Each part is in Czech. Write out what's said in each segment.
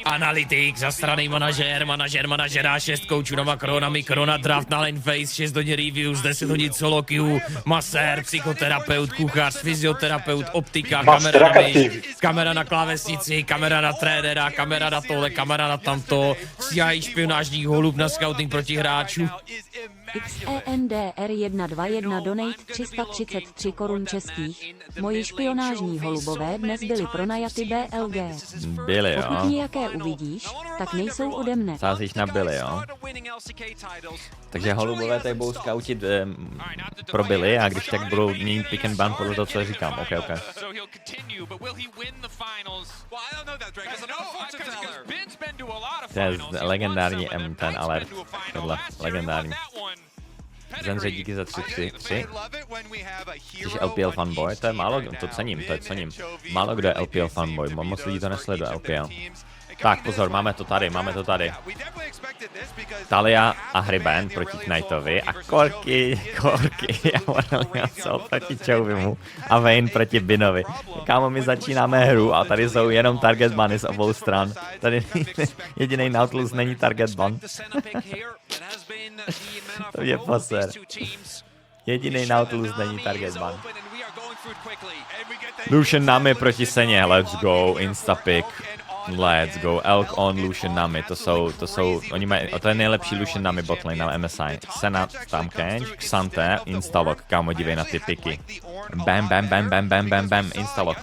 Analytik, zastraný manažera, 6 koučů na makronami, korona draft na lane face, 6 hodin reviews, 10 hodin solo queue, masér, psychoterapeut, kuchař, fyzioterapeut, optika, kamera na klávesnici, kamera na trénera, kamera na tohle, kamera na tamto, stíhají špionážních holub na scouting proti hráčů. XENDR121 donate 333 korun českých. Moji špionážní holubové dnes byly pronajaty BLG. Byly, jo. Pokud nějaké uvidíš, tak nejsou ode mne. Sázíš na Billy, jo. Takže holubové tady budou scoutit pro Billy a když tak budou měnit pick and ban podle toho, co říkám. Ok. To je legendární ten alert. Tohle, legendární. Zenře díky za 3. Když LPL fanboy, to je málo, to cením. Málo kdo je LPL fanboy, moc lidí to nesleduje LPL. Tak pozor, máme to tady. Talia a Hriben proti Knightovi a Korky a co proti Chauvimu a Vayne proti Binovi. Kámo, my začínáme hru a tady jsou jenom target bany z obou stran. Tady jediný Nautilus není target ban. To je poser. Jediný Nautilus není target ban. Lucian Nami proti Seně, let's go, instapick. Let's go, Elk on Lucian Nami, to jsou, oni mají, to je nejlepší Lucian Nami botlane na MSI. Sena, tam Geng, Xante, Instalok, kámo, dívej na ty piky. Bam, Instalok.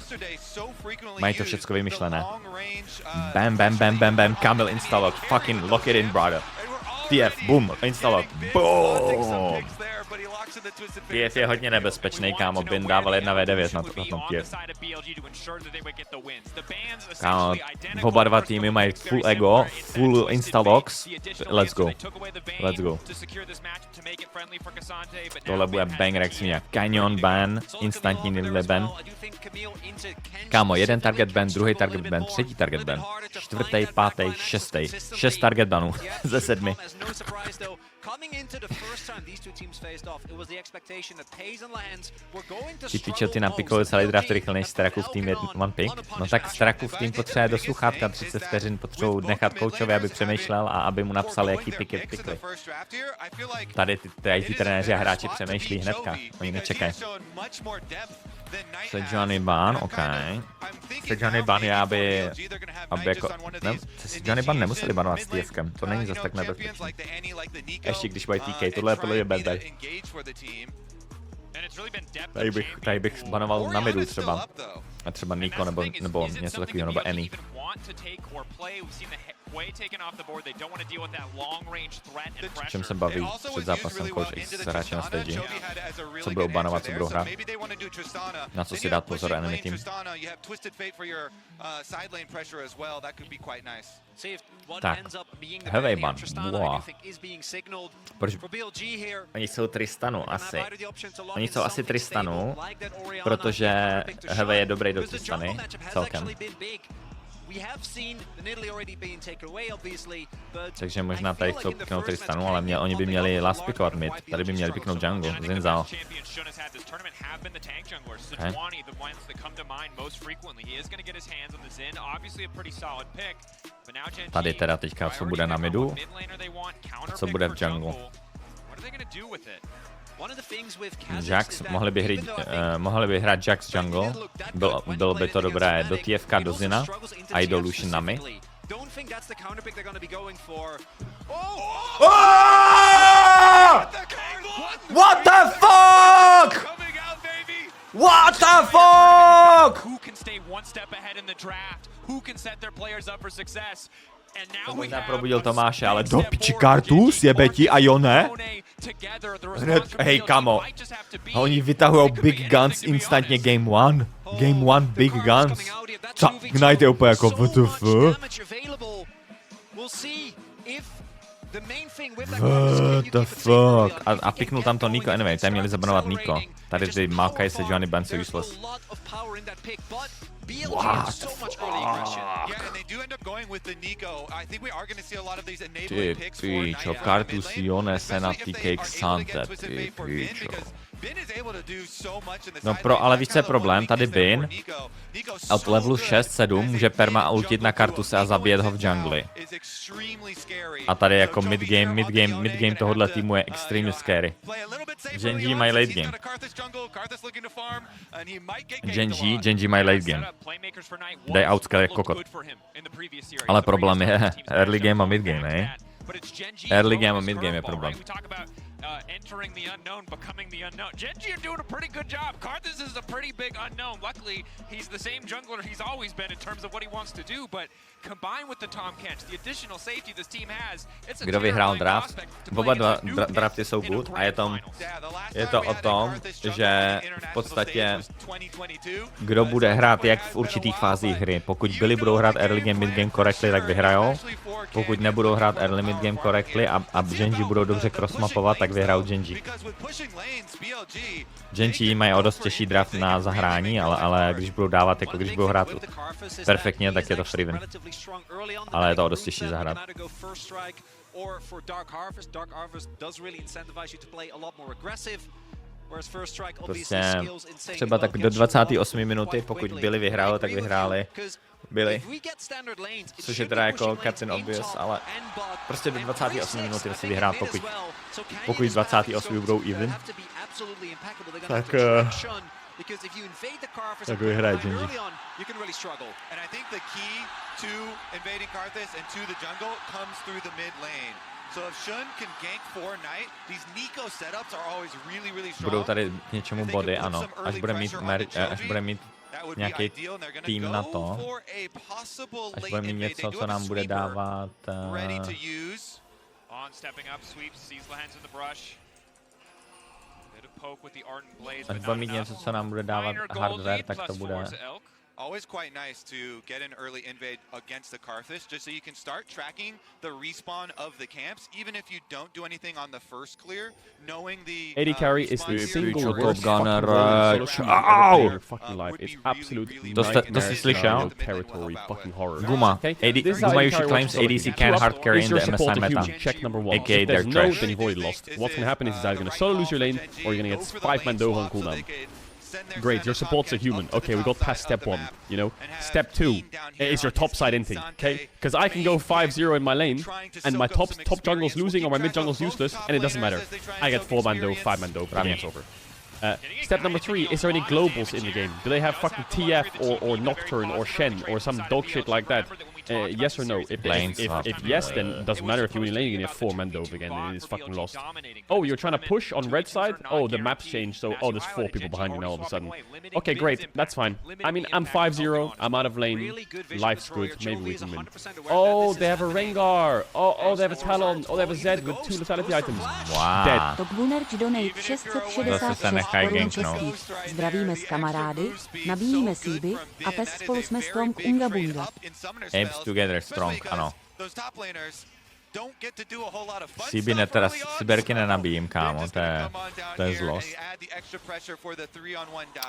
Mají to všecko vymyšlené. Bam, Kamil Instalok, fucking lock it in, brother. TF, boom, Instalok, boom. TF je hodně nebezpečný, kámo, Bin dával 1v9 na tom TF. Kámo, oba dva týmy mají full ego, full instalocks, let's go. Tohle bude bang Rexmia, Canyon ban, instantní nidle ban. Kámo, jeden target ban, druhý target ban, třetí target ban, čtvrtý, pátý, šestý, 6 target banů ze 7. Ty pičo, ty napikoval celý draft rychle než Starakův tým one pick. No tak Starakův tým potřebuje do sluchátka 30 vteřin, potřebují nechat koučovi, aby přemýšlel a aby mu napsali, jaký pick pikli. Tady ty trenéři a hráči přemýšlí hnedka, oni nečekají. Sejuani ban, ok. Sejuani ban je, aby jako, ne, Sejuani ban nemuseli banovat s TFkem, to není zase tak nebezpečné. Ještě když mají TK, tohle je podle mě bad. Tady bych banoval na midu třeba. A třeba Nico nebo něco takového, nebo Annie. Čem se baví před zápasem coach s hráči na stage? Co budou banovat, co budou hrát? Na co si dát pozor enemy team? Tak, heavy ban, wow. Proč? Oni jsou Tristanu asi. Oni jsou asi Tristanu, protože heavy je dobrý do Tristany, celkem. Takže možná tady chcou piknout Tristanu, ale oni by měli last pickovat mid. Tady by měli piknout jungle, Zinzal. Okay. Tady teda teďka co bude na midu a co bude v jungle. Jax, mohli by hrát Jax jungle, bylo by to dobré do TFK, do Zina a i do Lucian Nami. What the fuck? What the fuck? To možná probudil Tomáše, ale do piči Kartus, jebe ti a jo ne? Hned, hej kamo, oni vytahujou big guns instantně game one. Game one big guns. Co? Knight je úplně jako WTF? What the fuck? A piknul tam to Nico anyway, tady měli zabanovat Nico. Tady ty Maokai se Johnny Ban jsou useless. Ty píčo, Kartus Jone se natýkej Xante, ty píčo. No ale víš, co je problém? Tady Bin od levelu 6-7 může perma ultit na Kartuse a zabíjet ho v jungli. A tady jako mid-game tohohle týmu je extremely scary. Gen.G mají late game. Gen.G mají late game. Daj outscale jak kokot. Ale problém je early game a mid game, ne? Early game a mid game je problém. Entering the unknown, becoming the unknown. Gen.G are doing a pretty good job. Karthus is a pretty big unknown. Luckily, he's the same jungler he's always been in terms of what he wants to do, but combined with the Tomcats, the additional safety this team has, it's a Kdo vyhrál draft? Oba dva drafty jsou good a je to o tom, že v podstatě kdo bude hrát jak v určitých fázích hry. Pokud Billy budou hrát early game, mid game correctly, tak vyhrajou. Pokud nebudou hrát early mid game correctly a Gen.G budou dobře crossmapovat, tak vyhrajou Gen.G. Gen.G mají o dost těžší draft na zahrání, ale když budou dávat, jako když budou hrát perfektně, tak je to free win. Ale je to o dost těžší zahrát. Prostě třeba tak do 28 minuty, pokud byli vyhráli, tak vyhráli. Byli. Což je teda jako captain obvious, ale prostě do 28 minuty si vyhrát, pokud 28 budou even, tak vyhraje Gen.G. Budou tady k něčemu body, ano. Až bude mít nějaký tým na to, až bude mít něco, co nám bude dávat... Až bude mít něco, co nám bude dávat hardware, tak to bude... Always quite nice to get an early invade against the Karthus, just so you can start tracking the respawn of the camps, even if you don't do anything on the first clear, knowing the... AD carry is the single worst fucking life. It's absolute to jsi slyšel? territory, fucking horror. Guma. Guma usually claims ADC can hard carry in the MSI meta. Check number one. AKA If they're there's no, trash. then you've already lost. What's gonna happen is either gonna solo lose your lane, or you're gonna get 5-man Dova on cooldown. Great, your support's a human. Okay, we got past step 1, you know. Step 2 is your top side inting, okay? Because I can go 5-0 in my lane, and my top jungle's losing or my mid jungle's useless, and it doesn't matter. I get 4-man Dova, 5-man Dova, game's over. Step number 3, is there any globals in the game? Do they have fucking TF or Nocturne or Shen or some dog shit like that? Yes or no? If yes, then it doesn't matter if you win lane, you're gonna get 4-man Dove again, and it is fucking lost. Oh, you're trying to push on red side? Oh, the map's changed, so there's 4 people behind you now all of a sudden. Okay, great, that's fine. I mean, I'm 5-0, I'm out of lane, life's good, maybe we can win. Oh, they have a Rengar! Oh, they have a Talon! Oh, they have a Zed with 2 lethality items. Wow. Dead. Top Gunnerč donate 666 korun českých. Zdravíme s kamarády, nabíjíme síby a pes spolu jsme Strong Unga Bunga. Apes together strong, ano. Siberky nenabíjím, kámo, to je zlost.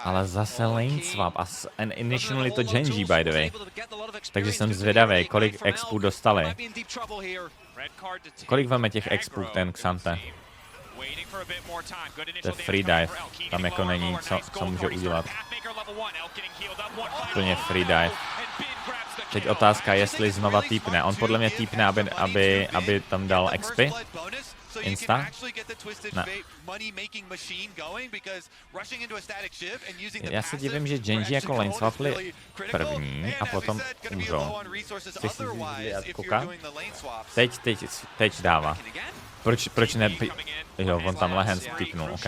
Ale zase lane swap and initially to Gen.G by the way. Takže jsem zvědavý, kolik expů dostali. Kolik veme těch expů ten Xante? To je free dive, tam jako není co může udělat. Úplně free dive. Teď otázka, jestli znova týpne. On podle mě týpne, aby tam dal expy. Insta? Ne. Já se divím, že Gen.G jako lane swapli první a potom umřou. Chceš si říct, kuka? Teď dává. Proč ne... Jo, on tam lehen týpnul, ok.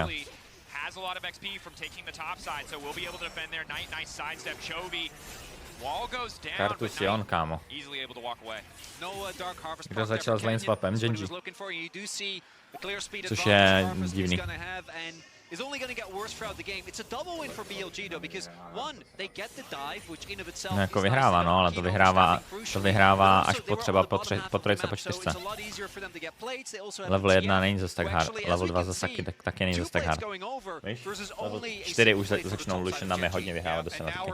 Kartus je on, kámo. Kdo začal s lane swapem? Gen.G. Což je divný. is only going to get worse throughout the game. It's a double win for BLG though, because one, they get the dive, which in of itself No, jako is nice vyhrává, to no, ale to vyhrává až po třeba po trojce, po čtyřce. Level 1 není zase tak hard, level 2 zase taky není zase tak hard. Víš? Level 4 už začnou Lucianami hodně vyhrávat do Senatiky.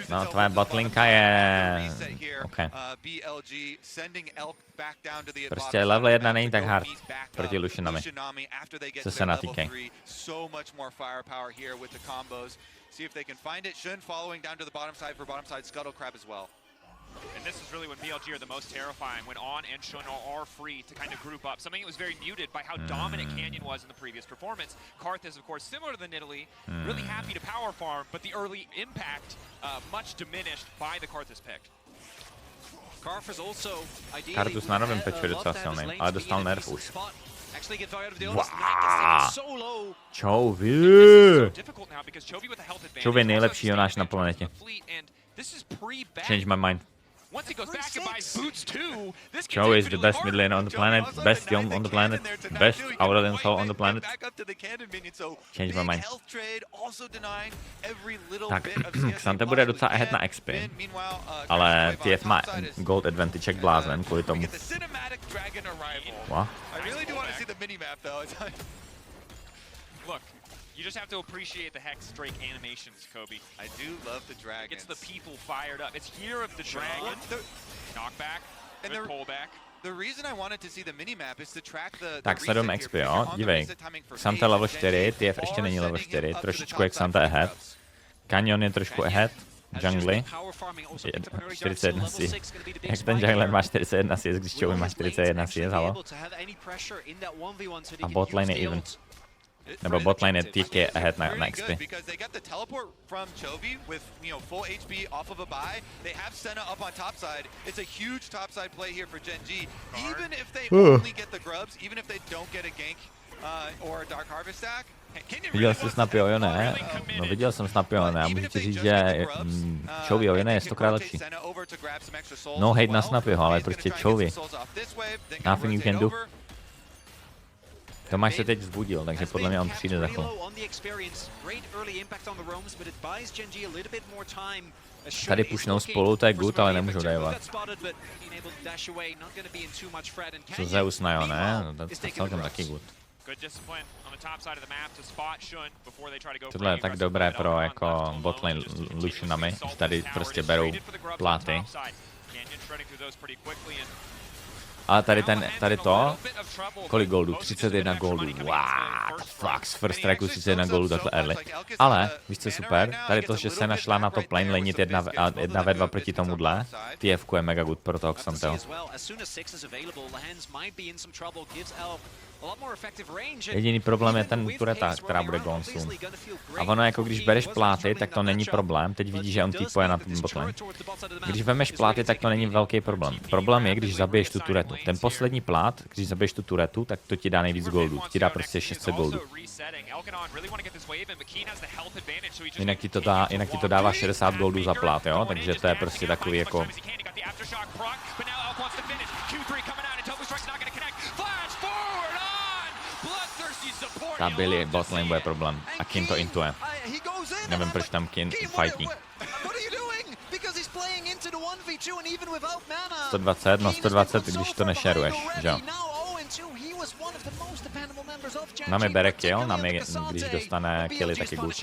No, tvoje botlinka je... OK. Prostě level 1 není tak hard proti Lucianami. Se Senatiky. See if they can find it. Shun following down to the bottom side for bottom side Scuttle Crab as well. And this is really when BLG are the most terrifying, when On and Shun are free to kind of group up. Something that was very muted by how dominant Canyon was in the previous performance. Karth is, of course, similar to the Nidalee, really happy to power farm, but the early impact much diminished by the Karthus pick. Karthus na novém patchu je docela silný, ale dostal nerf už. Chovy! Chovy je nejlepší jonáš na planetě. Change my mind. Chovy is the best mid laner on the planet, best Yom on the planet, best Aura Soul on the planet. Change my mind. Tak, Xante bude docela ahead na XP, ale TF má gold advantage jak blázen kvůli tomu. What? Look, you just have to appreciate the Hex Drake animations, Kobe. I do love the dragons. Gets the people fired up. It's Year of the Dragon. Knockback, good pullback. The reason I wanted to see the minimap is to track the Tak 7 XP, jo, dívej. Xante level 4, TF ještě není level 4, trošičku jak Xante ahead. Canyon je trošku ahead. Jungly 41 CS. Jak ten jungler má 41 CS, když Chovy má 41 CS, halo? A botlane je even. Nebo botlane je TK ahead na XP. Viděl jsi snapy o Jone? No viděl jsem snapy o Jone a můžu ti říct, že Chovy o Jone je 100krát lepší. No hate na snapyho, ale prostě Chovy. Nothing you can do. Tomáš se teď vzbudil, takže podle mě on přijde za chvíli. Tady pušnou spolu, to je good, ale nemůžu dajovat. Co Zeus na Jone? No, to je celkem taky good. Tohle je tak dobré pro jako botlane Lucianami, že tady prostě berou pláty. Ale tady to, kolik goldů? 31 goldů. What the fuck, z first tracku 31 goldů takhle early. Ale, víš co je super? Tady to, že se našla na top lane, laneit 1v2 proti tomuhle. TF-ku je mega good pro toho Xanteho. Jediný problém je ten tureta, která bude gone soon. A ono jako když bereš pláty, tak to není problém. Teď vidíš, že on týpuje na ten botlane. Když vemeš pláty, tak to není velký problém. Problém je, když zabiješ tu turetu. Ten poslední plát, když zabiješ tu turetu, tak to ti dá nejvíc goldů. Ti dá prostě 600 goldů. Jinak ti to dává 60 goldů za plát, jo? Takže to je prostě takový jako... Ta Billy botlane bude problém. A Kin to intuje. Nevím, proč tam Kin fightí. 120, no 120, když to nešeruješ, že jo. Nami bere kill, Nami, když dostane killy, taky good.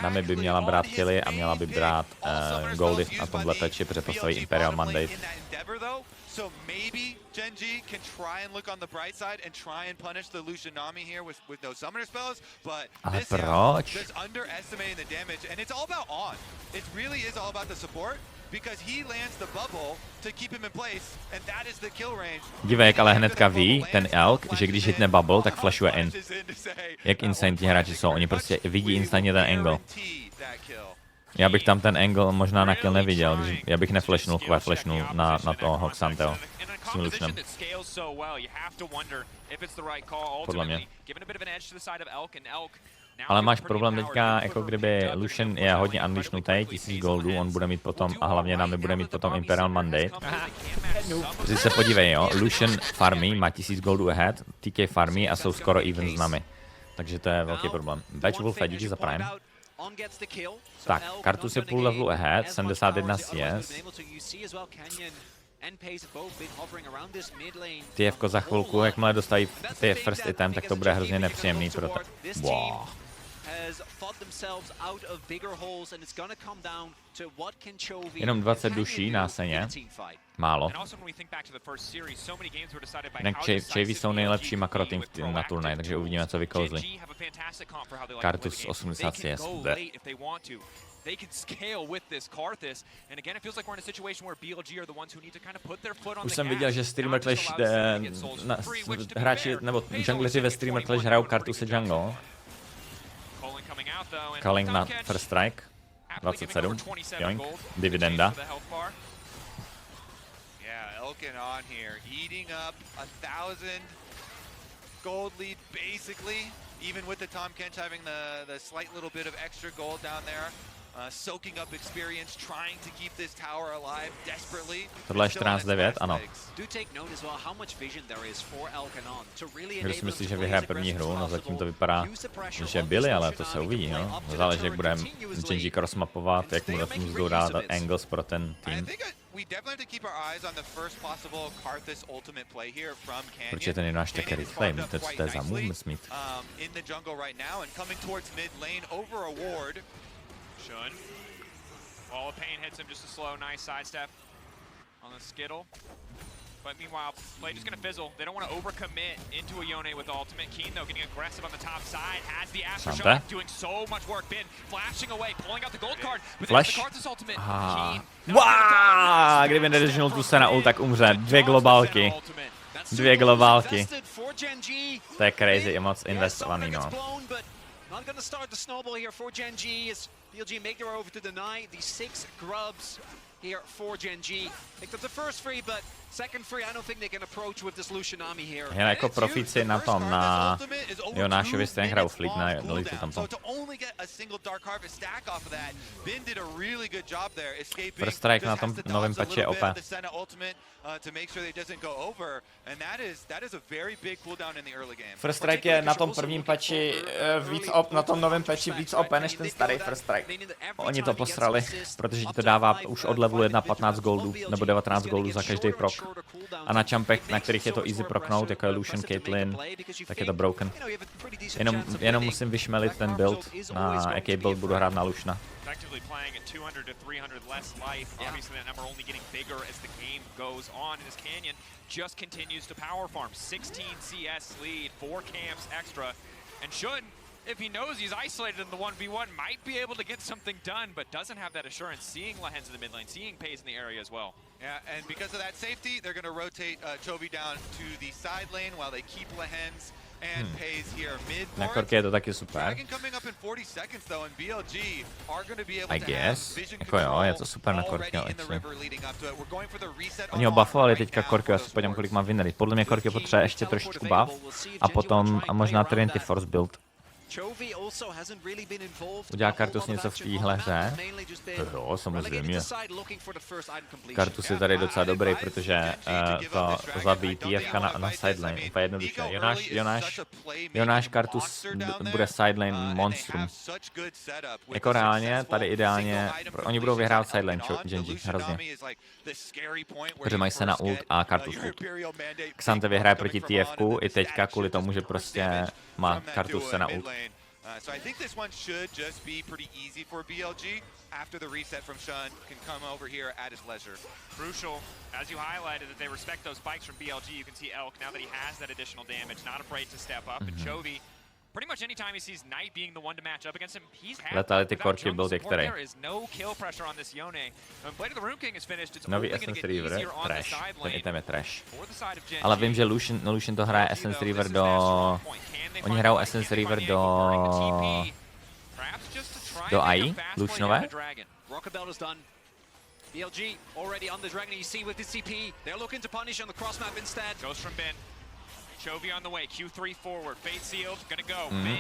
Nami by měla brát killy a měla by brát goldy na tomhle peči, protože postaví Imperial Mandate. So maybe Gen.G can try and look on the bright side and try and punish the Lucianami here with no summoner spells, but this just underestimating the damage, and it's all about On. It really is all about the support, because he lands the bubble to keep him in place, and that is the kill range. Dívej, ale hnedka ví, ten Elk, že když hitne bubble, tak flashuje in. Jak insane ti hráči jsou, oni prostě vidí instantně ten angle. Já bych tam ten angle možná na kill neviděl, když já bych neflashnul, flashnul na toho Xanteho s tím Lucianem. Podle mě. Ale máš problém teďka, jako kdyby Lucian je hodně unleashnutý, 1000 goldů, on bude mít potom, a hlavně Nami bude mít potom Imperial Mandate. Protože se podívej, jo, Lucian farmí, má 1000 goldů ahead, TK farmí a jsou skoro even s Nami. Takže to je velký problém. Batch Wolf díky za Prime. Tak, Kartus je půl levelu ahead, 71 CS. TFko za chvilku, jakmile dostají ty first item, tak to bude hrozně nepříjemný pro to. Wow. Jenom 20 duší náseně. Málo. Jinak Chavy jsou nejlepší makro tým na turnaj, takže uvidíme, co vykouzli. Kartus 80 CS. They can scale with this Karthus, and again it feels like we're in a situation where BLG are the ones who need to kind of put their foot on the gas. Už jsem viděl, že Streamer Clash hráči nebo jungleři ve Streamer Clash hrajou Kartuse jungle. Calling na first strike. 27. Joink. Dividenda. Yeah, Elkin on here, eating up 1,000 gold lead basically. Even with the Tom Kench having the slight little bit of extra gold down there. Soaking up experience, trying to keep this tower alive desperately. Tohle je 14-9, ano. Kdo si myslí, že vyhraje první hru? No zatím to vypadá, že byli, ale to se uvidí, no. Záleží, jak budeme Gen.G crossmapovat, jak mu můžou dát angles pro ten tým. Proč je ten jenom až taky rychlej? To je za move, myslím mít. Shun. Wall of Pain hits him, just a slow, nice sidestep on the Skittle. But meanwhile, play just gonna fizzle. They don't want to overcommit into a Yone with ultimate. Keen though, getting aggressive on the top side, has the aftershock, doing so much work. Bin flashing away, pulling out the gold card. Flash. The Karthus ultimate. Wow, kdyby nedožnul tu se na ult, tak umře. Dvě globálky. Dvě globálky. To je crazy, je moc investovaný, no. Not going to start the snowball here for Gen.G as BLG make their way over to deny the 6 grubs here for Gen.G. Picked up the first free, but second free I don't think they can approach with this Lucianami here. Jen jako profíci na tom, na Jonášovi stejně hrajou fleet na litu tam to. First strike na tom novém patchi je OP. First strike je na tom prvním patchi na tom novém patchi víc OP než ten starý first strike. Oni to posrali, protože ti to dává už od levelu 1 15 goldů nebo 19 goldů za každý prok. A na jumpech, na kterých je to easy proknout, jako je Lucian, Caitlyn, tak je to broken. Jenom musím vyšmelit ten build, na jaký build budu hrát na Luciana. Effectively playing at 200 to 300 less life. Obviously that number only getting bigger as the game goes on. And this Canyon just continues to power farm. 16 CS lead, 4 camps extra. And should, if he knows he's isolated in the 1v1, might be able to get something done, but doesn't have that assurance. Seeing Lehens in the mid lane, seeing Pays in the area as well. Yeah, and because of that safety, they're going to rotate Chovy down to the side lane while they keep Lehens and Pays here mid. Na korky je to taky super. I guess. Jako jo, je to super na korky, ale oni ho buffovali teďka korky, já se podívám, kolik má winnery. Podle mě korky potřebuje ještě trošičku buff a potom a možná Trinity Force build. Udělá Kartus něco v téhle hře? Jo, samozřejmě. Kartus je tady docela dobrý, protože to zabíjí TFK na sidelane. Úplně jednoduše. Jonáš Kartus bude sidelane monstrum. Jako reálně, tady ideálně, oni budou vyhrát sidelane Gen.G, hrozně. Protože mají se na ult a Kartus ult. Xante vyhraje proti TFku i teďka kvůli tomu, že prostě má Kartus se na ult. So I think this one should just be pretty easy for BLG. After the reset from Shun, can come over here at his leisure. Crucial, as you highlighted, that they respect those spikes from BLG. You can see Elk, now that he has that additional damage, not afraid to step up. And Chovy, pretty much anytime he sees Knight being the one to match up against him, he's happy. Letality korky byl který. There is no kill pressure on this Yone. When Blade of the Rune King is finished, it's nový Essence Reaver, trash. Ten item je trash. Ale vím, že Lucian to hraje Essence Reaver do... Oni hrajou Essence Reaver do AI, Lucianové. BLG already on the dragon, you see with the CP, they're looking to punish on the cross map instead. Goes from Bin. Chovy on the way, Q3 forward, fate sealed, gonna go. Bin,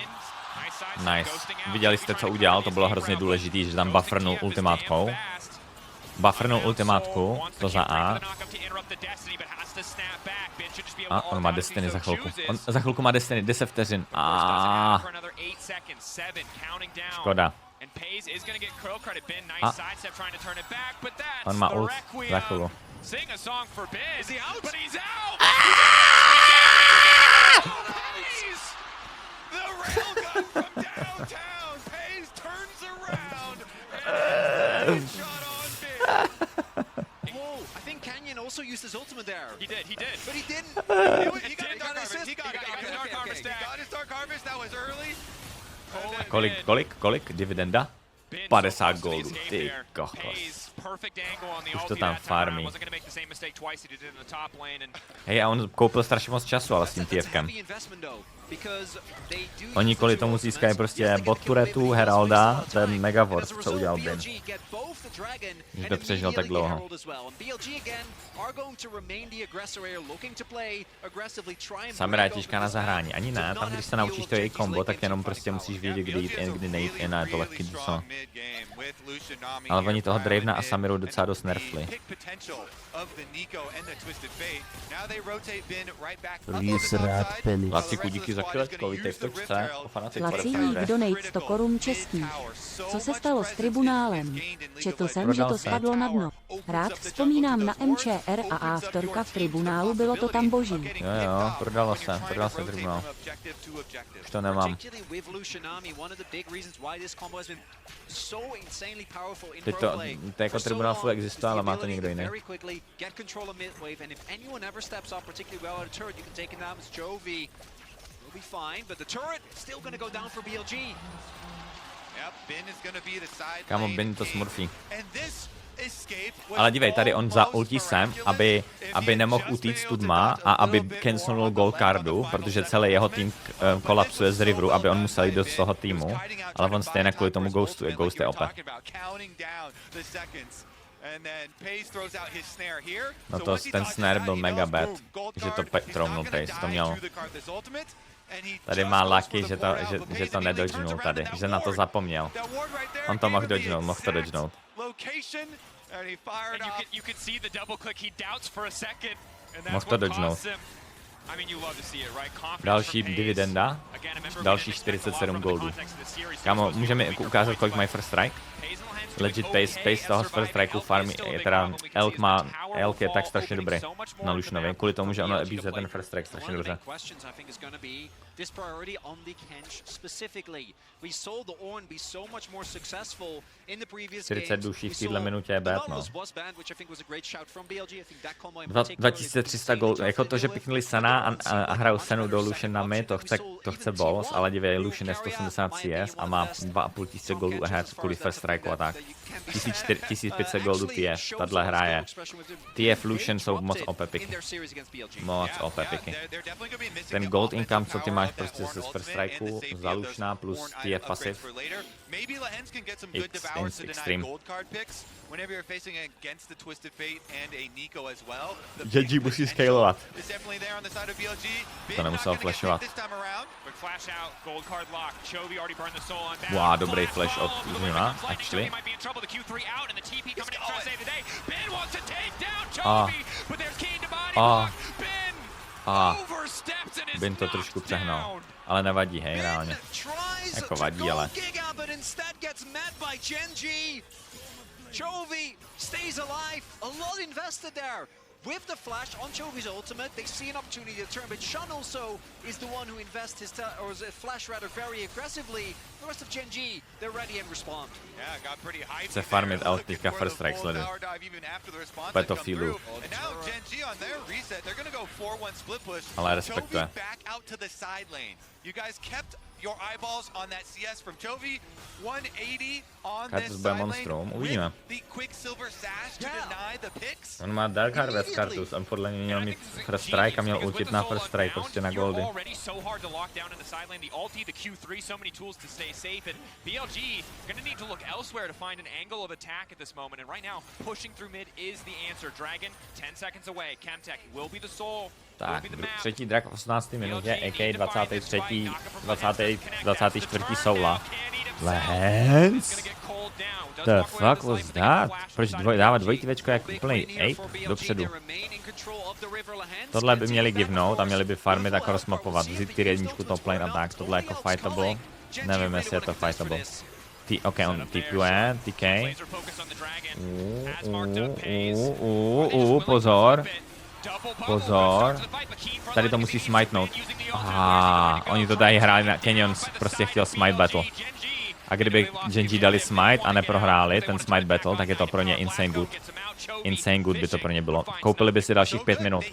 nice side, nice. Viděli jste, co udělal, to bylo hrozně důležitý, že tam buffernul ultimátkou. Buffernul ultimátku, to za A. A on má Destiny za chvilku. On za chvilku má Destiny, 10 vteřin. Škoda. A on má ult za chvilku. Also used his ultimate there. He did. But he didn't. He got his Dark Harvest, that was early. Kolik? Dividenda? 50 goldů, ty kokos. Už to tam farmí. Hej, a on koupil strašně moc času, ale s tím TFkem. Oni kvůli tomu získají prostě bot turetu, Heralda, ten Megawars, co udělal Bin. Že to přežil tak dlouho. Samurai těžká na zahrání, ani ne, tam když se naučíš to její kombo, tak jenom prostě musíš vědět, kdy jít, kdy nejít, i ne, to lehký duso. Ale oni toho Dravena a Samiru docela dost nerfli. Laciku, díky za kilečko, vítej v točce. Laciník donate 100 korun českých. Co se stalo s tribunálem? Četl jsem, že to spadlo na dno. Rád vzpomínám na MČR a afterka v tribunálu, bylo to tam boží. Jo, prodalo se tribunál. Už to nemám. Teď to jako tribunál full existuje, ale má to někdo jiný. Kámo, Bin to smurfí. Ale dívej, tady on zaultí sem, aby nemohl utíct tudma a aby cancelnul goal cardu, protože celý jeho tým kolapsuje z riveru, aby on musel jít do toho týmu, ale on stejně kvůli tomu ghostuje, ghost je OP. No to, ten snare byl mega bad, že to trounul Pace, to měl. Tady má Lucky, že to nedodžnul tady, že na to zapomněl. On to mohl dodžnout, Mohl to dodžnout. Další dividenda, další 47 goldů. Kámo, můžeme ukázat, kolik mají first strike? Legit pace toho first strikeu farmy, teda Elk je tak strašně dobrý na Lucianovi, kvůli tomu, že ono abuse ten first strike strašně dobře. This priority on the Kench specifically. We saw the Ornn be so much more successful in the previous games. 40 duší v téhle minutě je bad, no. 2300 gold, jako to, že piknuli Sana a hrajou Senu do Lucianami, to chce boss, ale dívej, Lucian je 180 CS a má 2500 goldů ahead kvůli first strikeu a tak. 1500 goldů TF, tahle hra je. TF Lucian jsou moc OP picky. Moc OP picky. Ten gold income, co ty máš prostě ze first strikeu, za Luciana plus TF pasiv. It's extreme. GENG musí scalovat. To nemusel flashovat. Wow, dobrý flash od Juna, actually. Bin to trošku přehnal, ale nevadí, hej, reálně. Jako vadí, ale... Chovy stays alive, a lot invested there. With the flash on Chovy's ultimate, they see an opportunity to turn, but Shun also is the one who invests his flash rather very aggressively. The rest of Gen.G, they're ready and respond. Yeah, got pretty hyped. Chce farmit out teďka first strike sledu. Battlefieldu. Ale respektuje. You guys kept your eyeballs on that CS from Chovy. 180 on Kartus bude monstrum, uvidíme. On má Dark Harvest Kartus, on podle mě měl mít first strike a měl ultit na first strike, prostě na goldy. BLG gonna need to look elsewhere to find an angle of attack at this moment, and right now pushing through mid is the answer. Dragon 10 seconds away. Chemtech will be the soul. Tak, třetí drak v 18. minutě, AK 24. Soula. Lance? The fuck was that? Proč dávat dvojitý večko jak úplný ape dopředu? Tohle by měli givnout a měli by farmit a crossmapovat, vzít ty jedničku top lane a tak, tohle jako fightable. Nevím, jestli je to fightable. Ok, on tipuje, TK. Pozor. Pozor. Tady to musí smajtnout. Oni to dají hrát na Canyons, prostě chtěl smite battle. A kdyby Gen.G dali smite a neprohráli ten smite battle, tak je to pro ně insane good. Insane good by to pro ně bylo. Koupili by si dalších 5 minut.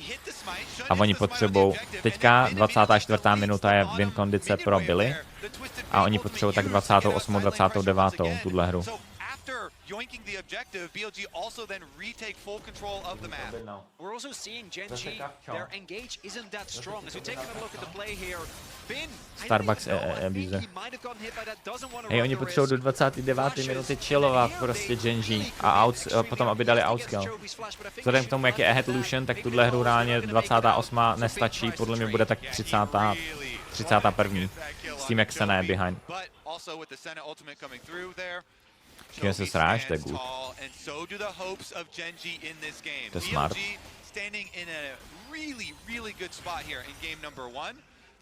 A oni potřebují, teďka 24. minuta je win kondice pro Billy. A oni potřebují tak 28. 29. tuhle hru. Yoinking the objective, BLG also then retake full control of the map. We're also seeing Gen.G, their engage isn't that strong. As we take a look at the play here, Bin, Starbucks abuse. Hej, oni potřebují do 29. minuty chillovat prostě Gen.G a potom aby dali outscale. Vzhledem k tomu, jak je ahead Lucian, tak tuhle hru reálně 28. nestačí, podle mě bude tak 31. S tím, jak Senna je behind. Když se sráš, to je good. To je smart.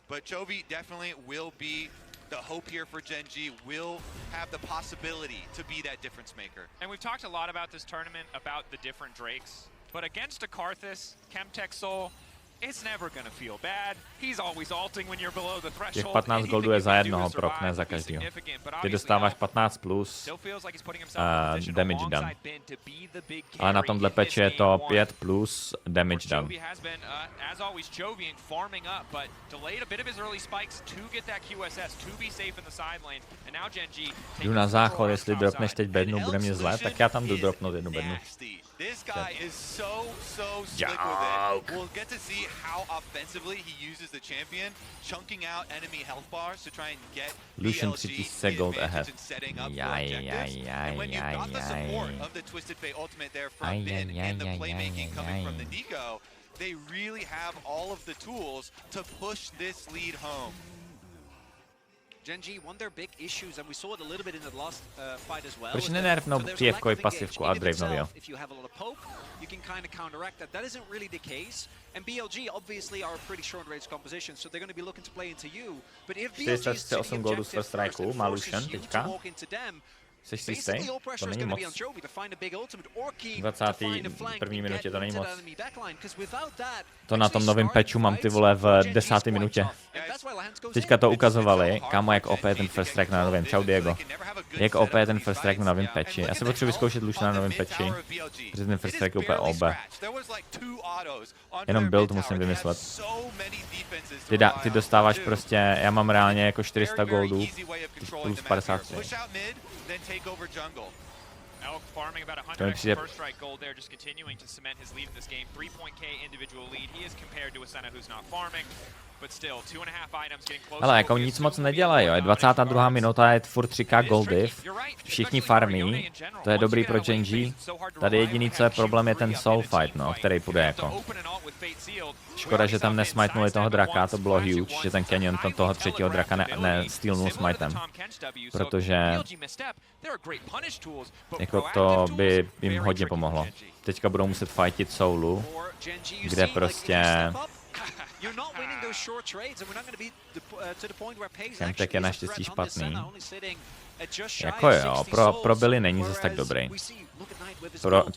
But Chovy definitely will be the hope here for Gen.G, will have the possibility to be that difference maker. And we've talked a lot about this tournament, about the different Drakes, but against a Karthus, Chemtech Soul, it's never gonna feel bad. He's always ulting when you're below the threshold. Těch 15 goldů je za jednoho prok, ne za každýho. Ty dostáváš 15 plus damage done. Ale na tomhle peči je to 5 plus damage done. Jdu na záchod, jestli dropneš teď bednu, bude mě zle, tak já tam jdu dropnout jednu bednu. This guy is so slick with it. We'll get to see how offensively he uses the champion, chunking out enemy health bars to try and get Lucian BLG se gold ahead. and setting up for objectives. And when you've got the support of the Twisted Fate ultimate there from Bin and the playmaking coming from the Nico, they really have all of the tools to push this lead home. Gen.G, one of their big issues, and we saw it a little bit in the last fight as well. Proč nenerfnou TF-kovi pasivku a Dravenovio? If you have a lot of poke, you can kind of counteract that. That isn't really the case. And BLG obviously are a pretty short range composition, so they're going to be looking to play into you. But if BLG is sitting the objective first and forces you to walk into them, basically all pressure is going to be on Chovy to find a big ultimate or key to find a flank to get into the enemy backline, because without that, To na tom novém patchu mám ty vole v 10. minutě. Teďka to ukazovali, kámo, jak OP je ten first strike na novém. Čau Diego. Jak OP je ten first strike na novém patchi. Já se potřebuji vyzkoušet Luciana na novém patchi, protože ten first strike je úplně OB. Jenom build musím vymyslet. Ty dostáváš prostě, já mám reálně jako 400 goldů, plus 53. Elk farming about 100 extra first strike gold there, just continuing to cement his lead in this game. 3-point-K individual lead. He is compared to a Senna who's not farming, but still 2.5 items getting close. Ale jako nic moc nedělají, jo. Je 22. minuta, je furt 3k goldiv. Všichni farmí, to je dobrý pro Gen.G. Tady jediný, co je problém, je ten soul fight, no, který půjde jako. Škoda, že tam nesmajtnuli toho draka, to bylo huge, že ten Canyon toho třetího draka nestýlnul smitem. Protože jako to by jim hodně pomohlo. Teďka budou muset fightit soulu, kde prostě Chemtech je naštěstí špatný. Jako jo, pro Billy není zase tak dobrý.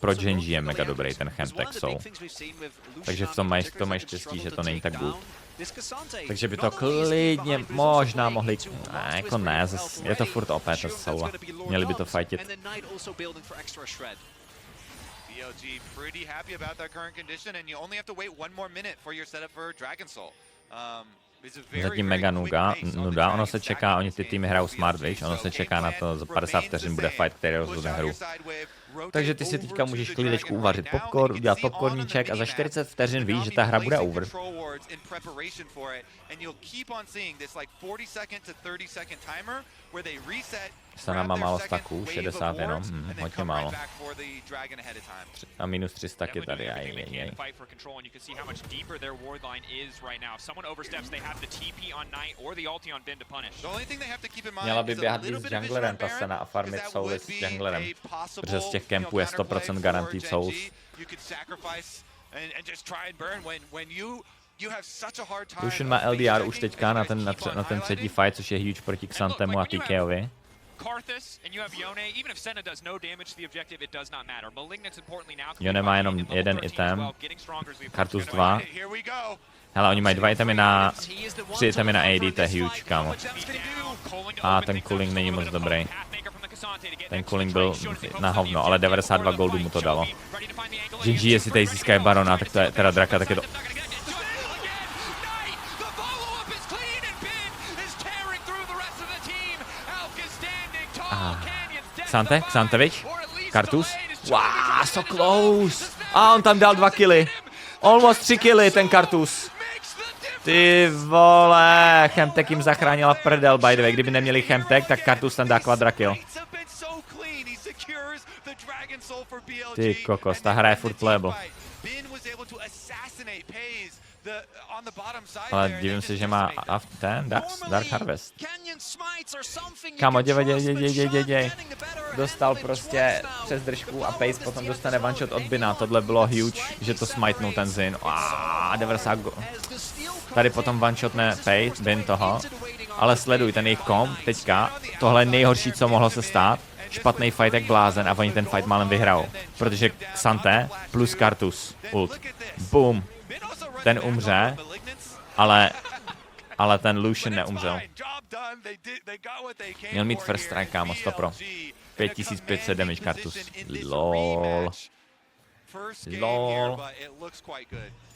Pro Gen.G je mega dobrý ten Chemtech Soul. Takže v tom mají štěstí, že to není tak good. Takže by to klidně možná mohli, jako ne, je to furt OP ta Soula. Měli by to fightit. BLG pretty happy about that current condition, and you only have to wait one more minute for your setup for Dragon Soul. Zatím mega nuda, ono se čeká, oni ty týmy hrajou smart, víš, ono se čeká na to, za 50 vteřin bude fight, který rozhodne hru. Takže ty si teďka můžeš klidečku uvařit popcorn, udělat popcorníček a za 40 vteřin víš, že ta hra bude over. Sana má málo staků, 60 jenom, hodně málo. A minus 3 staky tady, aj. Měla by běhat víc s junglerem ta Sana a farmit souly s junglerem. Protože z těch kempů je 100% guaranteed souls. Lucian má LDR už teďka na ten třetí fight, což je huge proti Xantemu a TKovi. Yone má jenom jeden item, Kartus 2. Hele, oni mají 2 itemy na... 3 itemy na AD, to je huge, kámo. A ten cooling není moc dobrý. Ten cooling byl na hovno, ale 92 goldu mu to dalo. Gen.G, jestli tady získají barona, tak to je teda draka, tak je to... Xante, viď? Kartus? Wow, so close! A on tam dal 2 killy. Almost 3 killy, ten Kartus. Ty vole, Chemtek jim zachránila prdel, by the way. Kdyby neměli Chemtek, tak Kartus tam dá quadra kill. Ty kokos, ta hra je furt playable. Ale divím se, že má ten Dark Harvest. Kámo, děj. Dostal prostě přes držku a Pace potom dostane one shot od Bina. Tohle bylo huge, že to smajtnul ten Zin. 90 go. Tady potom one shotne Pace, Bin toho. Ale sleduj ten jejich komp teďka. Tohle je nejhorší, co mohlo se stát. Špatný fight jak blázen a oni ten fight málem vyhrajou. Protože Xante plus Kartus. Ult. Boom. Ten umře, ale ten Lucian neumřel. Měl mít first strike, kámo, 100%. 5500 damage Kartus. LOL. LOL.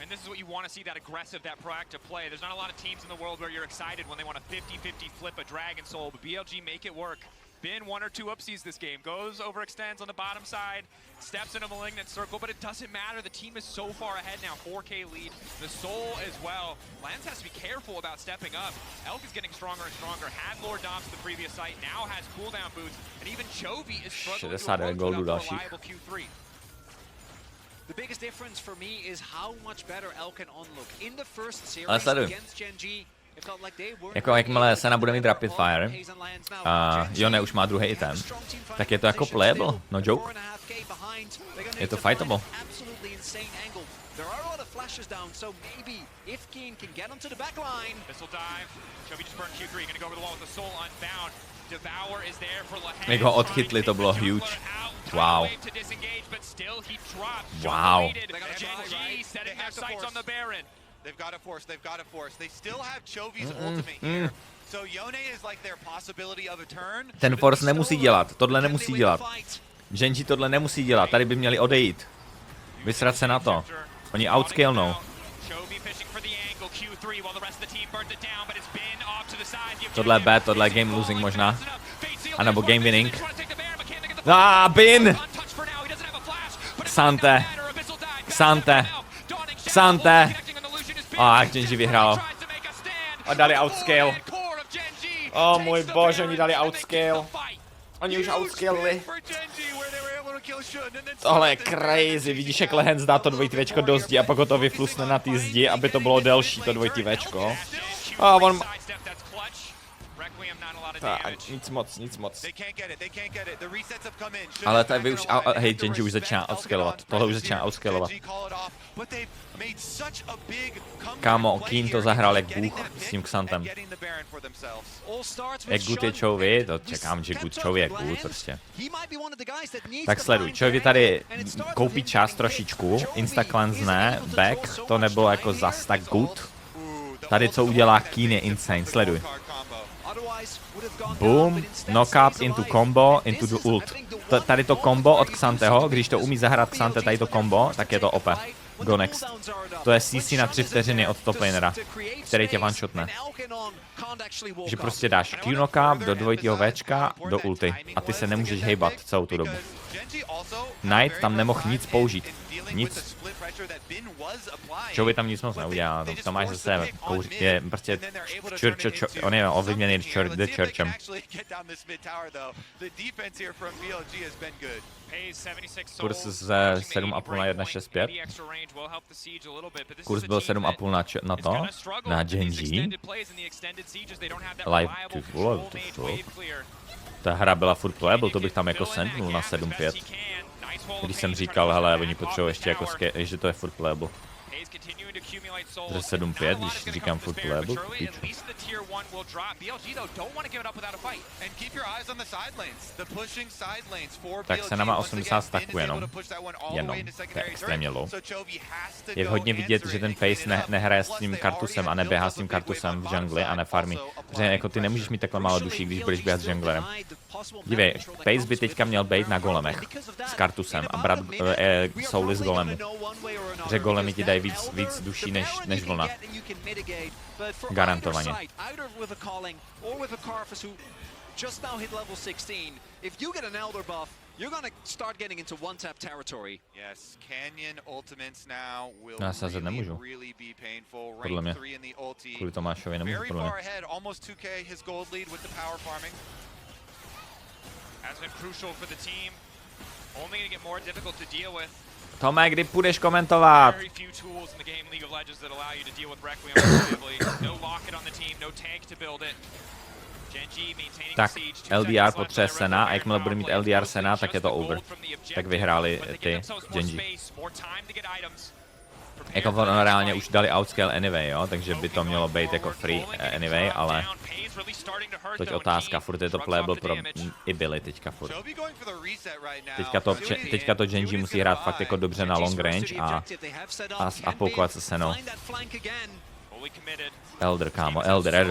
And this is what you want to see, that aggressive, that proactive play. There's not a lot of teams in the world where you're excited when they want to 50-50 flip a Dragon Soul, but BLG make it work. Been 1 or 2 upsies this game. Goes, overextends on the bottom side, steps in a Malignant circle, but it doesn't matter. The team is so far ahead now, 4K lead. The Soul as well. Lance has to be careful about stepping up. Elk is getting stronger and stronger. Had Lord Doms the previous site, now has cooldown boots, and even Chovy is struggling to approach a reliable Q3. The biggest difference for me is how much better Elk can unlock. In the first series against Gen.G, jako jakmile Sana bude mít rapid fire a Yone už má druhý item, tak je to jako playable, no joke. Je to fightable. Jak ho odchytli, to bylo huge. Wow. Wow. They've got a force. They still have Chovy's ultimate here. So Yone is like their possibility of a turn. Ten force nemusí dělat, tohle nemusí dělat. Gen.G tohle nemusí dělat, tady by měli odejít. Vysrat se na to. Oni outscalenou. Tohle je bad, tohle je game losing možná. A nebo game winning. Bin! Xante. A Gen.G vyhrál. A dali outscale. O můj bože, oni dali outscale. Oni už outscaleli. Tohle je crazy, vidíš jak Lehen zdá to dvojtivečko do zdi a pak ho to vyflusne na té zdi, aby to bylo delší to dvojtivečko. A on... Tak, nic moc. Ale tady už, hej, Gen.G už začíná outscalovat, tohle už začíná outscalovat. Kámo, Keen to zahrál jak bůh s tím Xantem. Jak good je Chovy, to čekám, že good Chovy je good prostě. Tak sleduj, Chovy tady koupí čas trošičku, instacleansne, back, to nebylo jako zas tak good. Tady co udělá Keen je insane, sleduj. Boom, knock up into combo, into the ult. Tady to combo od Xanteho, když to umí zahrát Xante, tady to combo, tak je to OP. Go next. To je CC na 3 vteřiny od top lanera, který tě one-shotne. Že prostě dáš Q knock up do dvojitýho Včka, do ulty. A ty se nemůžeš hejbat celou tu dobu. Knight tam nemohl nic použít. Nic. Jovi tam nic moc neudělá, to máš zase je prostě on je ovlivněný The Churchem. Kurs ze 7,5 na 1,65. Kurs byl 7,5 na to, na Gen.G. Live to vole, ta hra byla furt playable, to bych tam jako sendnul na 7,5. Když jsem říkal, hele, oni potřebují ještě jako že to je furt playable. To je 7,5, když říkám furt playable, píču. Tak se nama 80 stacků jenom, to je extrémně low. Je hodně vidět, že ten Pace nehraje s tím kartusem a neběhá s tím kartusem v jungli a nefarmí. Protože jako ty nemůžeš mít takhle málo duší, když budeš běhat s junglerem. Dívej, Pace by teďka měl být na golemech s kartusem a brát souly z golemu. Že golemy ti dají víc duší než vlna. Garantovaně. Já sázet nemůžu. Podle mě. Kvůli Tomášovi nemůžu, podle mě. Tome, kdy půjdeš komentovat? Tak, LDR potřebuje Sena a jakmile bude mít LDR Sena, tak je to over. Tak vyhráli ty Gen.G. Jako ono reálně už dali outscale anyway, jo, takže by to mělo být jako free anyway, ale toť otázka, furt je to playable pro i byly teďka furt. Teďka to Gen.G musí hrát fakt jako dobře na long range a poukovat se Senou. Elder, kámo, Elder,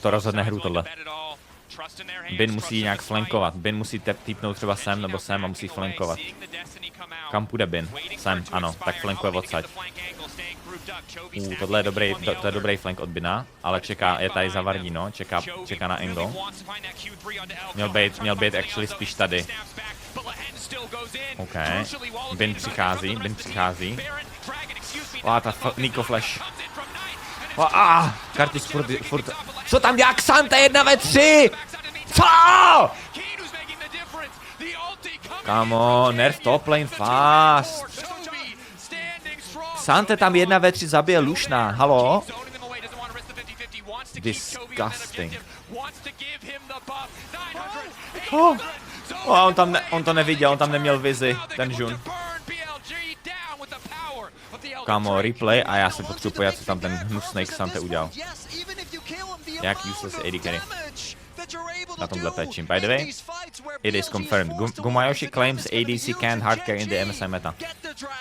to rozhodne hru tohle. Bin musí nějak flankovat, Bin musí týpnout třeba sem nebo sem a musí flankovat. Kam půjde Bin? Sem, ano, tak flankuje odsaď. Tohle je dobrý flank od Bina, ale je tady za Vardino, čeká na angle. Měl být actually spíš tady. OK, Bin přichází. Ta Nico Flash. Kartis furt. Co tam dělá Xante 1 ve 3? Co? Kámo, nerf top lane fast. Xante tam 1 ve 3 zabije Lušna, halo? Disgusting. On to neviděl, on tam neměl vizi, ten Jun. Kámo, replay a já se potřebuji pojat, co tam ten hnusnej Xante udělal. Jak useless AD carry. Na tomhle patchím. By the way, it is confirmed. Gumayoshi claims ADC can't hard carry in the MSI meta.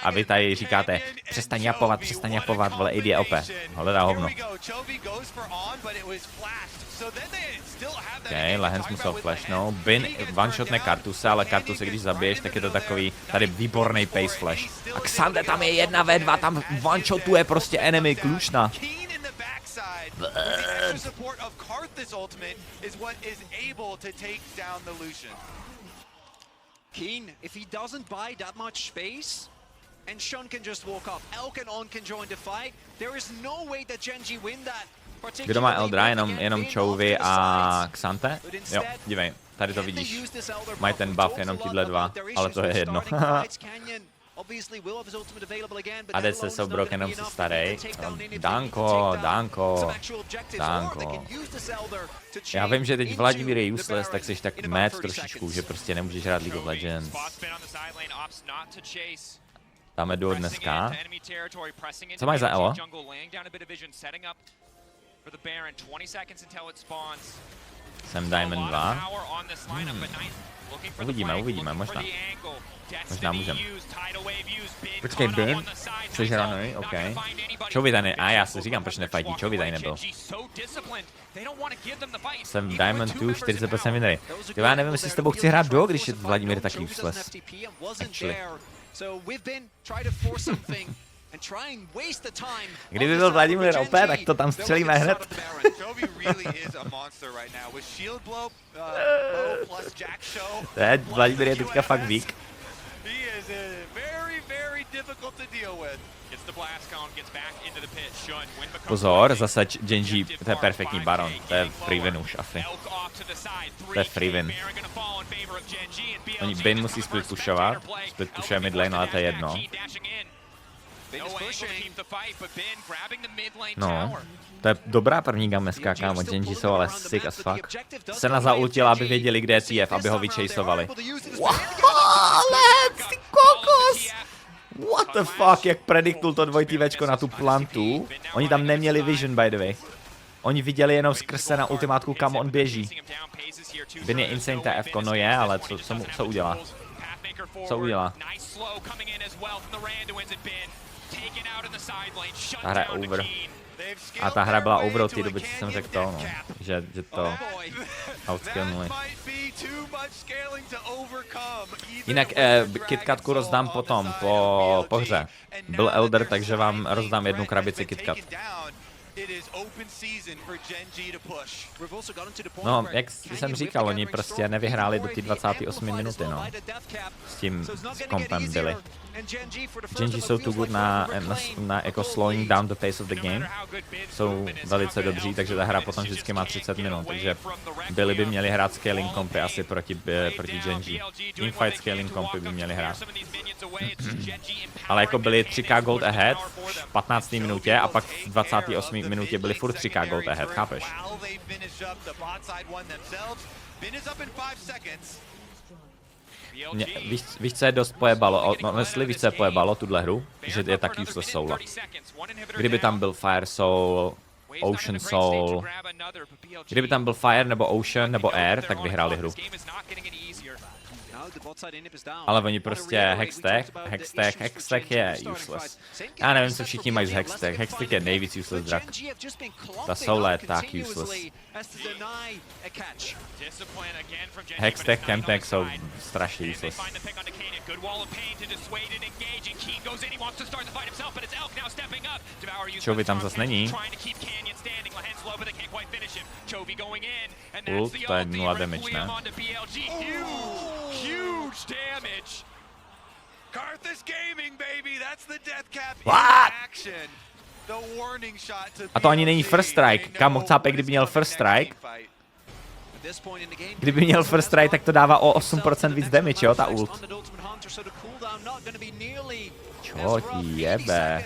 A vy tady říkáte, přestaň japovat, vole, AD je OP. Hledá hovno. OK, Lehens musel flashnout. Bin one-shotne Kartuse, ale Kartuse, když zabiješ, tak je to takový tady výborný pace flash. A Xante tam je 1v2, tam one-shotuje prostě enemy Klučna. Keen, if he doesn't buy that much space, and Shun can just walk up, Elk and On can join the fight, there is no way that Gen.G win that. Kdo má Eldra, jenom Chovy a Xante? Jo, dívej, tady to vidíš. Mají ten buff jenom tyhle dva, ale to je jedno. ADC jsou broken, jenom si starej. Danko. Já vím, že teď Vladimír je useless, tak jsi tak mad trošičku, že prostě nemůžeš hrát League of Legends. Dáme duo dneska. Co máš za elo? Jsem Diamond 2. Uvidíme, možná můžeme. Počkej, Burn? Jsi ranej, OK. Chovy tady já si říkám, proč nefajtí, Chovy tady nebyl. Jsem Diamond 2, 40% winnery. Já nevím, jestli s tebou chci hrát do, když je Vladimír taky useless. Actually. Kdyby byl Vladimír OP, tak to tam střelíme hned. Vladimír je teďka fakt weak. Pozor, zase Gen.G, to je perfektní baron, to je free win už asi. To je free win. Oni Bin musí split pushovat, split pushuje mid lane, ale to je jedno. No, to je dobrá první gameska, kámo, Gen.G jsou ale sick as fuck. Sena zaultila, aby věděli, kde je TF, aby ho vyčejsovali. Let's ty kokos! What the fuck, jak prediktul to dvojtývečko na tu plantu. Oni tam neměli vision, by the way. Oni viděli jenom skrz se na ultimátku, kam on běží. Bin je insane TF, no je, ale co udělá? Co udělá? Ta hra je over. A ta hra byla over od té doby, co jsem řekl to, no. Že to outskillnuli. Jinak KitKatku rozdám potom, po hře. Byl Elder, takže vám rozdám jednu krabici KitKat. No, jak jsem říkal, oni prostě nevyhráli do té 28 minuty, no. S tím kompem byli. Gen.G jsou too good na jako slowing down the pace of the game. Jsou velice dobří, takže ta hra potom vždycky má 30 minut, takže byli by měli hrát scaling kompy asi proti Gen.G. Teamfight scaling kompy by měli hrát. Ale jako byli 3k gold ahead v 15. minutě a pak v 28. minutě byli furt 3k gold ahead, chápeš? Víš, co je dost pojebalo, víš, co je pojebalo tuhle hru? Že je tak useless soula. Kdyby tam byl Fire Soul, Ocean Soul, kdyby tam byl Fire nebo Ocean nebo Air, tak vyhráli hru. Ale oni prostě Hextech je useless. Já nevím, co všichni mají z Hextech. Hextech je nejvíc useless drak. Ta soula je tak useless. Hextech, Chemtech jsou strašně useless. Chovy tam zas není. Ult, to je 0 damage, ne? A to ani není first strike. Kámo, chápe, kdyby měl first strike. Kdyby měl first strike, tak to dává o 8% víc damage, jo, ta ult. Čo ti jebe?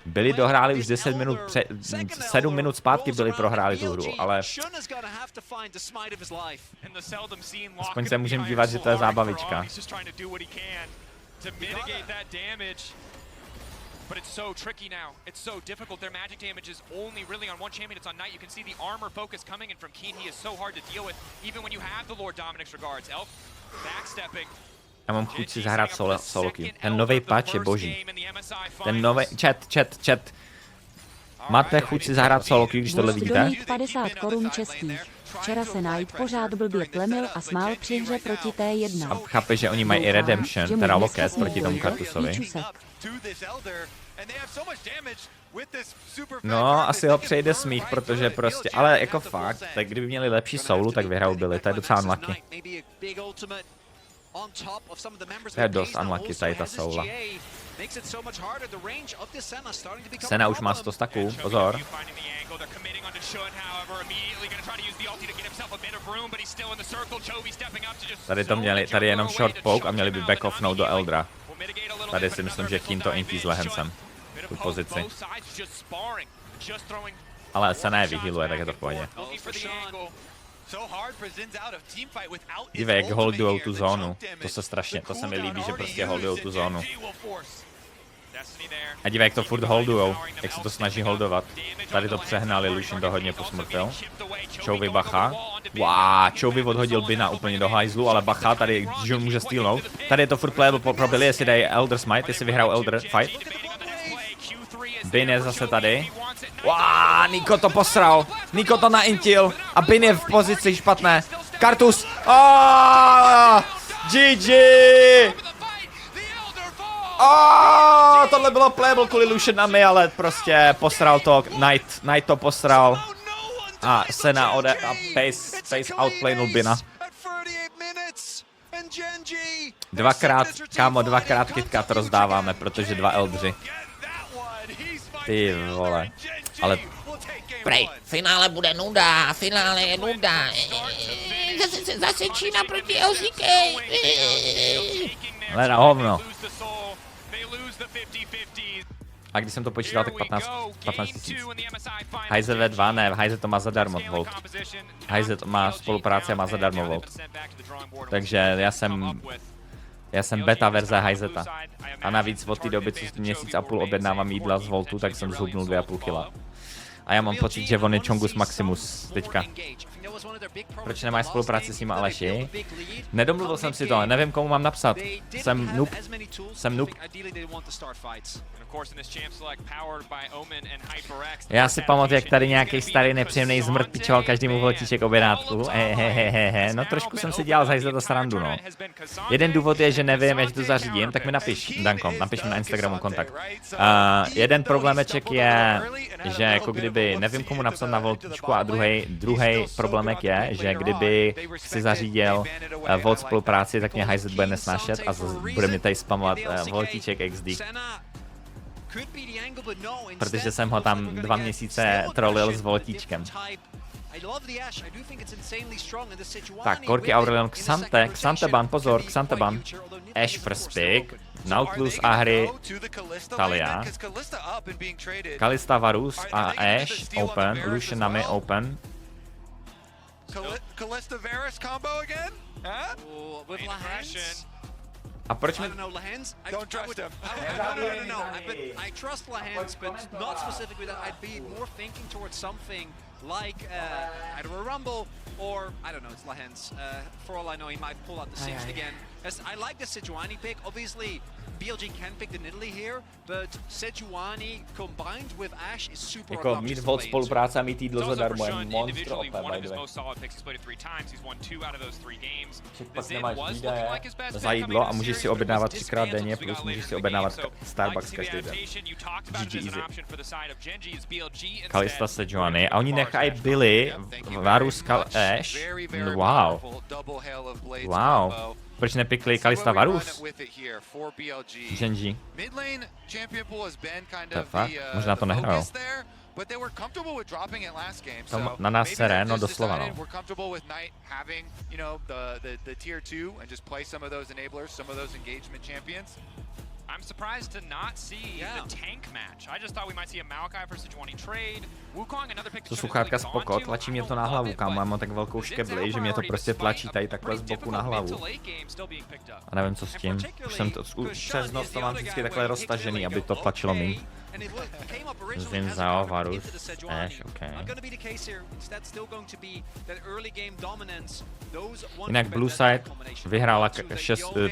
Byli dohráli už 10 minut, 7 minut zpátky byli prohráli tu hru, ale aspoň se můžeme dívat, že to je zábavička. But it's so tricky now. It's so difficult. Their magic damage is only really on one champion. It's on Knight. You can see the armor focus coming in from Keen. He is so hard to deal with, even when you have the Lord Dominic's regards. Elf backstepping. Já mám chuť si zahrát solo queue. Ten nový patch je boží. Ten nový chat. Máte chuť si zahrát solo queue, když tohle vidíte? 50 korun českých. Včera se Knight pořád blbě plemil a smál při hře proti T1. A chápeš, že oni mají i redemption, teda loket proti tomu Kartusovi. No, asi ho přejde smích, protože prostě, ale jako fakt, tak kdyby měli lepší soulu, tak vyhrál byli, to je docela unlucky. To je dost unlucky, tady ta soula. Sena už má 100 staků, pozor. Tady je jenom short poke a měli by back offnout do Eldra. Tady si myslím, že Keen to intí s lehencem. Tu pozici. Ale Sena je vyhealuje, tak je to v pohodě. Dívej, jak holdujou tu zónu. To se mi líbí, že prostě holdujou tu zónu. A dívej, jak to furt holdujou, jak se to snaží holdovat. Tady to přehnali, Lucian to hodně posmrtil. Chovy bacha. Chovy odhodil Bina úplně do hajzlu, ale bacha, tady Jun může stealnout. Tady je to furt playable pro Billy, jestli dají Elder Smite, jestli vyhrál Elder fight. Bin je zase tady. Niko to posral. Niko to naintil. A Bin je v pozici špatné. Kartus. GG. Tohle bylo playable kvůli Lucianovi, ale prostě posral to. Knight to posral. A Sena a pace outplaynul Bina. Dvakrát KitKat rozdáváme, protože 2 Eldři. Ty vole. Ale Prej, finále bude nuda, finále je nuda. Zase Čína proti LCK. ale na hovno. A když jsem to počítal, tak 15 000. Hajze V2, ne, Hajze to má zadarmo Volt. Hajze to má spolupráci a má zadarmo Volt. Takže já jsem beta verze Hajzeta. A navíc od té doby, co měsíc a půl objednávám jídla z Voltu, tak jsem zhubnul 2,5 kg. A já mám pocit, že on je Chongus Maximus teďka. Proč nemáš spolupráci s ním Aleši? Nedomluvil jsem si to, nevím komu mám napsat. Jsem noob. Já si pamatuju, jak tady nějaký starý nepříjemný zmrt pičoval každému voltíček objednátku. No trošku jsem si dělal zajistit to srandu, no. Jeden důvod je, že nevím, jak to zařídím, tak mi napiš, Danko, napiš mi na Instagramu kontakt. Jeden problémeček je, že jako kdyby nevím komu napsat na voltíčku a druhý problémek je, že kdyby si zařídil Volt spolupráci, tak mě Hajzet bude nesnášet a bude mi tady spamovat voltíček XD. Protože jsem ho tam 2 měsíce trolil s voltíčkem. Tak, Korky, Aurelion, Xanteban, pozor, Xanteban, Ashe first pick, Nautilus, Ahri, Talia, Kalista, Varus a Ashe, open, Lucian, Nami, open. Kalista Varus combo again? Huh? A proč mi... Don't trust him. No. I trust Lahans, but not specifically that. I'd be more thinking towards something like either a Rumble or, I don't know, it's Lahans. For all I know, he might pull out the Singed again. As I like the Sejuani pick. Obviously, BLG can pick the Nidalee here, but Sejuani combined with Ashe is super jako mít Volt spolupráce a mít jídlo zadarmo je monstro OP, by the way. Pak nemáš výdaje za jídlo a můžeš si objednávat 3krát denně, plus můžeš si objednávat Starbucks každý den. GG easy. Kalista, Sejuani a oni nechají Billy, Varus, Ashe. Wow. Wow. Proč nepikli Kalista Varus? Gen.G. To je fakt? Možná to nehrajou. To na nás sere, no doslova no. I'm surprised to not see the tank match. I just thought we might see a Maokai for Sejuani trade. Wukong another pick. To sluchátka spoko, tlačí mě to na hlavu, kámo, já mám tak velkou škebli, že mě to prostě tlačí tady takhle z boku na hlavu. A nevím co s tím, už jsem to, přes noc to mám vždycky takhle roztažený, aby to tlačilo mi. Zvím za Varus, Ashe, ok. Jinak Blue Side vyhrála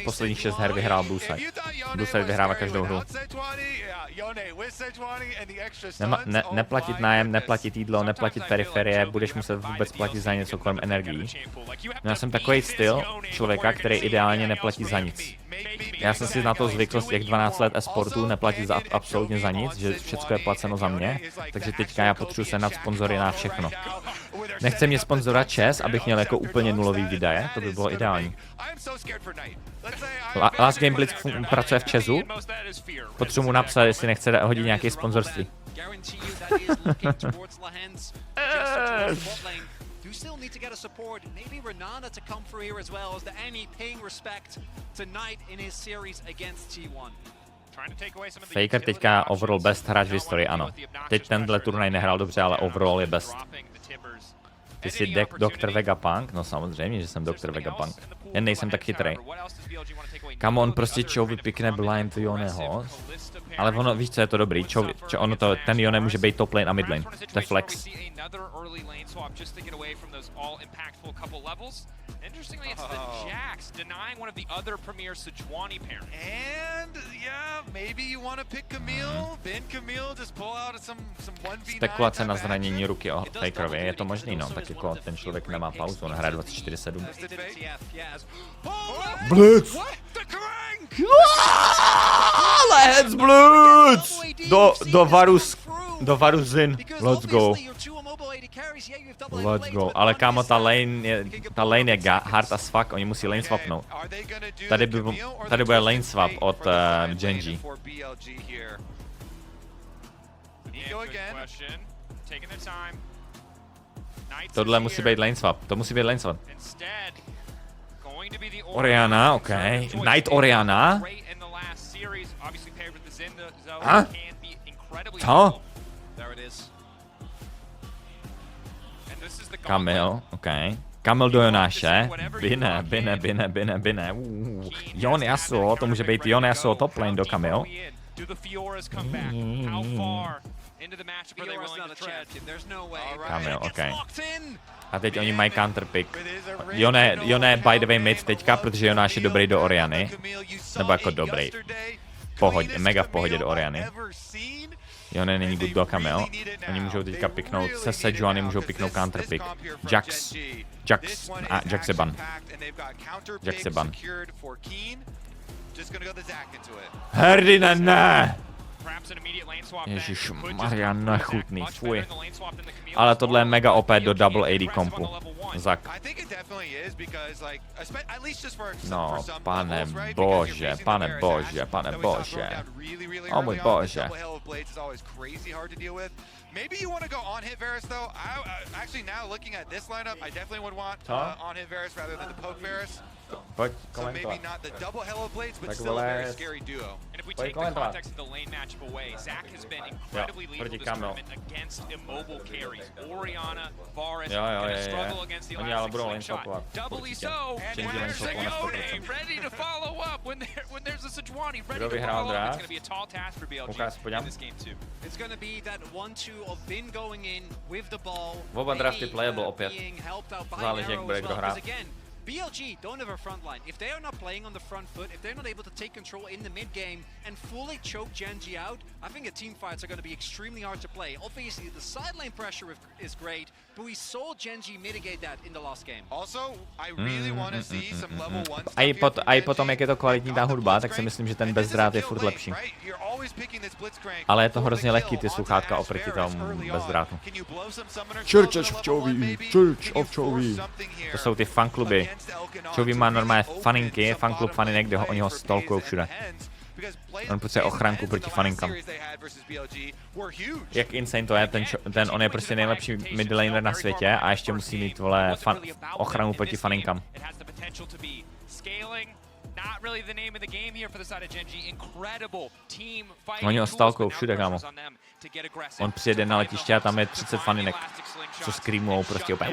posledních 6 her vyhrál Blue Side. Blue Side vyhrává každou hru. Neplatit nájem, neplatit jídlo, neplatit periferie, budeš muset vůbec platit za něco kolem energií. No já jsem takový styl člověka, který ideálně neplatí za nic. Já jsem si na to zvykl z těch 12 let e-sportu neplatit za absolutně za nic, že všechno je placeno za mě, takže teďka já potřebuji se nad sponzory na všechno. Nechce mě sponzorovat ČES, abych měl jako úplně nulový výdaje, to by bylo ideální. Last Game Blitz pracuje v ČESu, potřebuji mu napsat, jestli nechce hodit nějaké sponzorství. Still need to get a support. Maybe Renata to come through here as well as the Annie paying respect tonight in his series against T1. Faker teďka overall best hráč v historii, ano. Teď tenhle turnaj nehrál dobře, ale overall je best. Ty jsi Dr. Vegapunk? No samozřejmě, že jsem Dr. Vegapunk. Jen nejsem tak chytrej. Kam on prostě Chou vypikne blind Yoneho. Ale ono, víš co je to dobrý, ten Yone může být top lane a mid lane. To je flex. Interestingly, it's the Jax denying one of the other premier Sejuani pairs. And yeah, maybe you want to pick Camille, then Camille just pull out some 1v9. Spekulace na zranění ruky o Fakerovi, je to možný, no, tak jako ten člověk nemá pauzu, on hraje 24/7. Blitz! Let's Blitz! Do Varus do Varuzin. Let's go. Let's go. Ale kámo, ta lane je hard as fuck, oni musí lane swapnout. Tady bude lane swap od Gen.G. Tohle musí být lane swap, to musí být lane swap. Oriana, ok. Knight Oriana. A? Co? Kamil, ok. Kamil do Jonáše. Bine. Jon Yasuo, to může být Jon Yasuo top lane do Kamil. Kamil, ok. A teď oni mají counterpick. Jone by the way mid teďka, protože Jonáš je dobrý do Oriany. Nebo jako dobrý. Mega v pohodě do Oriany. Jone není good do Kamil. Oni můžou teďka piknout, se Sejuani můžou piknout counterpick. Jax je ban. Jax je ban. Herdina, ne! Ježíš, Marian, chutný, fuj. Ale tohle je mega OP do double AD kompu. Zak. No, pane bože. O můj bože. Maybe you want to go on hit Varus though. Actually now looking at this lineup, I definitely would want on hit Varus rather than the poke Varus. So maybe not the double Hello Blades, but still a very scary duo. And if we take the context of the lane matchup away, Zach has been incredibly lethal this tournament against immobile carries. Oriana, Varus, gonna struggle against the elastic slingshot. Doubly so, and there's Yone ready to follow up when there's a Sejuani ready to follow up. It's gonna be a tall task for BLG in this game too. It's gonna be that 1-2 of Bin going in with the ball. Oba drafty playable opět. Záleží, jak bude kdo hrát. BLG don't have a front line. If they are not playing on the front foot, if they're not able to take control in the mid game and fully choke Gen.G out, I think the team fights are going to be extremely hard to play. Obviously, the side lane pressure is great, but we saw Gen.G mitigate that in the last game. Also, I really want to see some level 1 stuff. A i potom, jak je to kvalitní ta hudba, tak si myslím, že ten bezdrát je furt lepší. Ale je to hrozně lehký, ty sluchátka oproti tomu bezdrátu. Church of Chovy. To jsou ty fankluby. Chovy má normálně faninky, fanklub faninek, kde oni ho stalkujou všude. On potřebuje ochranku proti faninkám. Jak insane to je, on je prostě nejlepší midlaner na světě a ještě musí mít, vole, ochranu proti faninkám. Oni ho stalkujou všude, kámo. On přijede na letiště a tam je 30 faninek, co screamujou prostě úplně.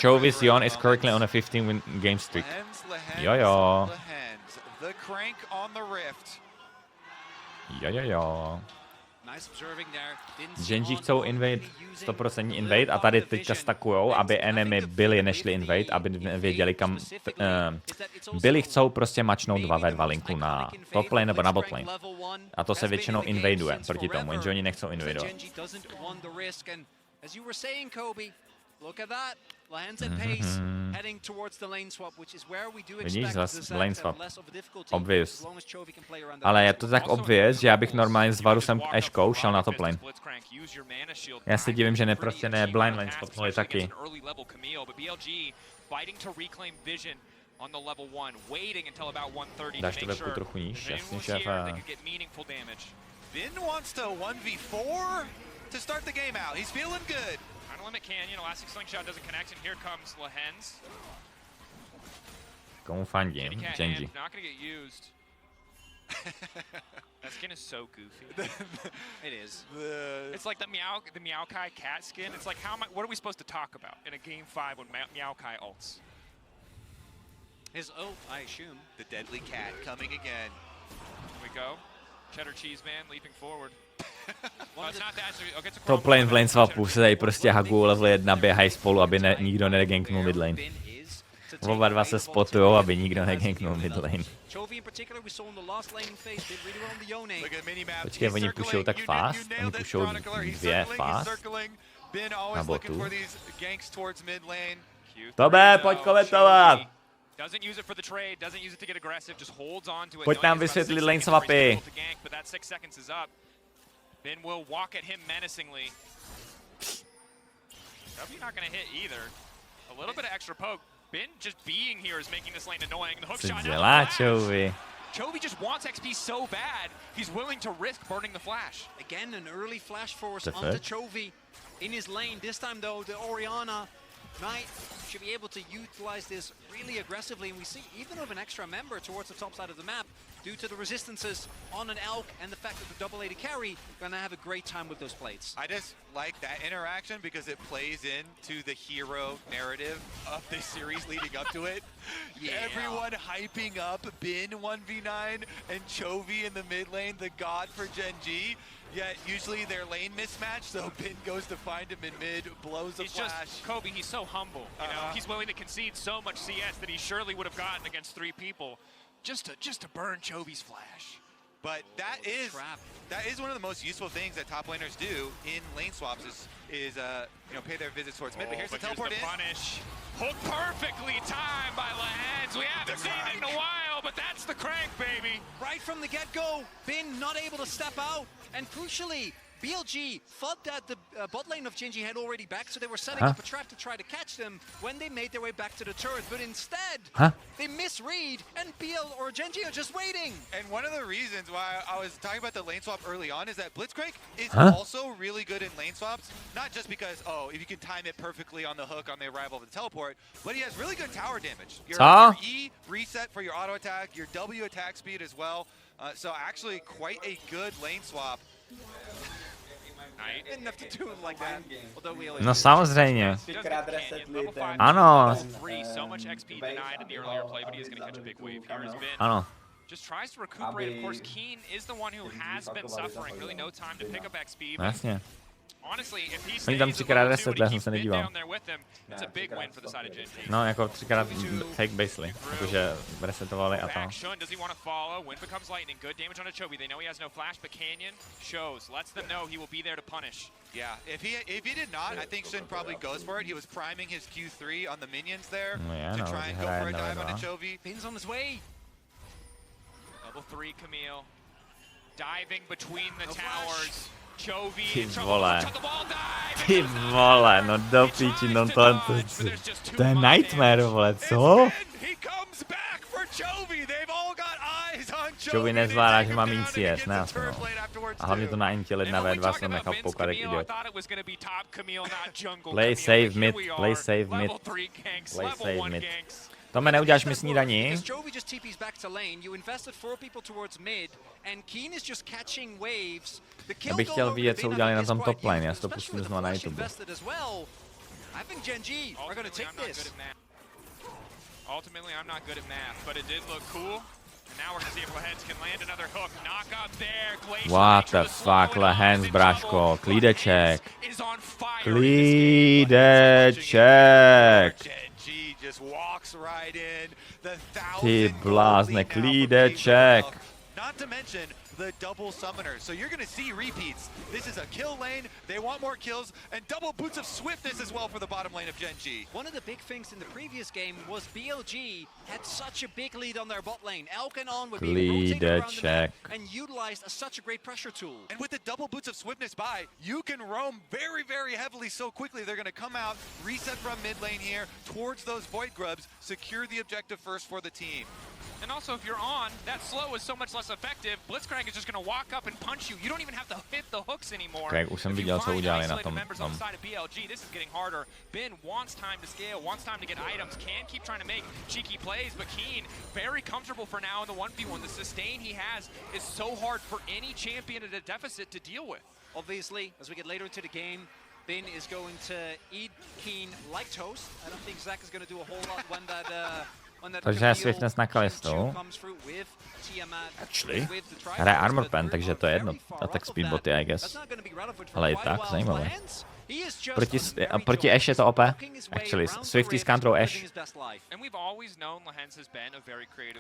Chovy Sion is currently on a 15-win game streak. Jo. Gen.G chcou invade, 100% invade a tady teďka stakujou, aby enemy byli nešli invade, aby věděli kam... byli chcou prostě mačnout 2v2 linku na top lane nebo na bot lane. A to se většinou invaduje proti tomu, jenže oni nechcou invadovat. Look at that. Lands at pace, heading towards the lane swap, which is where we do expect this lane swap. less of a difficulty. Obvious. Ale je to tak obvious, že já bych normálně s Varusem Ashkou šel na top lane. Já se divím, že prostě ne blind lane swapnuli taky. Dáš to webku trochu níž? Jasně, šéfe. Bin wants to 1v4 to start the game out. He's feeling good. Limit Canyon, Elastic Slingshot doesn't connect, and here comes Lehens. Komu fandím? Gen.G. Not gonna get used. That skin is so goofy. It is. It's like the Meowkai cat skin. It's like, what are we supposed to talk about in a game 5 when Meowkai ults? His ult, I assume. The deadly cat coming again. Here we go. Cheddar Cheese Man leaping forward. Top lane v lane swapu se tady prostě hagu level 1 běhají spolu, aby nikdo neganknul mid lane. Oba dva se spotujou, aby nikdo neganknul mid lane. Počkej, oni pušou tak fast? Oni pušou 2 fast? Na botu. Tobe, pojď komentovat! Doesn't use it for the trade, doesn't use it to get aggressive, just holds on to it. Pojď nám vysvětlit lane swapy. But that 6 seconds is up. Ben will walk at him menacingly. W not gonna hit either. A little bit of extra poke. Ben just being here is making this lane annoying. The hook shot dělá, Chovy? Chovy just wants XP so bad, he's willing to risk burning the flash. Again, an early flash force onto Chovy in his lane. This time, though, the Orianna Knight should be able to utilize this really aggressively. And we see even with an extra member towards the top side of the map, due to the resistances on an Elk and the fact that the double AD carry, gonna have a great time with those plates. I just like that interaction because it plays into the hero narrative of this series leading up to it. Everyone hyping up Bin 1v9 and Chovy in the mid lane, the god for Gen.G. Yet usually their lane mismatch, so Bin goes to find him in mid, blows a flash. Just Kobe, he's so humble. You know, he's willing to concede so much CS that he surely would have gotten against 3 people. Just to burn Chovy's flash. But that is one of the most useful things that top laners do in lane swaps is you know, pay their visits towards mid. But here's the teleport in. Punish. Hook perfectly timed by Lehens. We haven't seen it in a while, but that's the crank, baby. Right from the get-go, Bin not able to step out, and crucially, BLG thought that the bot lane of Gen.G had already back, so they were setting up a trap to try to catch them when they made their way back to the turret. But instead, they misread, and Gen.G are just waiting. And one of the reasons why I was talking about the lane swap early on is that Blitzcrank is also really good in lane swaps. Not just because, oh, if you can time it perfectly on the hook on the arrival of the teleport, but he has really good tower damage. Your E reset for your auto attack, your W attack speed as well. So actually quite a good lane swap. No samozřejmě. Ano. Ano. Just tries to recuperate. Of course, Keen is the one who has been suffering. Really no time to pick up XP. Jasně. Honestly, if he Oni tam 3x resetli, já jsem se nedíval. it's a big win for the side of Gen.G. No, jako 3x fake basely. Jakože resetovali a to. Does he want to follow? Wind becomes lightning. Good damage on a Chovy. They know he has no flash, but Canyon shows, lets them know he will be there to punish. Yeah, if he did not, I think Shin probably goes for it. He was priming his Q3 on the minions there to try and go for a dive on a Chovy. Bin's on his way. Level 3 Camille. Diving between the towers. Chovy Ty vole. Ty vole, no do píči, no to je nightmare, vole, co? Chovy nezvládá, že má míň CS, ne aspoň, no. A hlavně to na Intě 1v2 jsem nechal poukat jak idiot. Play save mid, play save mid, play save mid. Tome, neuděláš mi snídaní? Já bych chtěl vidět, co udělali na tom top lane, já si to pustím znovu na YouTube. What the fuck, Lehens, bráško, klídeček. Klídeček. Ty blázne, klídeček. The double summoners. So you're going to see repeats. This is a kill lane. They want more kills and double boots of swiftness as well for the bottom lane of Gen.G. One of the big things in the previous game was BLG had such a big lead on their bot lane. Elk and On would be rotating around the map and utilized such a great pressure tool. And with the double boots of swiftness by, you can roam very, very heavily so quickly. They're going to come out, reset from mid lane here towards those void grubs, secure the objective first for the team. And also, if you're on, that slow is so much less effective. Blitzcrank is just going to walk up and punch you. You don't even have to hit the hooks anymore. Okay, už jsem viděl, co udělali na tom. BLG, this is getting harder. Ben wants time to scale, wants time to get items, can keep trying to make cheeky plays, but Keen, very comfortable for now in the 1v1. The sustain he has is so hard for any champion at a deficit to deal with. Obviously, as we get later into the game, Ben is going to eat Keen like toast. I don't think Zach is going to do a whole lot when that... Takže je swiftness na Kalistu. Actually, hraje armor pen, takže to je jedno. A tak speedboty, I guess. Ale i tak, zajímavé. Proti Ashe je to OP. Actually, Swifty s counterou Ashe.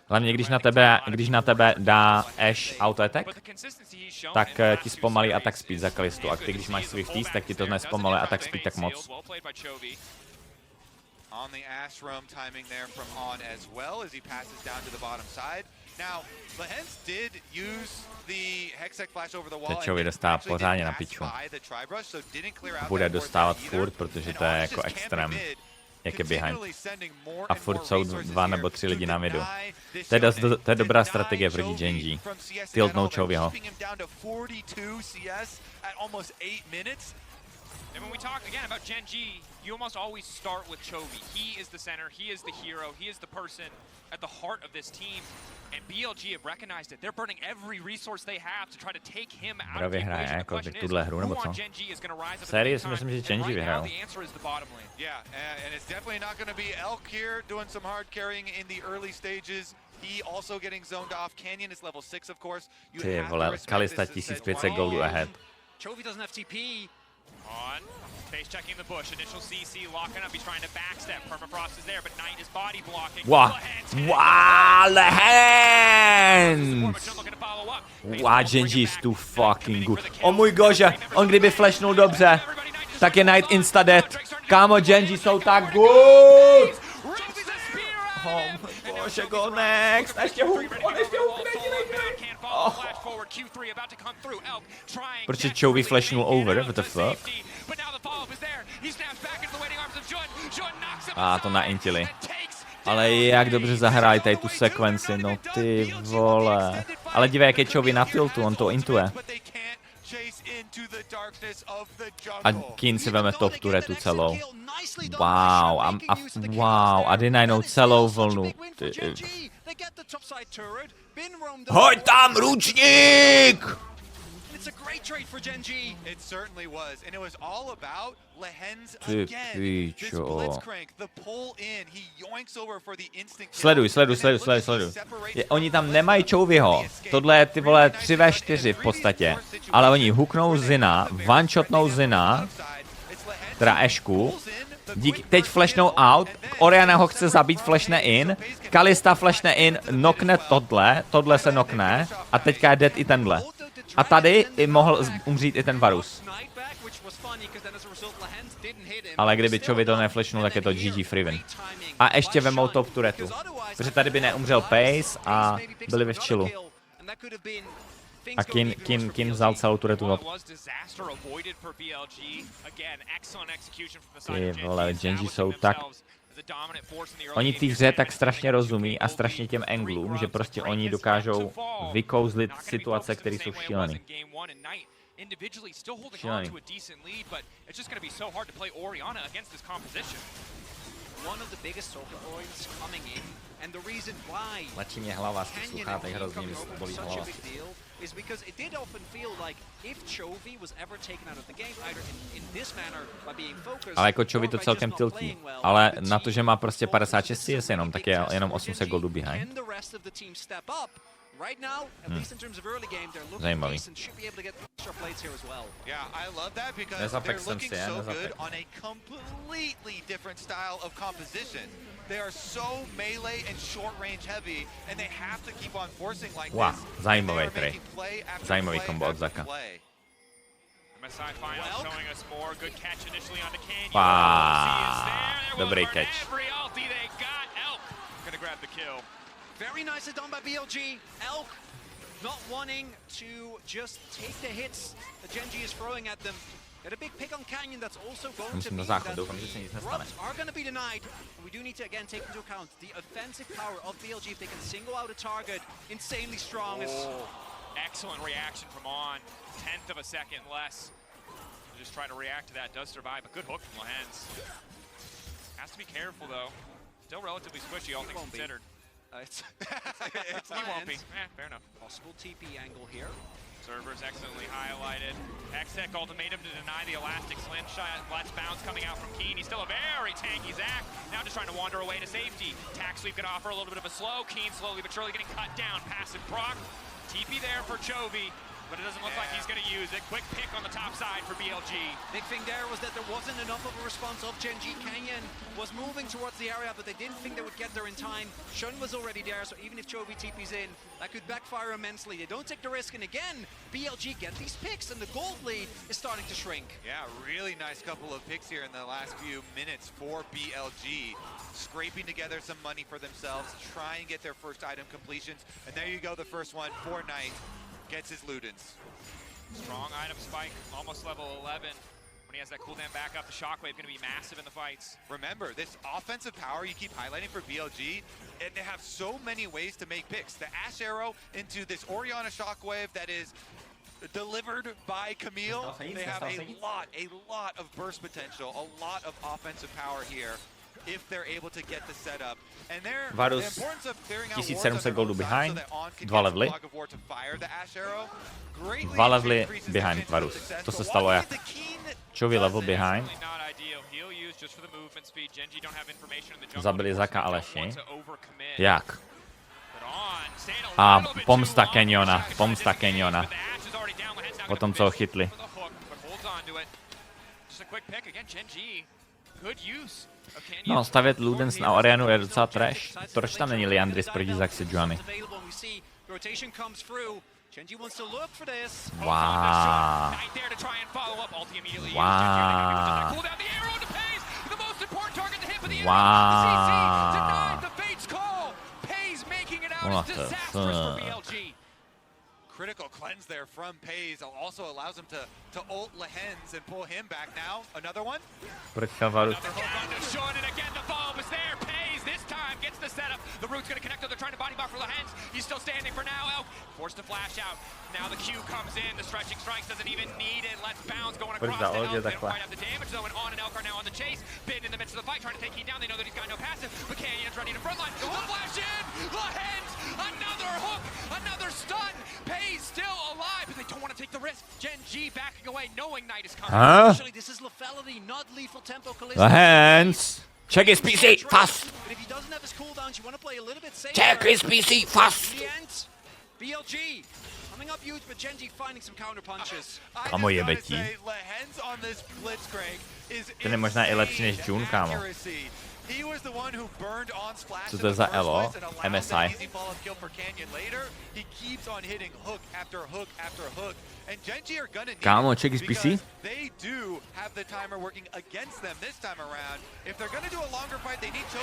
Hlavně když na tebe dá Ashe auto attack, tak ti zpomalí attack speed za Kalistu. A ty, když máš Swifties, tak ti to nespomalí attack speed tak moc. On the Ashram timing there from On as well as he passes down to the bottom side. Now, Lehens did use the Hextech flash over the wall. Tečovi dostává pořádně na piču. Bude dostávat furt, protože to je jako extrém. Jak je behind. A furt jsou 2 nebo 3 lidi na midu. To je dobrá strategie proti Gen.G. Tiltnout Chovyho. And when we talk again about Gen.G, you almost always start with Chovy. He is the center, he is the hero, he is the person at the heart of this team. And BLG have recognized it. They're burning every resource they have to try to take him out of the equation. The question is, who on Gen.G is going to rise up at the time? Myslím, že Gen.G Right now, vyhrál. the answer is the bottom lane. Yeah, and it's definitely not going to be Elk here doing some hard carrying in the early stages. He also getting zoned off. Canyon is level 6, of course. Ty vole, Kalista 1500 goldů ahead. Chovy doesn't have TP. On, face checking the bush, initial CC locking up, he's trying to backstep, Permafrost is there, but Knight is body blocking. Wow, Lehens! Wow, Gen.G is too fucking good. Oh můj bože, on kdyby flashnul dobře, tak je Knight insta-dead. Kámo, Gen.G jsou tak good! Oh můj bože, go next! Ještě hook, oh. Proč Chovy flashnul over, what the fuck? A to na intili. Ale jak dobře zahráli tady tu sekvenci, no ty vole. Ale dívej, jak je Chovy na tiltu, on to intuje. A Kin si veme top turetu celou. Wow, a jde najednou celou vlnu. Hoď tam ručník! It's a great trade for Gen.G. It certainly was, and it was all about Lehens Ty again. This pičo. blitzcrank, the pull in, he yoinks over for the instant kill. Sleduj. Oni tam nemají Chovyho. Tohle je ty vole 3v4 v podstatě. Ale oni hooknou Zina, one-shotnou Zina, teda Ashku. Teď flashnou out, Oriana ho chce zabít, flashne in, Kalista flashne in, knockne tohle se knockne a teďka je dead i tenhle. A tady mohl umřít i ten Varus. Ale kdyby Chovy to neflashnul, tak je to GG free win. A ještě vemou top turetu. Protože tady by neumřel Pace a byli ve chillu. A Kin vzal celou turetu top. Ty vole, Gen.G jsou tak... Oni té hře tak strašně rozumí a strašně těm anglům, že prostě oni dokážou vykouzlit situace, které jsou šílený. Šílený. Mladší mě hlava, z těch sluchátek hrozně bolí hlava. Is because it did often feel like if Chovy was ever taken out of the game, either in this manner by being focused. Ale jako Chovy to celkem tiltí. Ale na to, že má prostě 56 CS jenom, tak je jenom 800 goldů behind. Right now, at least in terms of early game, they're looking decent, should be able to get extra plates here as well. Yeah, I love that because they're looking so good on a completely different style of composition. They are so melee and short range heavy, and they have to keep on forcing like wow, this. Zajímavý trade. Zajímavý combo od Zaka. MSI final showing us more. Good catch initially on the Canyon. Wow, dobrý catch. Every ulti they got. Elk gonna grab the kill. Very nicely done by BLG. Elk not wanting to just take the hits that Gen.G is throwing at them. Get a big pick on Canyon that's also going to mean that grubs are going to be denied. And we do need to again take into account the offensive power of BLG if they can single out a target. Insanely strong. Excellent reaction from On. 1/10 of a second less. Just try to react to that. Does survive. A good hook from Lehens. Has to be careful though. Still relatively squishy, all things considered. It's He won't be. Fair enough. Possible TP angle here. Servers excellently highlighted. Hextech ultimatum to deny the elastic slingshot. Let's bounce coming out from Keen. He's still a very tanky Zach. Now just trying to wander away to safety. Tack sweep can offer a little bit of a slow. Keen slowly but surely getting cut down. Passive proc. TP there for Chovy. But it doesn't look like he's going to use it. Quick pick on the top side for BLG. Big thing there was that there wasn't enough of a response of Gen.G. Canyon was moving towards the area, but they didn't think they would get there in time. Shun was already there, so even if Chovy TP's in, that could backfire immensely. They don't take the risk, and again, BLG get these picks, and the gold lead is starting to shrink. Yeah, really nice couple of picks here in the last few minutes for BLG. Scraping together some money for themselves, try and get their first item completions. And there you go, the first one for Knight. Gets his Ludens. Strong item spike, almost level 11. When he has that cooldown back up, the shockwave going to be massive in the fights. Remember, this offensive power you keep highlighting for BLG, and they have so many ways to make picks. The Ash Arrow into this Orianna shockwave that is delivered by Camille. They have a lot of burst potential, a lot of offensive power here. If they're able to get the setup. And the Varus importance of clearing out 1700 goldu behind, so that On can 2 get levely. the fog of war to fire the Ash Arrow. 2 levely behind Varus. To se stalo jak? Chovy level behind. Not ideal. He'll use just for the movement speed. Gen.G don't have information in the jungle. Zabili Zaka Aleši. Want to overcommit. Jak? But On staying a A little bit pomsta too long. Canyona, Shotgun pomsta disengaged, Canyona. but the Ash is already down. Lahen's not Potom gonna co ho miss chytli. for the hook, but holds on to it. Just a quick pick again. Gen.G. Good use. No, stavět Ludens na Orianu je docela trash. Proč tam není Liandris proti Zaxijuany? Wow. What the fuck? Critical cleanse there from Pays also allows him to ult Lahen's and pull him back now. Another one. Proč chtěl Varus? Another hook onto Shun, and again the follow was there. Pays this time gets the setup. The root's gonna connect, they're trying to body block for Lahen's. He's still standing for now. Elk forced to flash out. Now the Q comes in. The stretching strikes doesn't even need it. Let's bounce going across the Elk. They don't quite have the damage though, and On and Elk are now on the chase. Bin in the midst of the fight, trying to take Heat down. They know that he's got no passive. But Canyon's ready to frontline. The hook flash in. Lahen's another hook, another stun. Pays still alive, but they don't want to take the risk. Gen.G backing away, knowing Knight is coming. Huh? Actually, this is lethality, not lethal tempo. The hands. Check his PC fast. But if he doesn't have his cooldowns, you want to play a little bit safer. Check his PC fast. In the end, BLG coming up huge, but Gen.G finding some counter punches. Kamo jebetí. Ten je možná i lepší než June, kámo. Co to je za elo? MSI. Kámo, check his PC?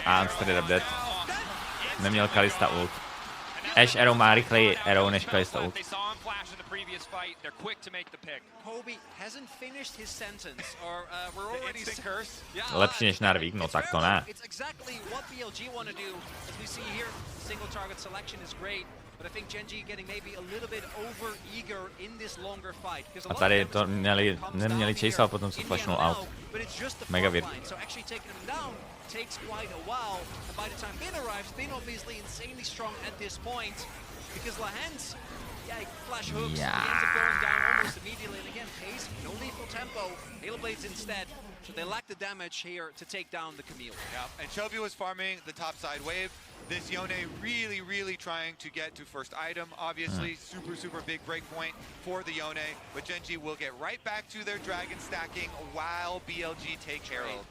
I'm straight up dead. Neměl Kalista ult. Ash Arrow má rychleji Arrow než Kalista ult. Kobe hasn't finished his sentence, or we're already curse. Lepší než Narvík, no tak to ne. It's exactly what BLG want to do. As we see here, single target selection is great, but I think Gen.G getting maybe a little bit over eager in this longer fight. A tady to neměli chaseovat potom, co flashnul out. Mega weird. So actually taking him down takes quite a while, and by the time Bin arrives, Bin obviously insanely strong at this point, because Lahen's, flash hooks, he ends up going down almost immediately, and again, Pays, no lethal tempo, Halo Blades instead, so they lack the damage here to take down the Camille. Yeah, and Chovy was farming the top side wave. This Yone really trying to get to first item, obviously, super big break point for the Yone, but Gen.G will get right back to their dragon stacking while BLG takes Herald.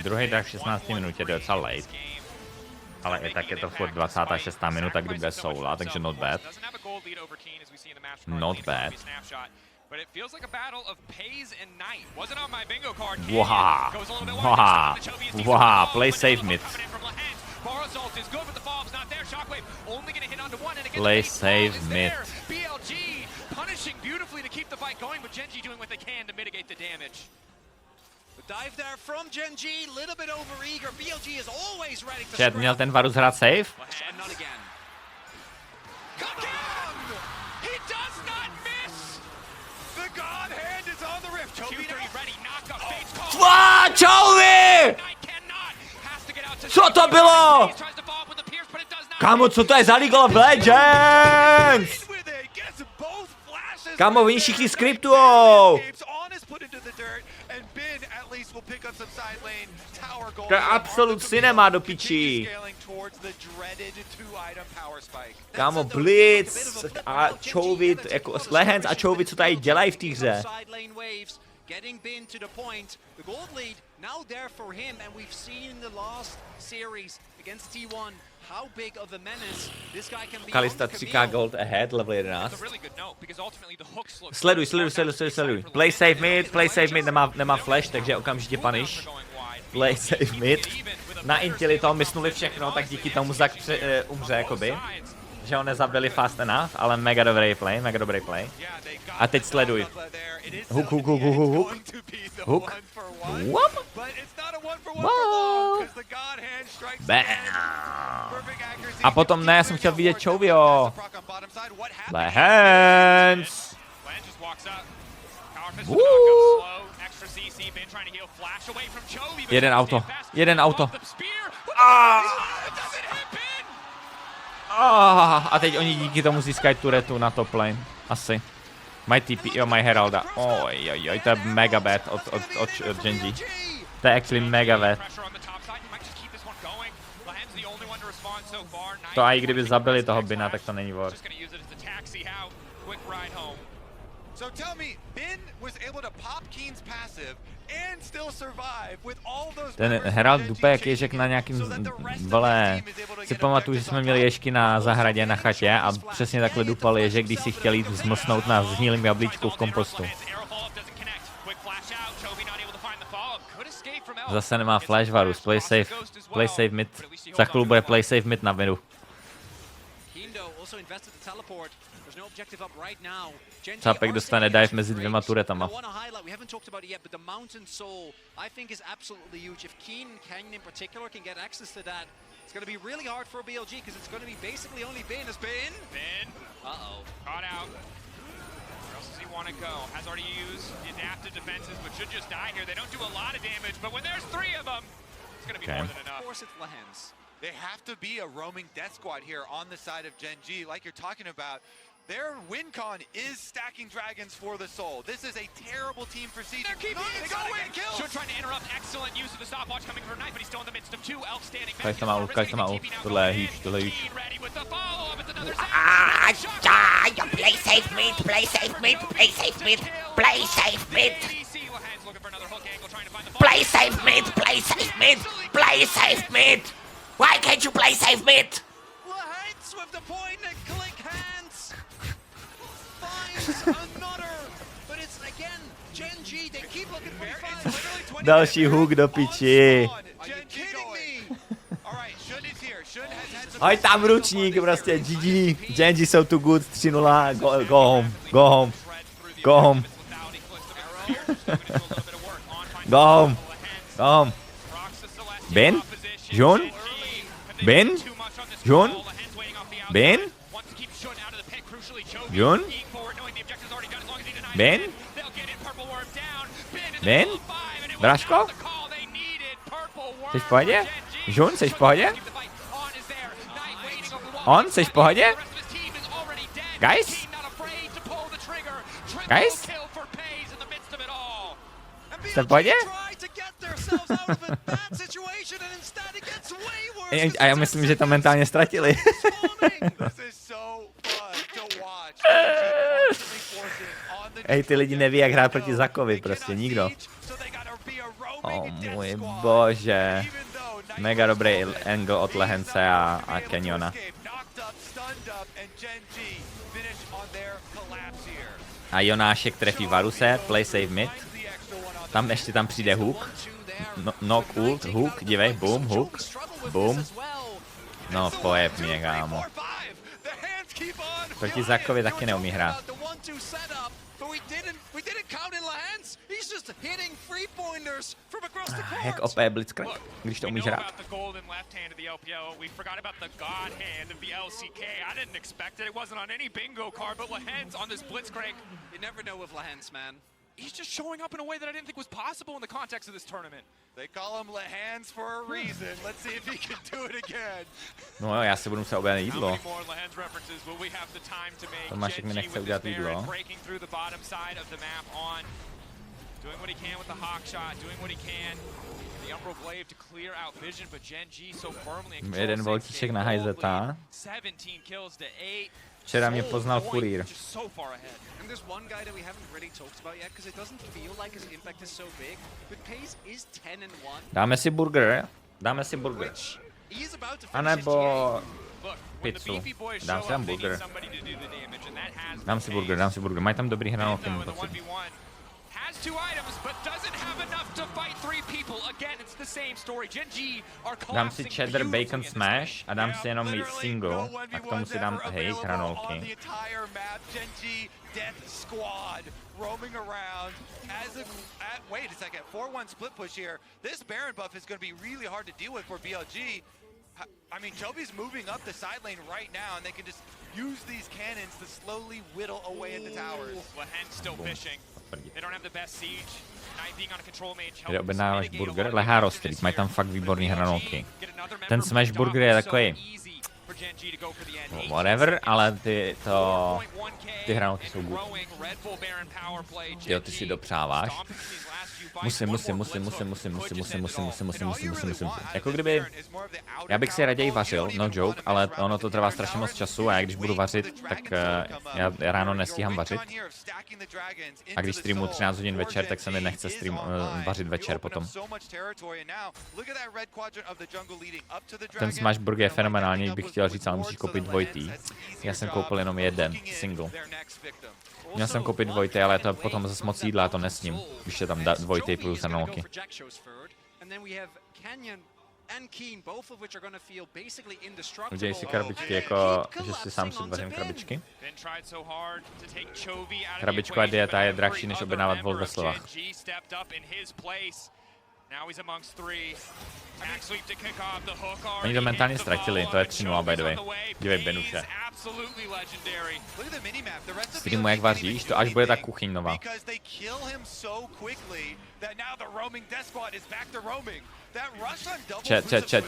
Druhý tak v 16 minutě, to je docela late. Ale i tak je to furt 26. minuta, kdy bude soula, takže not bad. Not bad. But it feels like a battle of Pays and Knight. Wasn't on my bingo card. Wow. Goes a little bit Wow. wide. Wow. Play safe mid. Barazalt is good, but the follow-up's not there. Shockwave only going to hit onto one, and again, Play the safe mid. BLG punishing beautifully to keep the fight going, but Gen.G doing what they can to mitigate the damage. The dive there from Gen.G, little bit over eager. BLG is always ready to Chat, měl ten Varus hrát safe? not again. He does not miss. The God hand is on the rift. Chovy ready, knock up, Fates call. Chovy! Knight cannot. Has to get out to Co to bylo? tries to follow up with the Pierce, but it does not. Kámo, co to je za League of Legends? Kámo, oni všichni skriptujou. To je absolut cinema do piči. Kámo, Blitz a Chovit, jako Lehens a Chovit, co tady dělají v té hře. Getting Bin to the point. The gold lead now there for him, and we've seen in the last series against T1 how big of a menace this guy can be. Kalista 3k gold ahead, level 11. Sleduj. Play safe mid, nemá flash, takže okamžitě punish. Play safe mid. Na Intili toho mysnuli všechno, tak díky tomu Zak umře jakoby. Že ho nezabili fast enough, ale mega dobrý play. A teď sleduj. Hook. Whoop. Wow. Bam. A potom ne, já jsem chtěl vidět Chovio. Lehens. Jeden auto. A teď oni díky tomu získají turetu na top lane. Asi. Mají TP, jo, mají Heralda. Ojojoj, to je mega bad od Gen.G. To je actually mega bad. To a i kdyby zabili toho Bina, tak to není war. So tell me, Bin was able to pop Keen's passive and still survive with all those. Ten Herald dupe jak ježek na nějakým vole. Si pamatuju, že jsme měli ježky na zahradě na chatě a přesně takhle dupal ježek, když si chtěl jít zmlsnout na zhnilým jablíčku v kompostu. Zase nemá flash Varus, play safe mid. Za chvíli bude play safe mid na midu. Čapek dostane dive mezi dvěma turetama. It's going to be really hard for BLG because it's going to be basically only Bin as Bin. Uh-oh. Caught out. Where else does he want to go? Has already used the adaptive defenses, but should just die here. They don't do a lot of damage, but when there's three of them, it's going to be more than enough. Of course, it's Lehens. They have to be a roaming death squad here on the side of Gen.G, like you're talking about. Their win con is stacking dragons for the soul. This is a terrible team for siege. They're keeping it. They got away and kills. Should trying to interrupt. Excellent use of the stopwatch coming from Knight, but he's still in the midst of two elk standing. Kaj to má ult. Tohle je huge. Ready with the follow-up. It's another Play safe mid. Play safe mid. Play safe mid. Play safe mid. Play safe mid. Play safe mid. Play safe mid. Why can't you play safe mid? Lehens with the point and click hands. Another, but it's again Gen.G. They keep looking for the fight. Další hook do piči. Oj tam ručník, prostě GG. Gen.G jsou too good, 3-0, go home. Go home. Ben? Jun? Ben? Braško? Jsi v pohodě? Jun, jsi v pohodě? On, jsi v pohodě? Guys? Jste v pohodě? A já myslím, že to mentálně ztratili. Ej, ty lidi neví, jak hrát proti Zakovi, prostě nikdo. Můj bože. Mega dobrý angle od Lehence a Canyona. A Jonášek trefí Varuse, play save mid. Tam ještě tam přijde hook. Knock ult, hook, dívej, boom, hook, boom. No, pojeb mě, kámo. Proti Zakovi taky neumí hrát. Jak OP je Blitzcrank, když to umíš hrát. He's just showing up in a way that I didn't think was possible in the context of this tournament. They call him Lehens for a reason. Let's see if he can do it again. No jo, já si budu muset objednat jídlo. Tomášek mi nechce udělat jídlo. Doing what he can with the hawk shot, doing what he can. The Umbral Glaive to clear out vision, but Gen.G so firmly in control. Jeden voltíček na hajzeta. 17 kills to 8. Včera mě poznal kurýr. So far ahead. And there's one guy that we haven't really talked about yet because it doesn't feel like his impact is so big, but Pace is 10-1. Dáme si burger. Dáme si burger. Which he is about to A finish his nebo Look, pizzu. boys Dám show si up, they hamburger. need somebody to do the damage, and that has Dám si burger, dám si burger. Mají tam dobrý hranolky, mám in the pocit. 1v1. Has 2 items, but doesn't have enough to fight 3 people. Again, it's the same story. Gen.G are Dám si collapsing cheddar bacon beautifully in this smash game. a dám si jenom single. A k tomu si dám hranolky. Gen.G Death Squad roaming around as wait a second, 4-1 split push here. This Baron buff is going to be really hard to deal with for BLG. I mean, Toby's moving up the side lane right now, and they can just use these cannons to slowly whittle away at the towers. Lehen's still fishing. They don't have the best siege. Knight being on a control mage Kde helps objednáváš mitigate a burger? lot of Lehá the Rostrik, damage mají tam here. fakt výborný hranolky. Get another member Ten of smash the burger je Dom, takový so easy for Gen.G to go for the end. whatever, ale ty hranolky jsou good. Growing Red Bull Baron power play. Jo, ty si dopřáváš. Stomping these last few fights. Musím. Jako kdyby, já bych si raději vařil, no joke, ale ono to trvá strašně moc času a já když budu vařit, tak já ráno nestíhám vařit. A když streamu 13 hodin večer, tak se mi nechce vařit večer potom. Ten smash burger je fenomenální, bych chtěl říct, ale musíš koupit dvojitý. Já jsem koupil jenom jeden, single. Měl jsem koupit dvojitý, ale to potom zase moc jídla, to nesním, když je tam dvojitý plus hranolky. Udělej si krabičky, jako že si sám si vařím krabičky. Krabičková dieta je drahší, než objednávat vol ve slovách. Oni to mentálně ztratili, to je 3-0 by the way. Dívej, Benuše. Streamu jak vaříš, to až bude ta kuchyň nová.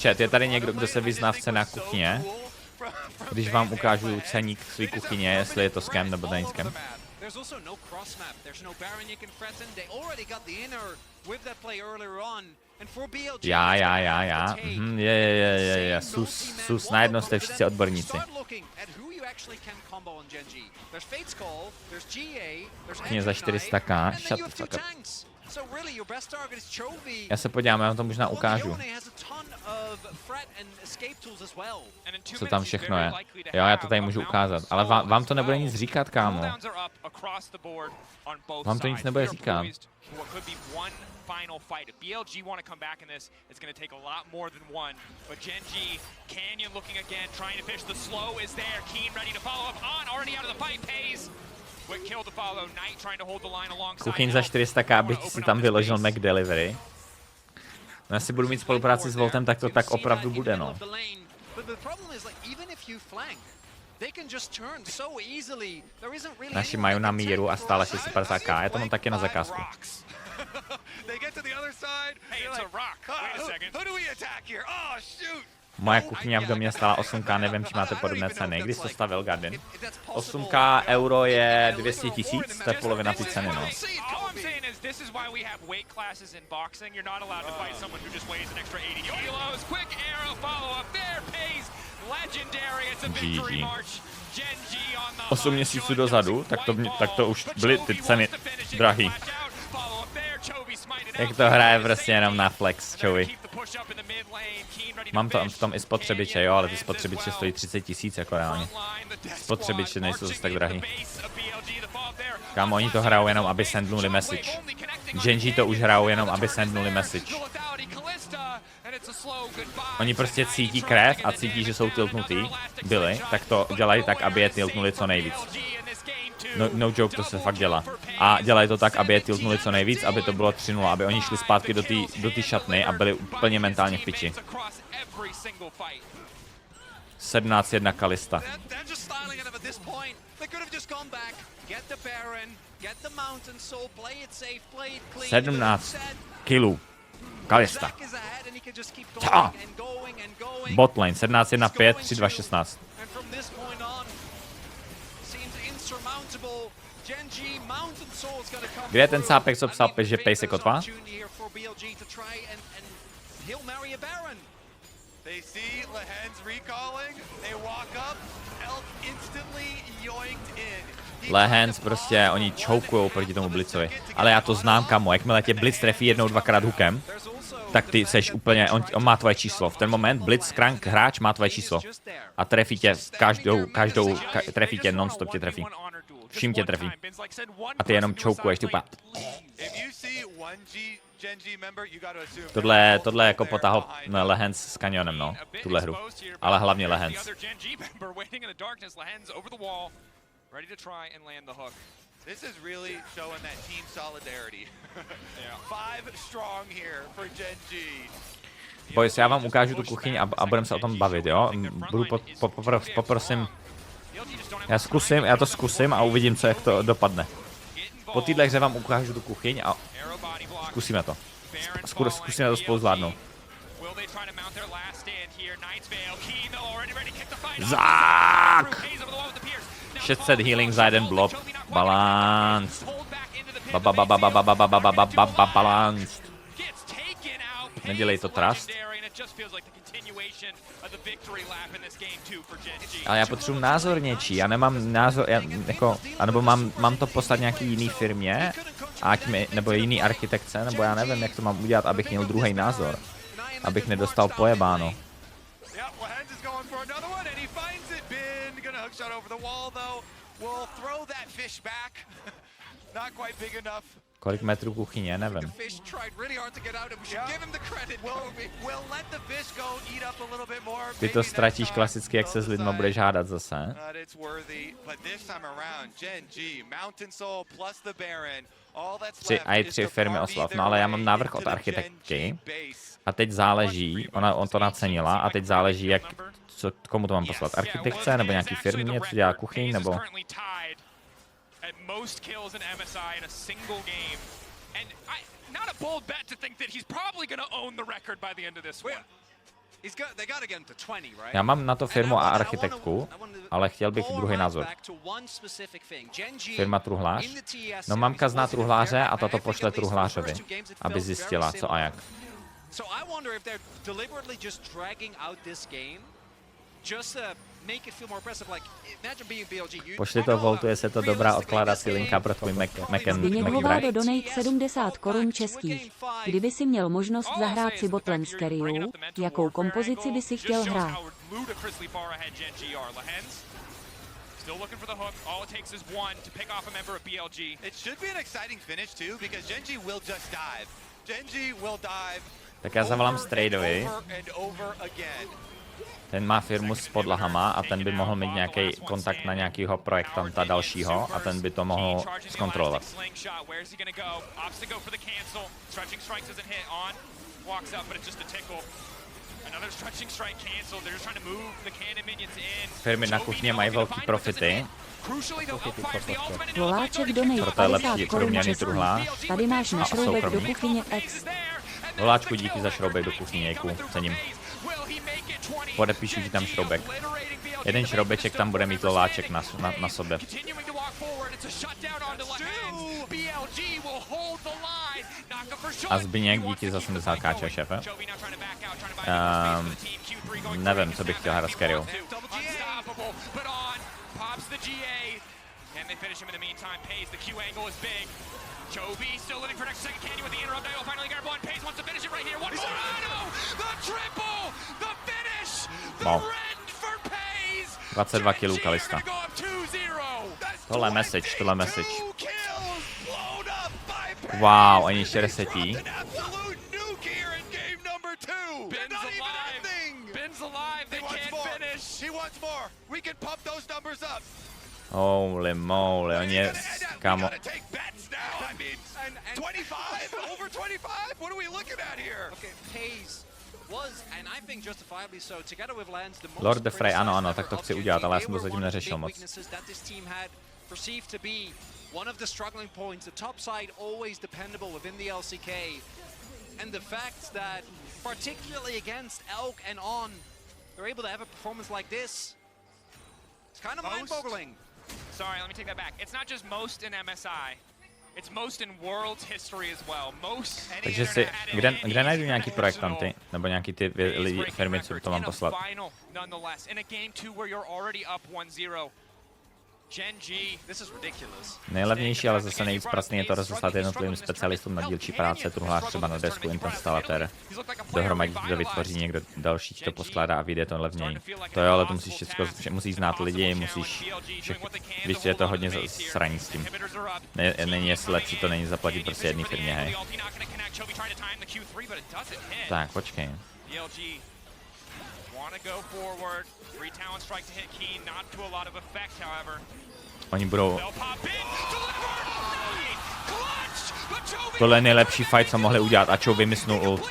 Chat, je tady někdo, kdo se vyzná v cenách kuchyně? Když vám ukážu ceník své kuchyně, jestli je to scam nebo není scam. There's also no cross map. There's no Baron you can threaten. They already got the inner with that play earlier on. And for BLG, Já. Je. Sus, najednou jste všichni odborníci. Kuchyně za 400k, shut the fuck up. Já se podívám, já vám to možná ukážu. Co tam všechno je. Jo, já to tady můžu ukázat, ale vám to nebude nic říkat, kámo. Vám to nic nebude říkat. Final fight. If BLG want to come back in this, it's going to take a lot more than one. But Gen.G, Canyon looking again, trying to fish. The slow is there. Keen ready to follow up on. Already out of the fight. Pays. Quick kill to follow. Knight trying to hold the line alongside. Kuchyň za 400k, bych si tam vyložil McDelivery. No, jestli budu mít spolupráci s Voltem, tak to tak opravdu bude, no. Naši mají na míru a stále 650k, já to mám taky na zakázku. Moje kuchyně v domě stála 8k, nevím, či máte podobné ceny. Když to stavil Garden? 8k euro je 200 000, to je polovina té ceny, no. GG. 8 měsíců dozadu, tak to už byly ty ceny drahý. Jak to hraje prostě jenom na flex, Chovy. Mám to v tom i spotřebiče, jo, ale ty spotřebiče stojí 30 000 jako reálně. Spotřebiče nejsou zase tak drahý. Kámo, oni to hrajou jenom, aby sendnuli message. Gen.G to už hrajou jenom, aby sendnuli message. Oni prostě cítí krev a cítí, že jsou tiltnutý, byli, tak to dělají tak, aby je tiltnuli co nejvíc. No joke, to se fakt dělá. A dělají to tak, aby je tiltnuli co nejvíc, aby to bylo 3-0, aby oni šli zpátky do té šatny a byli úplně mentálně v piči. 17-1 Kalista. 17 kilů. Kalista. Botlane 17-1-5, 3-2-16. Kde je ten cápek, co psal, že Pace jako 2? They see Lehen's recalling, they walk up, Elk instantly yoinked in. Lehens prostě, oni choukujou proti tomu Blitzovi. Ale já to znám, kamo, jakmile tě Blitz trefí jednou, dvakrát hookem, tak ty seš úplně, on má tvoje číslo. V ten moment Blitz, Krank, hráč má tvoje číslo. A trefí tě trefí tě, non-stop tě trefí. Vším tě trefí. A ty jenom choukuješ, ty úplně. Tohle jako potáhl Lehens s Canyonem, no, tuhle hru. Ale hlavně Lehens. This is really showing that team solidarity. 5 strong here for Gen.G. Boys, já vám ukážu tu kuchyň a budeme se o tom bavit, jo? Poprosím. Já to zkusím a uvidím, co jak to dopadne. Po téhle hře vám ukážu tu kuchyň a zkusíme to. Zkusíme to spolu zvládnout. Zák! 600 healing za jeden blob. Balance. Balance. Nedělej to trust. Ale já potřebuji názor něčí, já nemám názor, anebo mám to poslat nějaký jiný firmě, nebo jiný architektce, nebo já nevím, jak to mám udělat, abych měl druhý názor. Abych nedostal pojebáno. Kolik metrů kuchyně, nevím. Ty to ztratíš klasicky, jak se s lidma budeš hádat zase. Tři firmy oslav, no ale já mám návrh od architektky a teď záleží, on to nacenila a teď záleží, jak, komu to mám poslat, architektce nebo nějaký firmě, co dělá kuchyň, nebo... Most kills in MSI in a single game, and not a bold bet to think that he's probably going to own the record by the end of this one. Já mám na to firmu a architektku, ale chtěl bych druhý názor. Firma truhlář. No mamka zná truhláře a tato pošle truhlářovi, aby zjistila, co a jak. Pošli to, voltuje se to, dobrá odkládací linka pro tvůj Zbyněk Hovado donate 70 korun českých. Kdyby si měl možnost zahrát si botlem s Kerryou, jakou kompozici by si chtěl hrát? Still looking for the hook. All it takes is one to pick off a member of BLG. It should be an exciting finish too, because Gen.G will just dive. Gen.G will dive. Tak já zavolám Straydovi. Ten má firmu s podlahama a ten by mohl mít nějaký kontakt na nějakého projektanta dalšího a ten by to mohl zkontrolovat. Firmy na kuchně mají velký profity. Voláček donate 50 korun českých. Tady máš na šroubek do kuchyně X. Voláčku, díky za šroubek do kuchyně, cením. Podepíšu ti tam šroubek. Jeden šroubeček tam bude mít Loláček na sobě. A Zbyněk, díky za 70 káča, šéfe. Nevím, co bych chtěl hrát s Kerryou. Joby still living for next second. Candy with the interrupt. Dial finally got one. Pace wants to finish it right here. One more. The triple. The finish. The red for Pace. 22 kilů Kalista. Tohle message. Wow, ani ještě resetí. Ben's alive. They can't finish. He wants more. We can pump those numbers up. Holy moly, oni je, kámo. 25? Over 25? What are we looking at here? Okay, Pace was, and I think justifiably so, together with Lance, the most Lord the Frey, ano, tak to chci udělat, ale já jsem to zatím neřešil moc. Perceived to be one of the struggling points, the top side always dependable within the LCK, and the fact that particularly against Elk and On, they're able to have a performance like this. It's kind of mind-boggling. Sorry, let me take that back. It's not just most in MSI. It's most in world's history as well. Most. Takže si, kde najdu nějaký projektanty? Nebo nějaký ty lidi, firmy, co to mám poslat? In a game 2 where you're already up 1-0. Gen.G, this is ridiculous. Nejlevnější, ale zase nejvíc pracný je to rozeslat jednotlivým specialistům na dílčí práce, truhlář třeba na desku, instalatér. Dohromady to vytvoří někdo další, to poskládá a vyjde to levněji. To jo, ale to musíš všechno, musíš znát lidi, musíš všechno. Víš, je to hodně sraní s tím. Není jestli lepší to není zaplatit prostě jedné firmě, hej. Tak, počkej. Oni budou... Tohle je nejlepší fight, co mohli udělat, a Chou vymysnul ult.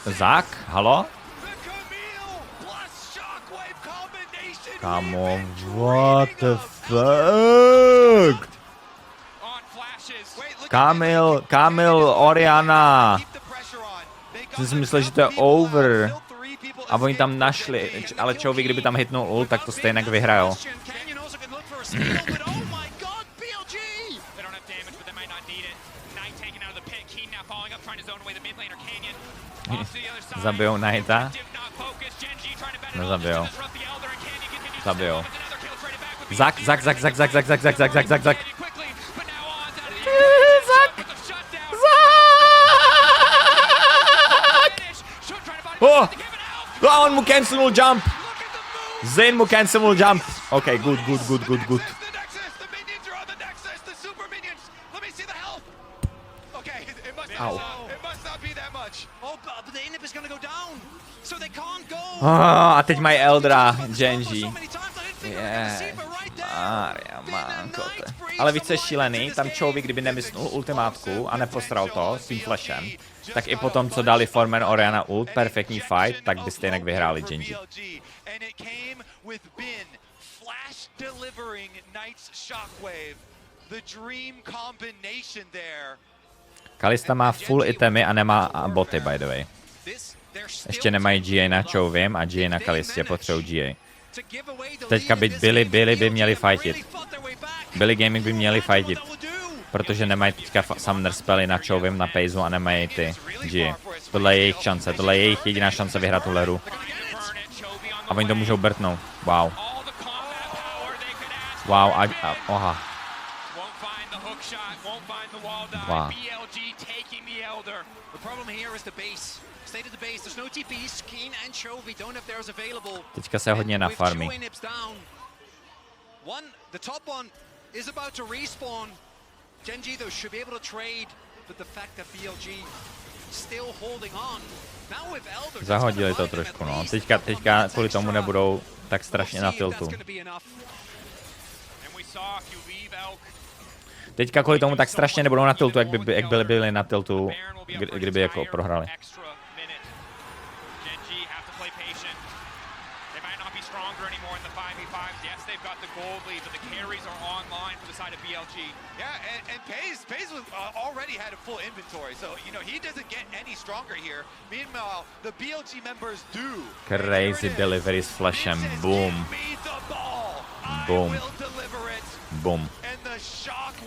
Zák? Halo? Kámo, what the fuck? Kamil, Oriana. Jsem si myslel, že to je over. A oni tam našli, ale Chouvi, kdyby tam hitnul ult, tak to stejně vyhrajel. Zabijou Knighta? Nezabijou. Zabijou. Zak. Oh! Oh, on mu cancelnul jump! Zane mu cancelnul jump! Ok, good. Au. A teď mají Eldra, Gen.G. Mária, mankote. Ale víc je šílený, tam Chouvi, kdyby nemysnul ultimátku a nepostral to s tím flashem, tak i potom, co dali Forman Oriana ult, perfektní fight, tak by stejně vyhráli Gen.G. Kalista má full itemy a nemá boty, by the way. Ještě nemají GA na Chouvim a GA na Kalistě, potřebují GA. Teďka byli by měli fightit. Billy Gaming by měli fightit. Protože nemají teďka summoner spely na Chouvim, na Pejzu a nemají ty GA. Tohle je jejich šance, tohle je jejich jediná šance vyhrát tuhle hru. A oni to můžou brtnout. Wow. Wow, oha. Wow. Teďka se hodně na farmy. Gen.G though should be able to trade, but the fact that BLG still holding on. Now with Elder. Zahodili to trošku, no. Teďka kvůli tomu nebudou tak strašně na tiltu. Teďka kvůli tomu tak strašně nebudou na tiltu, jak byli na tiltu, kdyby jako prohrali. Paze already had a full inventory, so you know he doesn't get any stronger here. Meanwhile, the BLG members do. Crazy delivery s flashem, boom. Boom. Boom.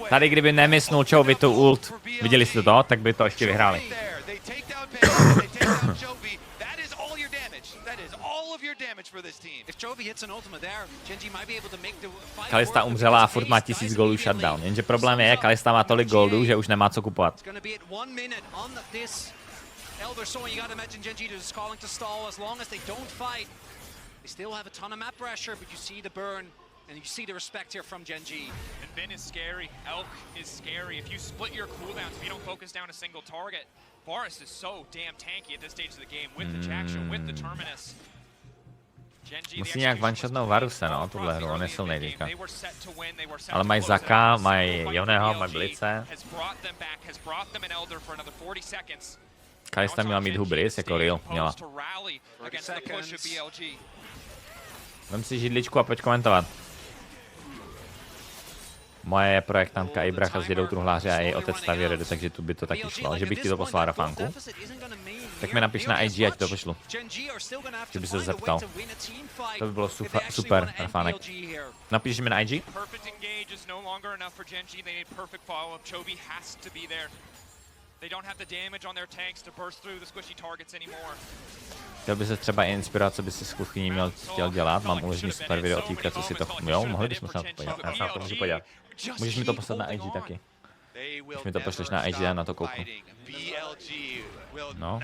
Tady kdyby nemysnul Chouvi tu ult, viděli jste to, tak by to ještě vyhráli. Kalista umřela a furt má 1000 goldů shutdown, jenže problém je, Kalista má tolik goldů, že už nemá co kupovat. And you see the respect here from Gen.G. And Bin is scary, Elk is scary. If you split your cooldowns, if you don't focus down a single target, Boris is so damn tanky at this stage of the game with the Jackshot, with the Terminus. Musí nějak one-shotnout Varuse, no, tuhle hru, on je silnej teďka. Ale mají Zaka, mají Joneho, mají Blice. Kalista měla mít hubris, jako real, měla. Vem si židličku a pojď komentovat. Moje projektantka Ibracha s dědou truhláře a její otec staví redu, takže tu by to taky šlo. Že bych ti to poslal Rafánku. Tak mi napiš na IG, ať to pošlu. Že by se zeptal. To by bylo super, Rafánek. Napiš mi na IG. Chtěl by se třeba inspirovat, co by si s kuchyní chtěl dělat. Mám uložený super video o týpka, co si to... Jo, mohli bychom se na to podívat. Já se na to můžu podívat. Můžeš mi to poslat na IG taky. Když mi to pošleš na IG, já na to kouknu. No.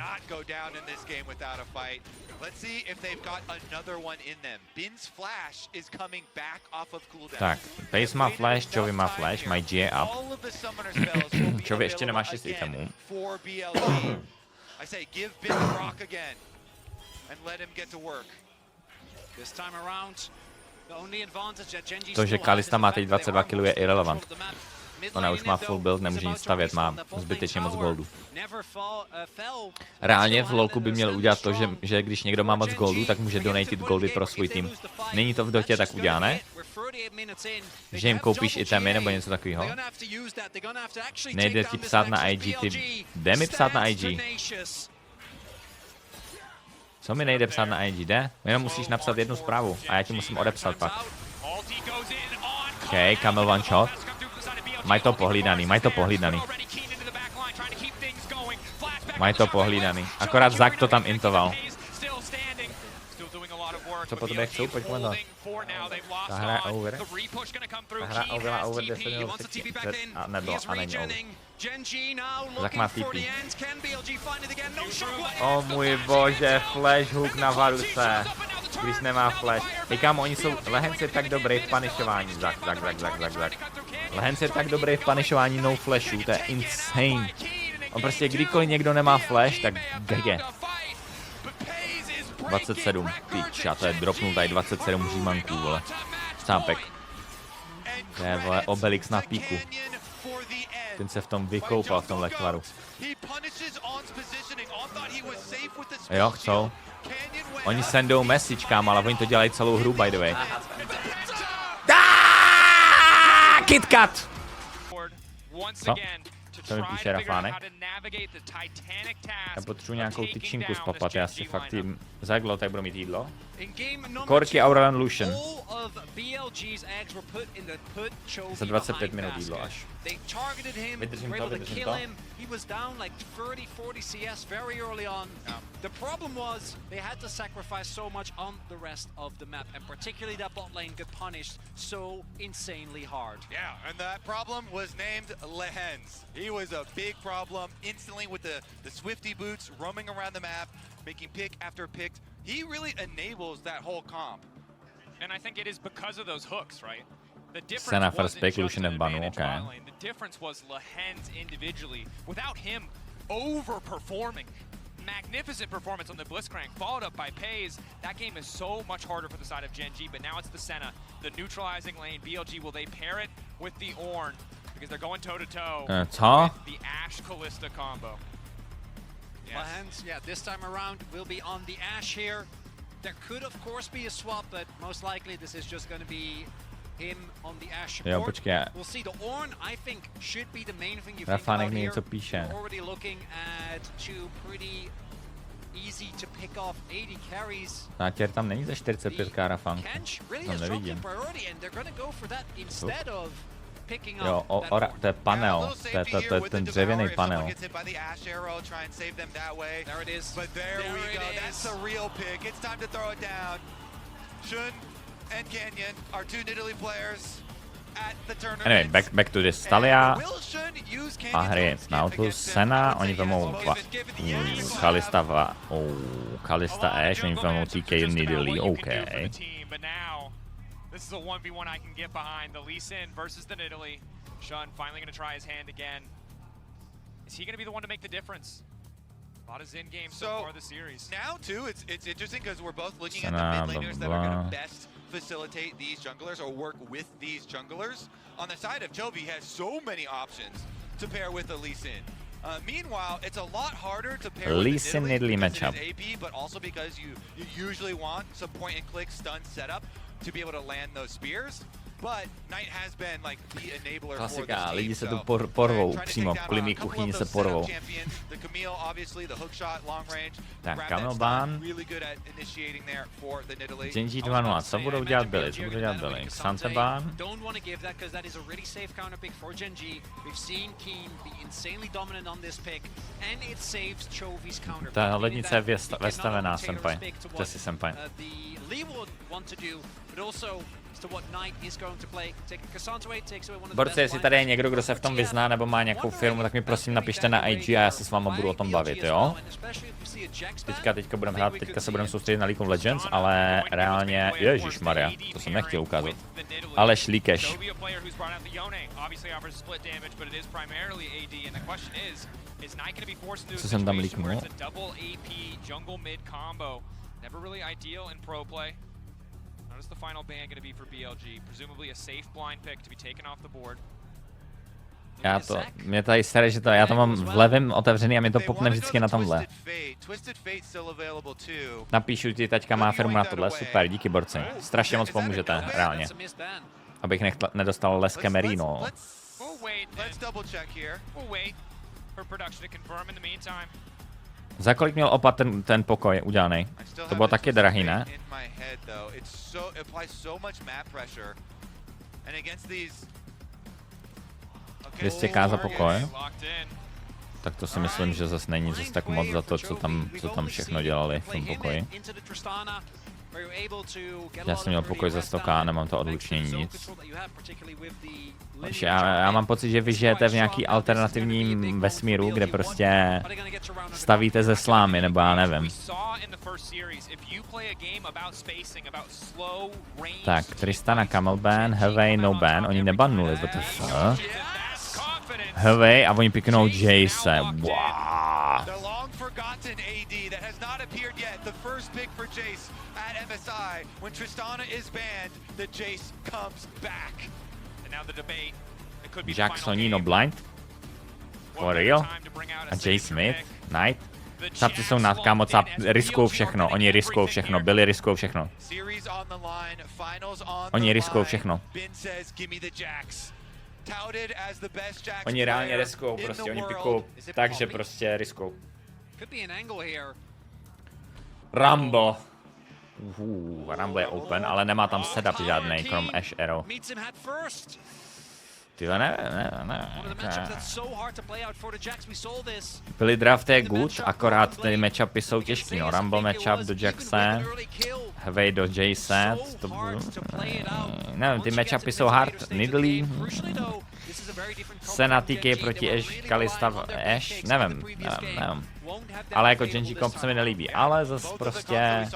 Tak, Pace má flash, Jovi má flash, mají G up. Jovi ještě nemá 6 itemů. To, že Kalista má teď 22 kg, je irrelevant. Ona už má full build, nemůže nic stavět, má zbytečně moc goldu. Reálně v LoLku by měl udělat to, že když někdo má moc goldu, tak může donatit goldy pro svůj tým. Není to v Dotě tak udělané? Že jim koupíš itemy nebo něco takového? Nejde ti psát na IG, ty... Jde mi psát na IG? Co mi nejde psát na IG, jde? Jenom musíš napsat jednu zprávu a já ti musím odepsat pak. OK, Camel one shot. Mají to pohlídaný, mají to pohlídaný. Mají to pohlídaný. Akorát Zak to tam intoval. Co po tobě chcou? Pojď komentovat. Ta hra je over. Ta hra byla over 10 minut a nebyla a není over. Zak má TP. O můj bože, flash hook na Varuse. Když nemá flash. Hej kámo, oni jsou, Lehenc je tak dobrý v punishování. Zak. Lehenc je tak dobrý v punishování no flashů, to je insane. On prostě kdykoliv někdo nemá flash, tak GG. 27, tyča, to je dropnul tady 27 římanků, vole. Stápek. To je, vole, Obelix na píku. Ten se v tom vykoupal, v tom lektvaru. Jo, chcou. Oni sendou message, kámo, ale oni to dělají celou hru, by the way. KitKat! Co? Co mi píše Rafánek? Já potřebuji nějakou tyčinku spapat, já si fakt tím... Za jak dlouho tady budu mít jídlo? Korky Aurelian Lucian. Za 25 minut jídlo až. Vydržím to. He was down like 30-40 CS very early on. The problem was they had to sacrifice so much on the rest of the map, and particularly that bot lane got punished so insanely hard. Yeah, and that problem was named Lehenz. He was a big problem instantly with the Swifty boots roaming around the map, making pick after pick. He really enables that whole comp. And I think it is because of those hooks, right? Scéna first pick, Lucian v banu, ok. The difference was Lehenz individually, without him overperforming. Magnificent performance on the Blitzcrank, followed up by Pays. That game is so much harder for the side of Gen.G, but now it's the Senna, the neutralizing lane. BLG, will they pair it with the Ornn? Because they're going toe-to-toe with the Ashe Kalista combo. Yes. Lehenz, yeah, this time around will be on the Ashe here. There could, of course, be a swap, but most likely this is just going to be him on the Ashe support. We'll see. The Ornn, I think, should be the main thing you think about here. You're already looking at two pretty easy to pick off 80 carries. Nátěr tam není za 45k Rafánku. Tam nevidím. Jo, to je panel, to je ten dřevěný panel. Anyway, back to this. Talia a hry Nautilus, Senna, oni vemou Kalista Ashe, oni vemou TK Nidalee, OK. This is a 1v1 I can get behind. The Lee Sin versus the Nidalee. Shun finally going to try his hand again. Is he going to be the one to make the difference? A lot of Zen games so far this series. Now too, it's interesting because we're both looking at the mid laners that are going to best facilitate these junglers or work with these junglers. On the side of Jovi, he has so many options to pair with the Lee Sin. Meanwhile, it's a lot harder to pair with the Nidalee matchup, AP, but also because you usually want some point-and-click stun setup to be able to land those spears. Klasika, lidi se tu porvou přímo, kvůli mý kuchyni se porvou. Tak, Camel Ban. Gen.G 2.0, co budou dělat Billy? Xante Ban. Ta lednice je vestavená, senpai. Jesse senpai. Borci, jestli tady je někdo, kdo se v tom vyzná nebo má nějakou firmu, tak mi prosím napište na IG a já se s váma budu o tom bavit, jo? Teďka budeme hrát, teďka se budeme soustředit na League of Legends, ale reálně, ježišmarja, to jsem nechtěl ukázat. Ale šlíkeš. Co jsem tam líknul? What is the final ban going to be for BLG? Presumably a safe blind pick to be taken off the board. Mě tady sere, že já to mám v levém otevřený a mi to popne vždycky na tomhle. Napíšu ti, teďka má firmu na tohle, super, díky borci. Strašně moc pomůžete, reálně. Abych nedostal les Camerino. Za kolik měl opat ten pokoj udělaný? To bylo taky drahý, ne? 200k za pokoj? Tak to si myslím, že zase není zase tak moc za to, co tam všechno dělali v tom pokoji. Já jsem měl pokoj za 100k, nemám to odlučnění nic. Já mám pocit, že vy žijete v nějaký alternativním vesmíru, kde prostě stavíte ze slámy, nebo já nevím. Tak, Tristana Camel Ban, Heavy no ban, oni nebannuli, WTF. Heavy a oni piknou Jace, wow. At MSI, when Tristana is banned, the Jace comes back. And now the debate, it could be Jack Sonino blind? For real? A Jace Smith? Knight? Capci jsou nad kámo, riskují všechno, oni riskují všechno, Billy riskují všechno. Oni riskují všechno. Oni reálně riskují, prostě oni pikují tak, že prostě riskují. Rumble. Rumble je open, ale nemá tam setup žádnej, krom Ash Arrow. Tyhle ne. Billy draft je good, akorát ty matchupy jsou těžký, no. Rumble matchup do Jackse, Heavy do Jace, to nevím, ty matchupy jsou hard, Nidalee, Sena TK proti Ash, Kalista Ash, nevím. Ale jako Gen.G komp se mi nelíbí, ale zase prostě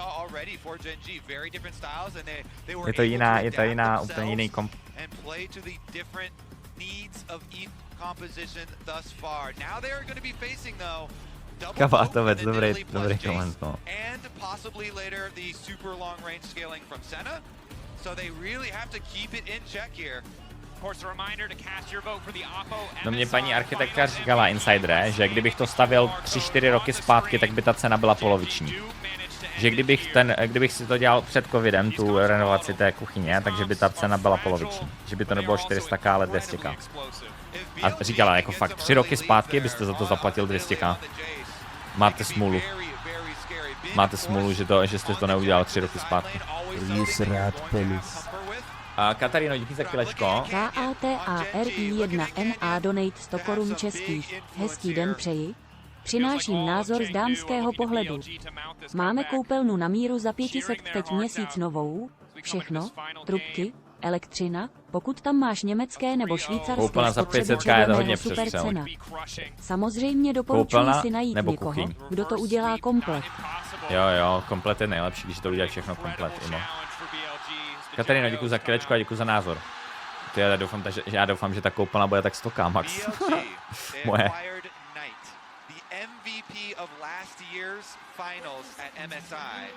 je to jiná, úplně jiný komp. Kavátovec, dobrý koment, no. No mě paní architektka říkala, insider, že kdybych to stavěl 3-4 roky zpátky, tak by ta cena byla poloviční. Že kdybych si to dělal před covidem, tu renovaci té kuchyně, takže by ta cena byla poloviční. Že by to nebylo 400k, ale 200k. A říkala, jako fakt 3 roky zpátky byste za to zaplatil 200k. Máte smůlu. Máte smůlu, že jste to neudělal 3 roky zpátky. Rád penis. Katarino, díky za kilečko. KATARI1NA donate 100 korun českých. Hezký den přeji. Přináším názor z dámského pohledu. Máme koupelnu na míru za 500 teď měsíc novou. Všechno, trubky, elektřina, pokud tam máš německé nebo švýcarské spotřebitelného super cena. Samozřejmě doporučuji si najít někoho, kdo to udělá komplet. Jo, komplet je nejlepší, když to udělá všechno komplet. Katarino, děkuji za kilečko a děkuji za názor. Já doufám, že ta koupelna bude tak 100k max. Moje. Of last year's finals at MSI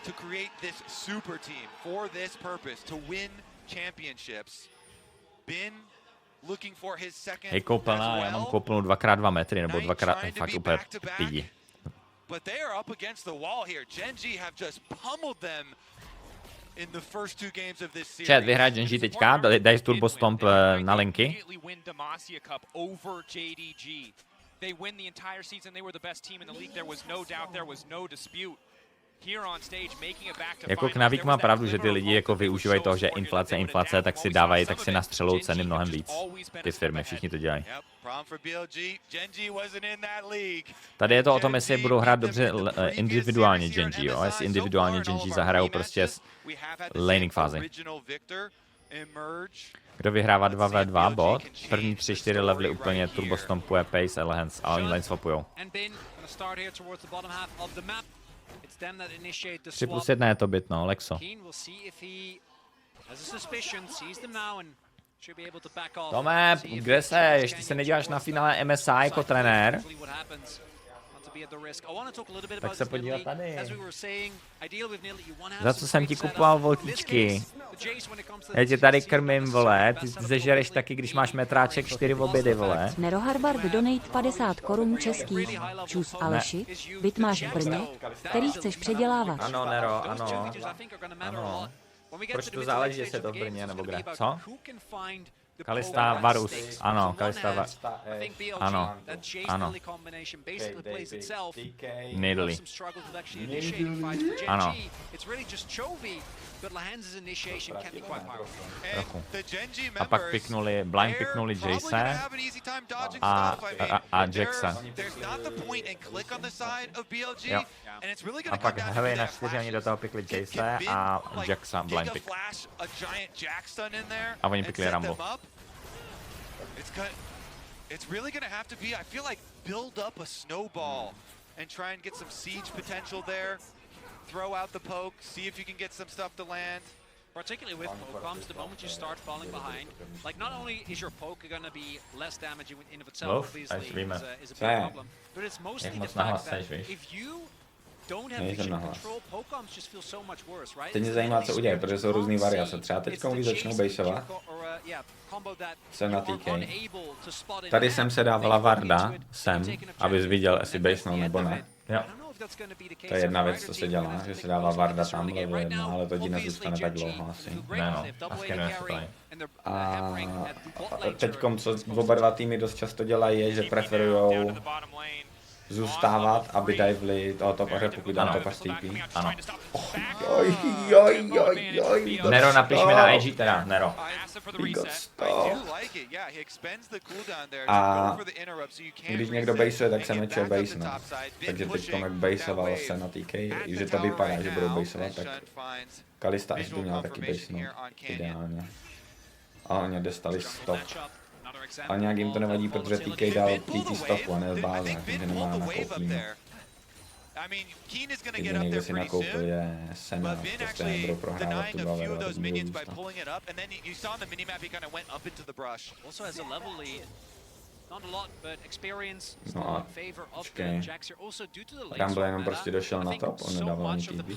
to create this super team for this purpose to win championships. Been looking for his second. Hej, koupelna, já mám koupelnu 2x2 metry, nebo 2x, fakt úplně pidi. But they are up against the wall here. Gen.G have just pummeled them Chat, vyhrát Gen.G teďka, daj Turbo Stomp na linky. They win the entire season. They were the best team in the league. There was no doubt. There was no dispute. Here on stage, making it back to Jako Knavík má pravdu, že ty lidi jako využívají toho, že inflace, tak si dávají, tak si nastřelou ceny mnohem víc. Ty firmy, všichni to dělají. Tady je to o tom, jestli budou hrát dobře individuálně Gen.G, jo? Jestli individuálně Gen.G zahrajou prostě s laning fázi. Kdo vyhrává 2v2 bot, první 3-4 levely úplně turbo stompuje pace, elegance a oni lane swapujou. 3+1 je to byt, no, Lexo. Tome, kde seš? Ty se nedíváš na finále MSI jako trenér? Tak se podívat tady. Za co jsem ti kupoval voltíčky? Já tě tady krmím, vole. Ty zežereš taky, když máš metráček 4 obědy, vole. Nero Harbard donate 50 korun českých. Čus Aleši, byt máš v Brně, který chceš předělávat. Ano, Nero, ano. Ano. Proč to záleží, že se to v Brně, nebo kde? Co? Kalista Varus, ano, Kalista Varus, ano, ano, Nidley, ano, trochu. A pak piknuli, blind piknuli Jace a Jacksa. Jo. A pak Heavy na 4 oni do toho pikli Jace a Jacksa blind pick. A oni pikli Rumble. It's really going to have to be, I feel like, build up a snowball and try and get some siege potential there. Throw out the poke, see if you can get some stuff to land. Particularly with poke bombs, the moment you start falling behind, like not only is your poke going to be less damaging in of itself, obviously, is a big problem, but it's mostly the fact that if you don't have vision control, poke bombs just feel so much worse, right? Teď mě zajímá, co udělají, protože jsou různý variace. Třeba teď když začnou baseovat, jsem na TK. Tady jsem se dávala Varda, abys viděl, jestli basenou nebo ne. Jo. To je jedna věc, co se dělá, že se dává Varda tam, level 1, ale to dí nezůstane tak dlouho asi. Ne no, a skenuje se tady. A teďkom, co oba dva týmy dost často dělají, je, že preferujou zůstávat, aby dively toho topaře, pokud dám topař TP. Ano. Joj. Nero, napiš mi na IG teda, Nero. A když někdo baseuje, tak se mečuje base, no. Takže teďkom jak baseoval se na TK, že to vypadá, že budou baseovat, tak Kalista až by měla taky base, no. Ideálně. A oni dostali stop. Ale nějak jim to nevadí, protože TK dal PT stopu a ne z báze, takže nemá nakoupíme. Kdyby někdo si nakoupil je Sena, prostě nebudou prohrávat tu 2v2, to budou zůstat. No a počkej. Rumble jenom prostě došel na top, on nedával ani TP.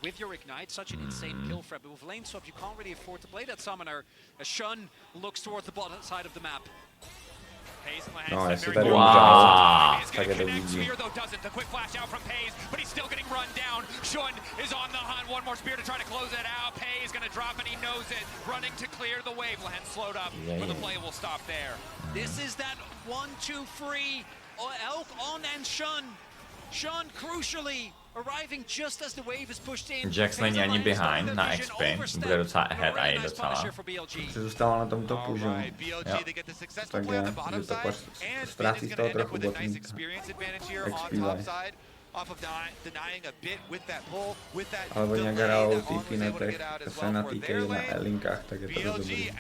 With your ignite, such an insane kill threat, but with lane swap you can't really afford to play that summoner. As Shun looks towards the bottom side of the map. No, jestli tady umřel, tak je to GG. This is that 1-2-3 Elk on and Shun. Shun crucially arriving just as the wave is pushed in. Jax není ani behind na XP, bude docela ahead a je docela. Se zůstával na tom topu, že jo? Takže, že to ztrácí z toho trochu botník. XP life. Ale oni jak hrajou TP netech, se na TK na linkách, tak je to dost dobrý.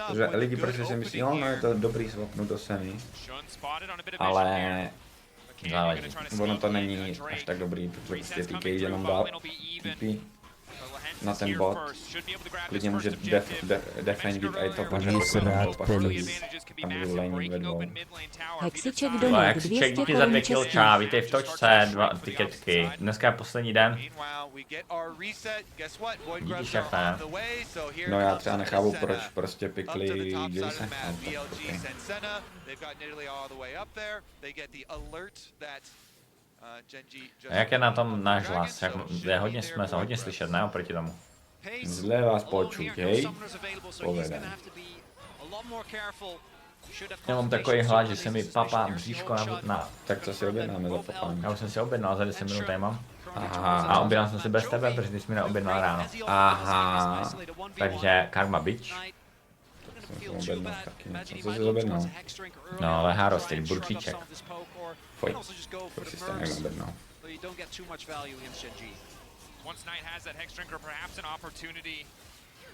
Protože lidi prostě si myslí, no je to dobrý swapnout do Seny. Ale záleží. Ono to není až tak dobrý, protože prostě TK jenom dal TP na ten bot. Klidně může defendit i to, protože to paští. Tam budu laning ve dvou. Hexiček donate 200 díky za 2 korun kill, českých. čá, vítej v točce, 2 tiketky. Dneska je poslední den. Díky šéfe. No já třeba nechápu, proč prostě pikli Jace. A jak je na tom náš hlas? Jsme hodně slyšet, ne? Oproti tomu. Zle vás počutěj. Povedem. Já mám takový hlas, že se mi papá bříško na... Tak co si objednáme za papání? Já už jsem si objednal, za 10 minut tady mám. Aha. A objednal jsem si bez tebe, protože ty jsi mi neobjednal ráno. Aha. Takže karma bitch. Jsem si objednal taky něco. Co jsi objednal? No, lehá rostek, burčíček. Foj. Proč jsi to neobjednal? Once Knight has that Hex Drinker, perhaps an opportunity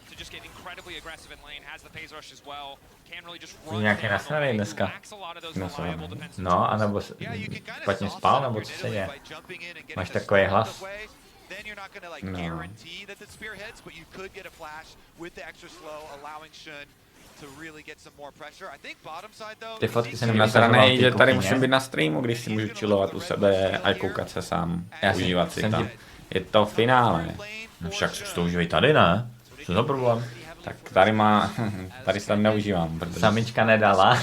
to just get incredibly aggressive in lane, has the phase rush as well. Can really just run Nějaký nasranej dneska. No, anebo špatně spal, nebo co se děje? Máš takový hlas? No. Ty fotky se Jsem nasranej, že tady musím být na streamu, když si můžu chillovat u sebe a koukat se sám. Užívat si to. Je to finále. No však si to užívají tady, ne? Co za problém? Tak tady se tam neužívám, protože... Samička nedala.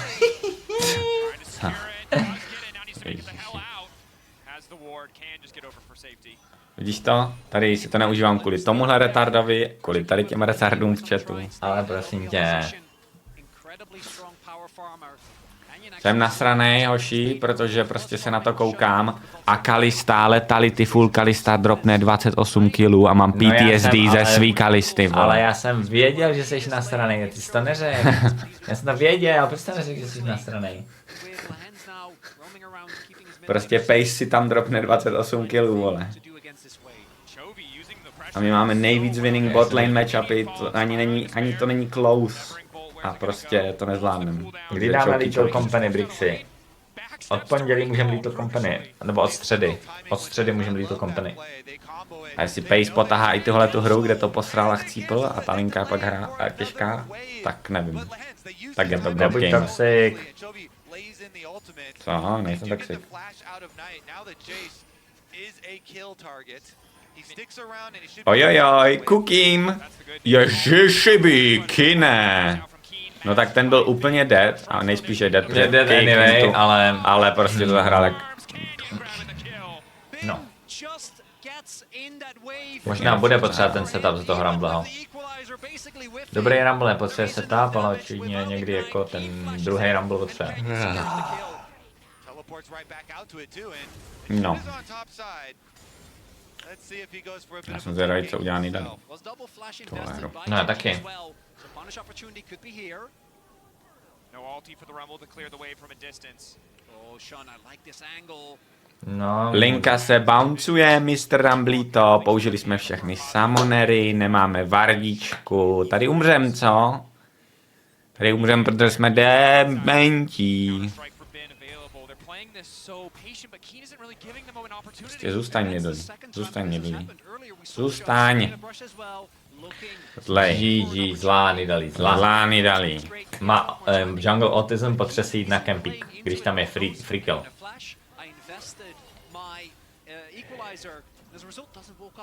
Vidíš to? Tady si to neužívám kvůli tomuhle retardovi, kvůli tady těm retardům v chatu. Ale prosím tě. Jsem nasranej, hoši, protože prostě se na to koukám a Kalista, letality full Kalista dropne 28 kg a mám PTSD ze svý Kalisty, vole. Ale já jsem věděl, že jsi nasranej, ty jsi to neřekl. Já jsem to věděl, proč jsi to neřekl, že jsi nasranej? Prostě Pace si tam dropne 28 kg, vole. A my máme nejvíc winning bot lane matchupy, to ani to není close. A prostě to nezvládnem. Kdy dáme Little Company, Brixy? Od pondělí můžeme Little Company, nebo od středy. Od středy můžeme Little Company. A jestli Pace potahá i tuhle tu hru, kde to posral a chcípl a ta linka pak hra těžká, tak nevím. Tak je to god Nebuď game. toxic. Co? Nejsem toxic. Ojojoj, cookim! Ježišiby, kine! No tak ten byl úplně dead, a nejspíš je dead, Je dead anyway, ale prostě to zahrál jak... No. Možná bude potřeba ten setup z toho Rumbleho. Dobrý Rumble nepotřebuje setup, ale určitě někdy jako ten druhý Rumble potřebuje. No. Já jsem zvědavý, co udělá Nidal. Tohle hru. No já taky. No, Linka se bouncuje, Mr. Rumblito, použili jsme všechny summonery, nemáme vardičku, tady umřem, co? Tady umřem, protože jsme dementi. Prostě zůstaň nedolí, zůstaň nedolí. Zůstaň. Zlej. GG, zlá Nidalí, Zlá Nidalí. Má jungle autism, potřebuje si jít na camping, když tam je free kill.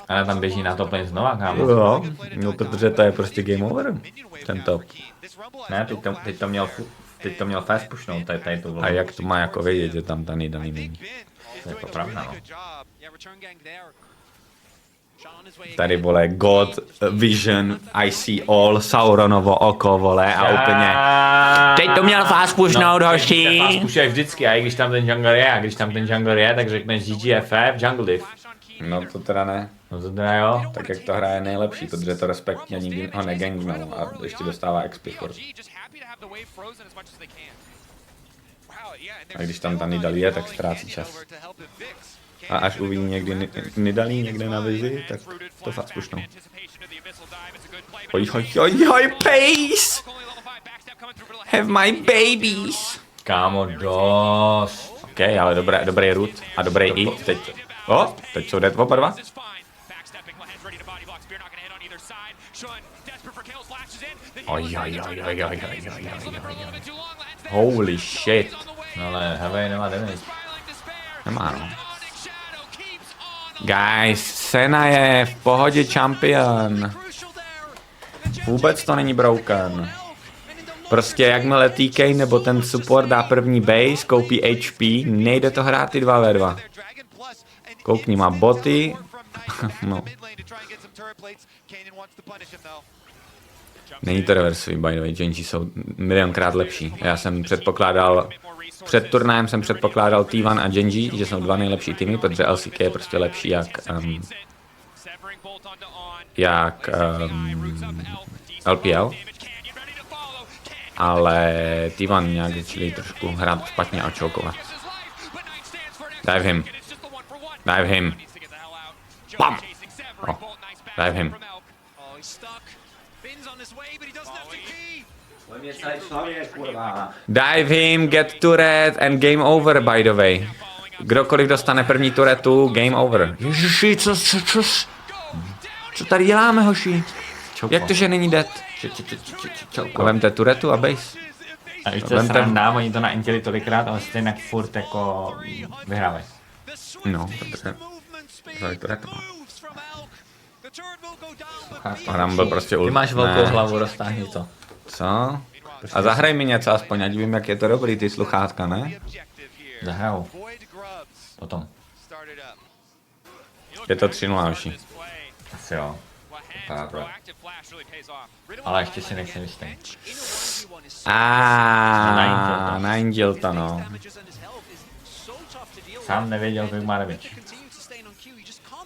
Ale tam běží na top lane znova, kámo. Jo, no protože to je prostě game over, ten top. Ne, teď to měl fast pushnout, tady tu vlnu. A jak to má jako vědět, že tam ta Nidalí není? To je to pravda, no. Tady, vole, God Vision, I see all, Sauronovo oko, vole, a úplně... Teď to měl fast pushnout, hoši! Fast pushuje vždycky, a i když tam ten jungler je, a když tam ten jungler je, tak řekneš GGFF, jungle div. No to teda ne. No to teda jo. Tak jak to hraje nejlepší, protože to respektně nikdy ho negangnou a ještě dostává XP furt. A když tam ta Nidalí je, tak ztrácí čas. A až uvidí někdy Nidalí někde na vizi, tak to fakt spušnou. Hoj, Pace! Have my babies! Kámo, dost. OK, ale dobrý root a dobrý hit. Teď jsou dead oba dva. Oj. Holy shit. Ale Heavy nemá damage. Nemá, no. Guys, Sena je v pohodě champion. Vůbec to není broken. Prostě jakmile TK nebo ten support dá první base, koupí HP, nejde to hrát ty 2v2. Koukni, má boty. No. Není to reversový, by the way, Gen.G jsou milionkrát lepší. Já jsem předpokládal, před turnajem jsem předpokládal T1 a Gen.G, že jsou dva nejlepší týmy, protože LCK je prostě lepší jak LPL. Ale T1 nějak začali trošku hrát špatně a čokovat. Dive him. Dive him. Bam! Oh, dive him. Dive him, get turret and game over, by the way. Kdokoliv dostane první turetu, game over. Ježiši, co tady děláme, hoši? Jak to, že není dead? A vemte turetu a base. A když to srandám, oni to naintili tolikrát, ale stejně furt jako vyhrávají. No, protože vzali turetu. A tam byl prostě Ty máš velkou hlavu, roztáhni to. Co? A zahraj mi něco aspoň, ať vím, jak je to dobrý, ty sluchátka, ne? Zahraju. Potom. Je to 3-0, hoši. Asi jo. Ale ještě si nejsem jistý. Nainděl to, no. Sám nevěděl, kolik má damage.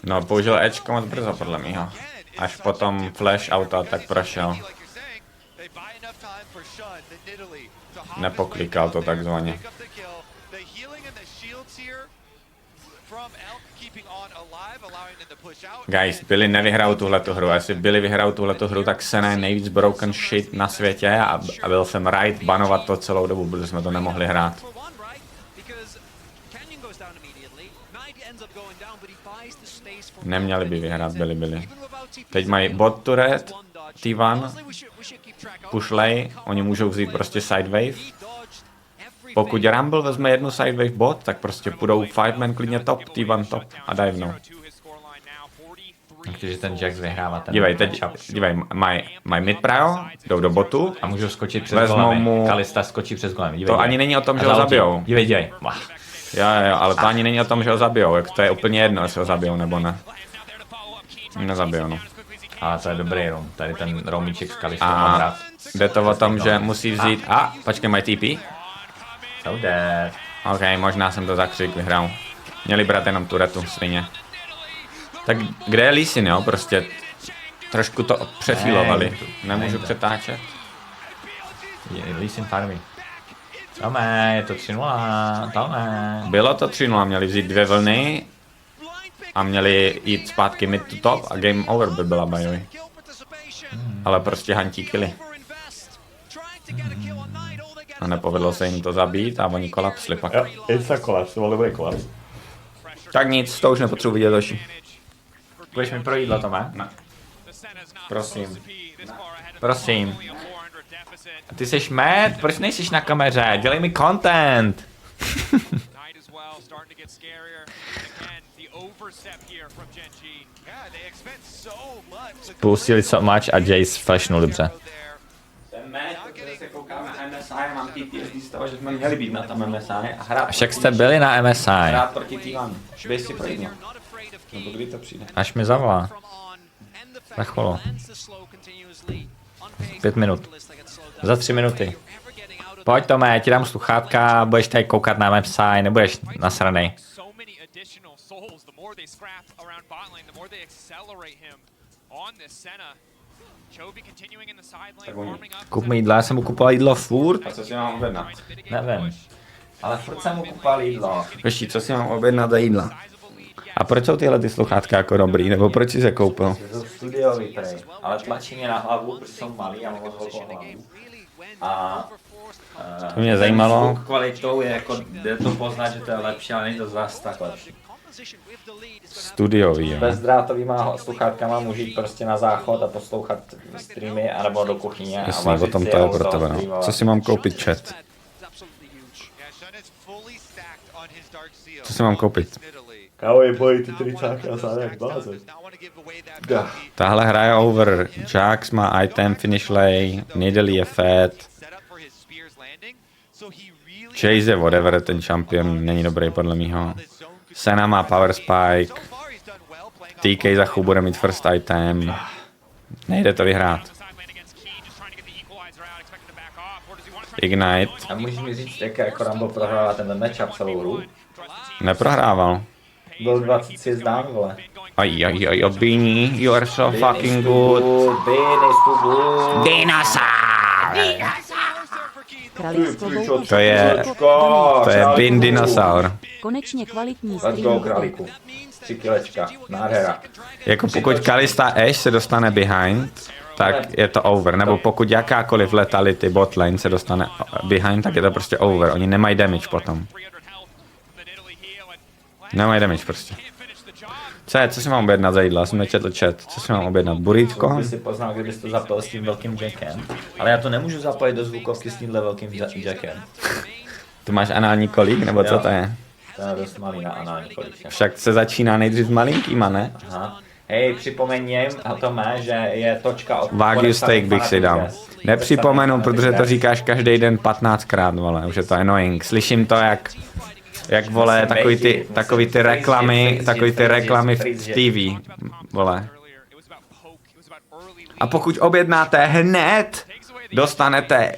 No, použil Ečko moc brzo, podle mýho. Až potom flash auto tak prošel. Nepoklikal to takzvaně. Guys, Billy nevyhrál tuhletu hru. A jestli Billy vyhrál tuhletu hru, tak Sena je nejvíc broken shit na světě a byl jsem right banovat to celou dobu, protože jsme to nemohli hrát. Neměli by vyhrát Billy. Teď mají bot turret, T1, pushlej, oni můžou vzít prostě sidewave. Pokud Rumble vezme jednu sidewave bot, tak prostě půjdou 5-man klidně top, T1 top a divnou. Takže ten Jax vyhrává ten. Dívej, mají mid prio, jdou do botu a můžou skočit přes golemy. Kalista skočí přes golemy. Dívej, to ani není o tom, že ho zabijou. Dívej. Jo, ale to ani není o tom, že ho zabijou, jak to je úplně jedno, jestli ho zabijou nebo ne. Nezabijou, no. Ale to je dobrý roam, tady ten roamíček s Kalistou mám rád. Jde to o tom, že musí vzít, počkej, mají TP? So dead. OK, možná jsem to zakřik vyhrál. Měli brát jenom turetu, svině. Tak kde je Lee Sin, jo, prostě trošku to přefílovali. Nemůžu přetáčet. Lee Sin farmí. Tome, je to 3-0, tome. Bylo to 3-0, měli vzít 2 vlny a měli jít zpátky mid to top a game over by byla bajoj. Ale prostě hantí killy. A nepovedlo se jim to zabít a oni kolapsli pak. Jo, insta kolaps, to byl dobrý kolaps. Tak nic, to už nepotřebuji vidět další. Budeš mi pro jídlo, Tome? Ne. Prosím. Prosím. A ty jsi mad? Proč nejsiš na kameře? Dělej mi content! Pustili so much a Jace flashnul dobře. Mám PTSD z toho, že jsme měli být na tom MSI a hrát. Však jste byli na MSI. Hrát proti T1. Běž si pro jedno. Nebo kdy to přijde? Až mi zavolá. Za chvíli. 5 minut. Za 3 minuty. Pojď Tome, ti dám sluchátka a budeš tady koukat na MSI, nebudeš nasranej. Kup mi jídlo, já jsem mu kupoval jídlo furt. A co si mám objednat? Nevím. Ale furt jsem mu kupoval jídlo. Ještě, co si mám objednat za jídla? A proč jsou tyhle ty sluchátka jako dobrý, nebo proč jsi se koupil? Jsou studiový prej, ale tlačí mě na hlavu, protože jsou malý a mám moc velkou hlavu. A to mě zajímalo. Kvalitou je jako, jde to poznat, že to je lepší, ale není to zase tak lepší. Studiový, jo. Bezdrátovýma sluchátkama můžu jít prostě na záchod a poslouchat streamy, anebo do kuchyně. Jasně, o tom to je pro tebe, no. Co si mám koupit, chat? Co si mám koupit? Káoj, boj, ty tricáky a zádek, blázen. Tahle hra je over. Jax má item, finish lay, Needle je fat. Chase je whatever, ten champion není dobrý podle mýho. Sena má power spike. TK za chvíli bude mít first item. Nejde to vyhrát. Ignite. A můžeš mi říct, jak jako Rumble prohrává ten matchup celou hru? Neprohrával. Byl 23 zdán, vole. Aj, Beanie, you are so fucking good. Bean is too good. Dinosaur! Králík s kloboukou To je Bean dinosaur. Konečně kvalitní Let's stream. go, králíku. 3 kilečka. Nádhera. Jako pokud Kalista Ashe se dostane behind, tak je to over. Nebo pokud jakákoliv letality botlane se dostane behind, tak je to prostě over. Oni nemají damage potom. Nemají damage prostě. Co si mám objednat za jídlo? Já jsem nečetl chat. Co si mám objednat? Burrítko? By si poznal, kdybys to zapojil s tím velkým jackem. Ale já to nemůžu zapojit do zvukovky s tímhle velkým jackem. Ty máš anální kolík, nebo co to je? To je dost malý na anální kolík. Však se začíná nejdřív s malinkýma, ne? Aha. Hej, připomeň jim a to má, že je točka od... Wagyu steak bych si dal. Nepřipomenu, protože to říkáš každý den 15krát, vole, už je to annoying. Slyším to jak vole, takový ty reklamy v TV, vole. A pokud objednáte hned, dostanete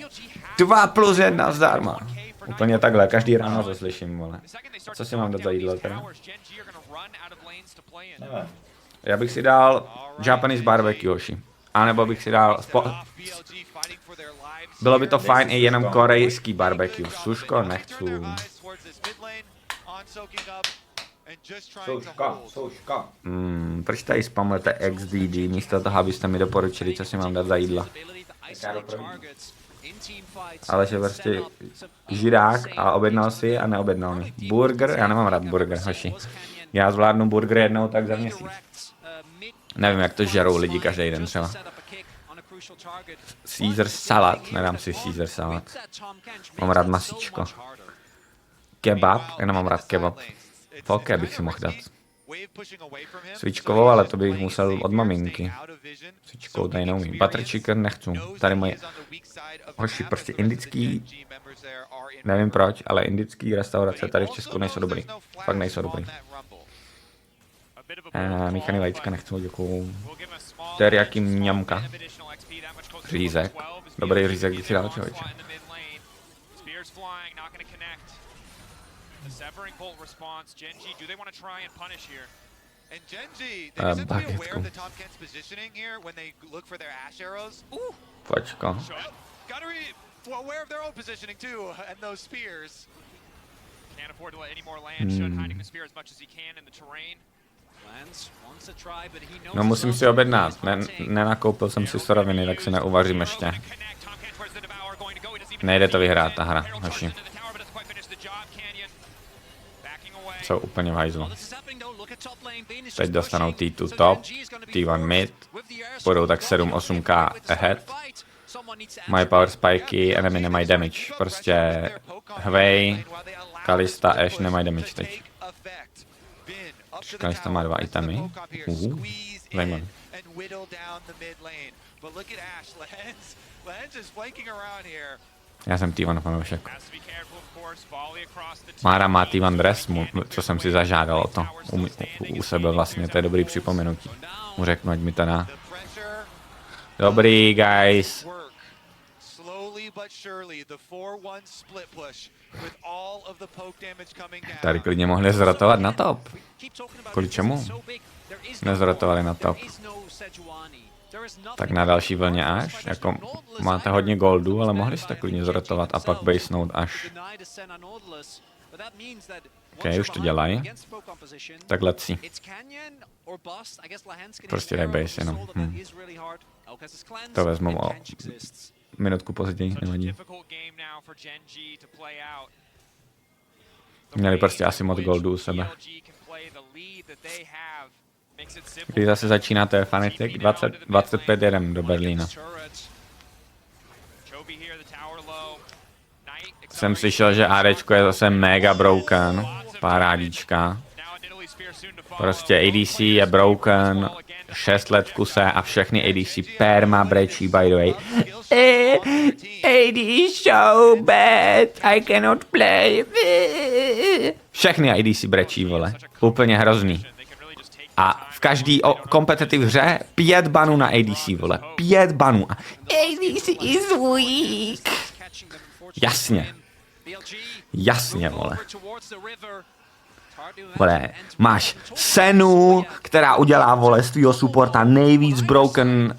2+1 zdarma. Úplně takhle, každý ráno to slyším, vole. Co si mám dát za jídlo teda? Já bych si dal Japanese barbecue, Yoshi. A nebo bych si dal... Bylo by to fajn i jenom korejský barbecue. Suško nechci. Souška. Proč tady spamujete XDG místo toho, abyste mi doporučili, co si mám dát za jídlo? Ale že prostě žirák a objednal si a neobjednal mi. Burger? Já nemám rád burger, hoši. Já zvládnu burger jednou tak za měsíc. Nevím, jak to žerou lidi každý den třeba. Caesar salad, nedám si Caesar salad. Mám rád masíčko. Kebab? Já nemám rád kebab. Poké bych si mohl dát. Svíčkovou, ale to bych musel od maminky. Svíčkovou tady neumím. Butter chicken nechci. Tady moje... Hoši, prostě indický... Nevím proč, ale indický restaurace tady v Česku nejsou dobrý. Fakt nejsou dobrý. Míchaný vajíčka nechci, děkuju. Teriyaki mňamka. Řízek. Dobrý řízek bych si dal, člověče. And Gen.G, they just have to be aware of the Tom Kent's positioning here when they look for their Ash arrows. Počko. Gotta be aware of their own positioning too, and those spears. Can't afford to let any more land. Shun hiding the spear as much as he can in the terrain. No musím si objednat, nenakoupil jsem si suroviny, tak si neuvařím ještě. Nejde to vyhrát ta hra, hoši. Jsou úplně v hajzlu. Teď dostanou T2 top, T1 mid, budou tak 7-8k ahead. Mají power spiky, enemy nemají damage, prostě Hwei, Kalista, Ashe nemají damage teď. Kalista má 2 itemy. Zajímavý. Já jsem T1 fanoušek. Mára má T1 dress, co jsem si zažádal o to. U sebe vlastně, to je dobrý připomenutí. Mu řeknu, ať mi to dá. Dobrý, guys. Tady klidně mohli zrotovat na top. Kvůli čemu? Nezrotovali na top. Tak na další vlně až, jako máte hodně goldu, ale mohli jste klidně zrotovat a pak basenout až. Ok, už to dělají. Tak let's see. Prostě daj base jenom. To vezmu o minutku později, nevadí. Měli prostě asi moc goldu u sebe. Když zase začínáte Fanatic, 25 jedem do Berlína. Jsem slyšel, že ADčko je zase mega broken, parádička. Prostě ADC je broken, 6 let v kuse a všechny ADC perma brečí, by the way. AD is so bad, I cannot play. Všechny ADC brečí, vole. Úplně hrozný. A v každý kompetitiv hře 5 banů na ADC, vole. 5 banů. ADC is weak. Jasně. Jasně, vole. Vole, máš Senu, která udělá, vole, z tvýho supporta nejvíc broken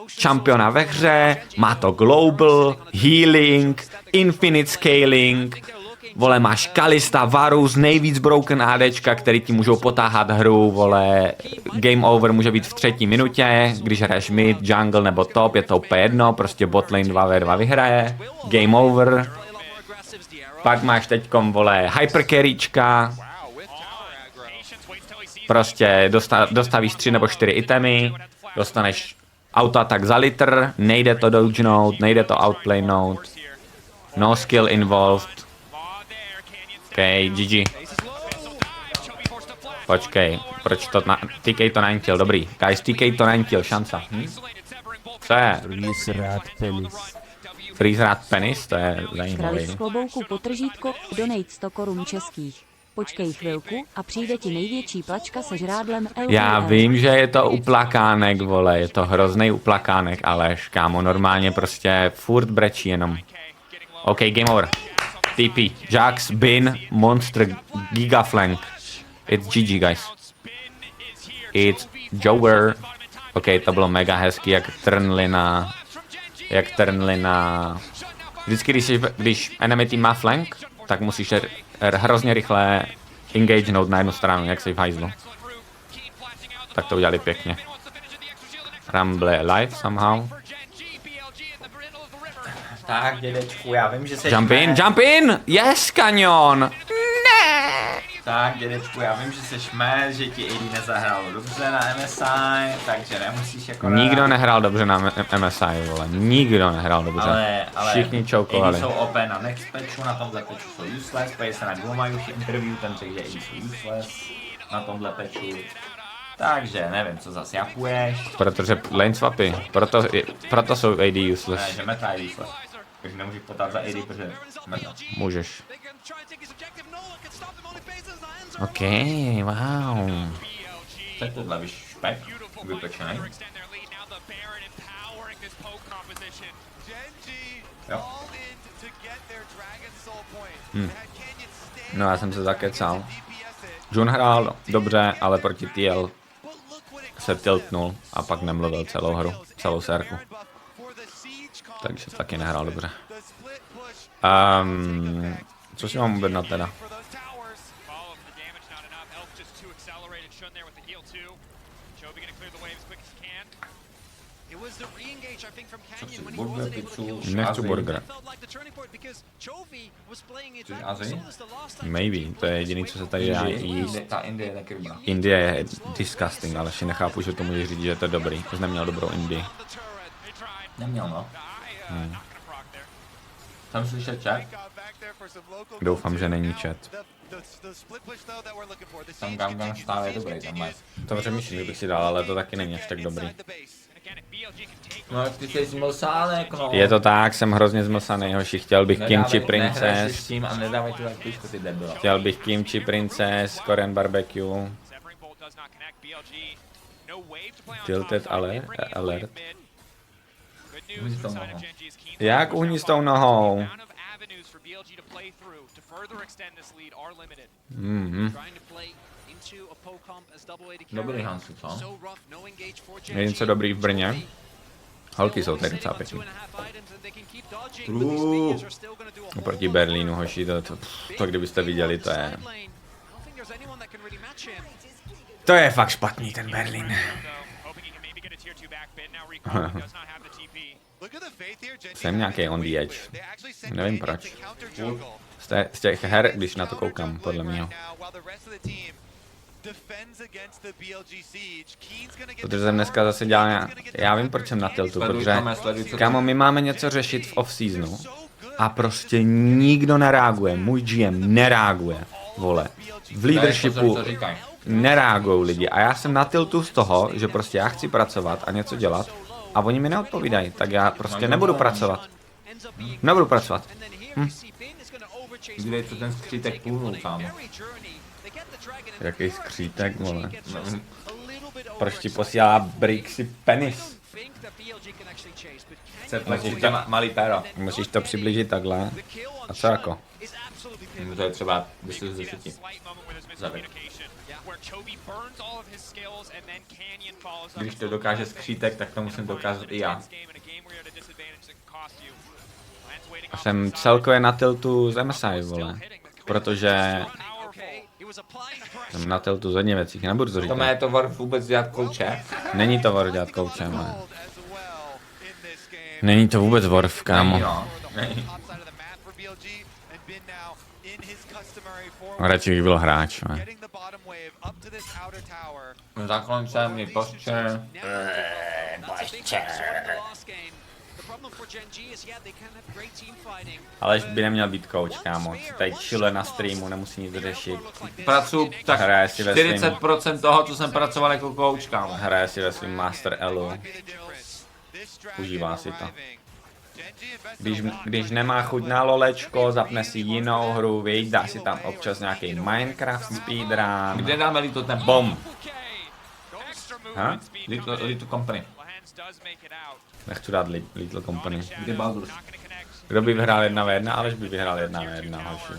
čampiona ve hře, má to global, healing, infinite scaling, vole, máš Kalista, Varus, nejvíc broken ADčka, který ti můžou potáhat hru, vole, game over může být v 3. minutě, když hraješ mid, jungle nebo top, je to úplně jedno, prostě botlane 2v2 vyhraje, game over. Pak máš teďkom, vole, hypercarryčka, prostě dostavíš 3 nebo 4 itemy, dostaneš autoattack za litr, nejde to dodgenout, nejde to outplaynout, no skill involved. OK, GG. Počkej, proč to TK to nantil, dobrý. Guys, TK to nantil, šanca. Co je? Freeze rád penis, to je zajímavý. Kralič z klobouku potržítko, donate 100 korun českých. Počkej chvilku a přijde ti největší plačka se žrádlem LVL. Já vím, že je to uplakánek, vole, je to hrozný uplakánek, ale kámo, normálně prostě furt brečí jenom. OK, game over. TP, Jax, Bin, Monster, Gigaflank. It's GG, guys. It's Jower. OK, to bylo mega hezký, jak trnli na... Vždycky, když enemy team má flank, tak musíš hrozně rychle engagenout na jednu stranu, jak se v hajzlu. Tak to udělali pěkně. Rumble live somehow. Tak, dědečku, já vím, že se... Jump in! Yes, kanion! Ne! Tak, dědečku, já vím, že se šmét, že ti AD nezahrálo dobře na MSI, takže nemusíš jako... Nikdo nehrál dobře na MSI, vole. Nikdo nehrál dobře. Ale všichni čoukovali. AD jsou OP na next patchu, na tomhle patchu jsou useless, pojď se na Goma už interview, ten řekl, že AD jsou useless na tomhle patchu. Takže nevím, co zase japuješ. Protože lane swapy, proto jsou AD useless. Ne, že meta je useless. Takže nemůžeš potát za AD, protože meta. Můžeš. OK, wow. Tak tohle víš špek, vypečený. Jo. No já jsem se zakecal. Jun hrál dobře, ale proti TL se tiltnul a pak nemluvil celou hru, celou sérku. Takže taky nehrál dobře. Co si mám objednat teda? Burger, pizzu, Nechci burger. Chceš Azii? Maybe, to je jediný, co se tady dá jíst. Ta Indie je taky dobrá. Indie je disgusting, ale ještě nechápu, že to můžeš říct, že je to dobrý. Jsi neměl dobrou Indii. Neměl, no. Tam slyšet chat? Doufám, že není chat. Tam Gangnam Style je dobrý, tam má. To přemýšlím, že bych si dal, ale to taky není až tak dobrý. No jak ty jsi zmlsánek, no. Je to tak, jsem hrozně zmlsaný, hoši, chtěl bych kimchi princess. A nedávaj tu píšku, ty debila. Chtěl bych kimchi princess, Korean barbecue. Tilted alert. Uhni s tou nohou. Jak uhni s tou nohou? Dobrý Hansu, co? Je něco dobrý v Brně? Holky jsou tady docela pěkný. Oproti Berlínu, hoši, to kdybyste viděli, to je... To je fakt špatný, ten Berlín. Jsem nějaký on the edge. Nevím proč. Z těch her, když na to koukám, podle mě. Protože jsem dneska zase dělal, já vím, proč jsem na tiltu, protože, kámo, my máme něco řešit v off-seasonu a prostě nikdo nereaguje, můj GM nereaguje. vole, v leadershipu nereagují lidi a já jsem na tiltu z toho, že prostě já chci pracovat a něco dělat a oni mi neodpovídají, tak já prostě nebudu pracovat. Nebudu pracovat. Kde je to ten skřítek půlnul, kámo? Jaký skřítek, vole. Proč ti posílá Brixy penis? Musíš to malý péro. Musíš to přiblížit takhle. A co jako? To je třeba 10 z 10. Zabit. Když to dokáže skřítek, tak to musím dokázat i já. Jsem celkově na tiltu z MSI, vole. Protože jsem na tiltu z hodně věcí, nebudu to říkat. To je to vůbec dělat kouče? Není to war dělat koučem, ale... Není to vůbec Worf, kámo. Radši bych byl hráč, ne? Na zákonce mi posče. Aleš by neměl být coach, kámo. Tady chilluje na streamu, nemusí nic řešit. Pracuji tak Hraje si ve svým, 40% toho, co jsem pracoval jako coach, kámo. hraje si ve svým Master Elu. Užívá si to. Když nemá chuť na lolečko, zapne si jinou hru, víš, dá si tam občas nějaký Minecraft speedrun. Kde dáme Little Temple? Bom! Little Company. Nechci dát Little Company. Kde Baldur's? Kdo by vyhrál 1v1, Aleš by vyhrál 1v1, hoši,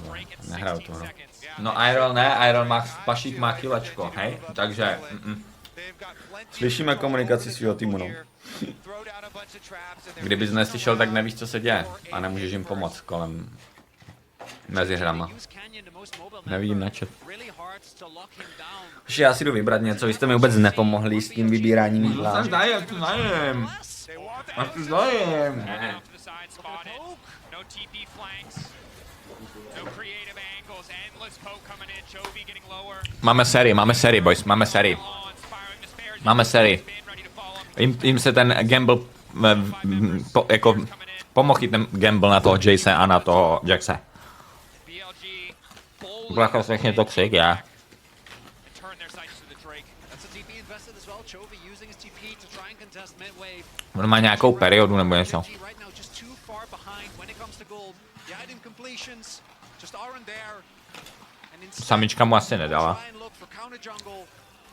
nehraju tu hru. No Iron ne, Iron má pašík, má kilečko, hej? Takže, Slyšíme komunikaci svého týmu, no. Kdybys neslyšel, tak nevíš, co se děje. A nemůžeš jim pomoct kolem mezi hrama. Nevidím na chat. Já si jdu vybrat něco, vy jste mi vůbec nepomohli s tím vybíráním jídla. Máš dajem. Máš tu dajem. Máme sérii, boys, máme sérii. Jim se ten gamble, jako pomohl ten gamble na toho Jace a na toho Jackse. Byl jako strašně toxic, já. On má nějakou periodu nebo něco. Samička mu asi nedala.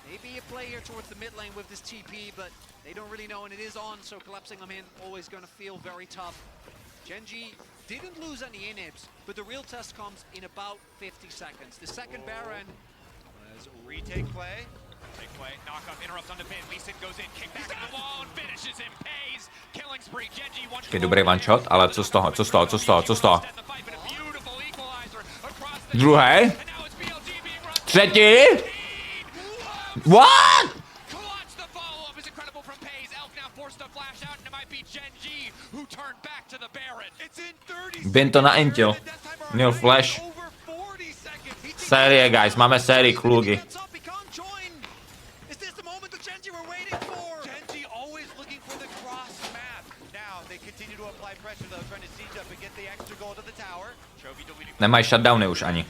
Maybe a play here towards the mid lane with this TP, but they don't really know, and it is on, so collapsing them in always going to feel very tough. Gen.G didn't lose any inhibs, but the real test comes in about 50 seconds. The second Baron as retake play. Knock up, interrupt on the pin. Lee Sin goes in, kick back to the wall, and finishes him, pays. Killing spree, Gen.G one. Je dobrý one shot, ale co z toho? Druhý? Třetí? What? Bin to naintil. Měl flash. Série, guys, máme sérii, kluky. Nemají shutdowny už ani.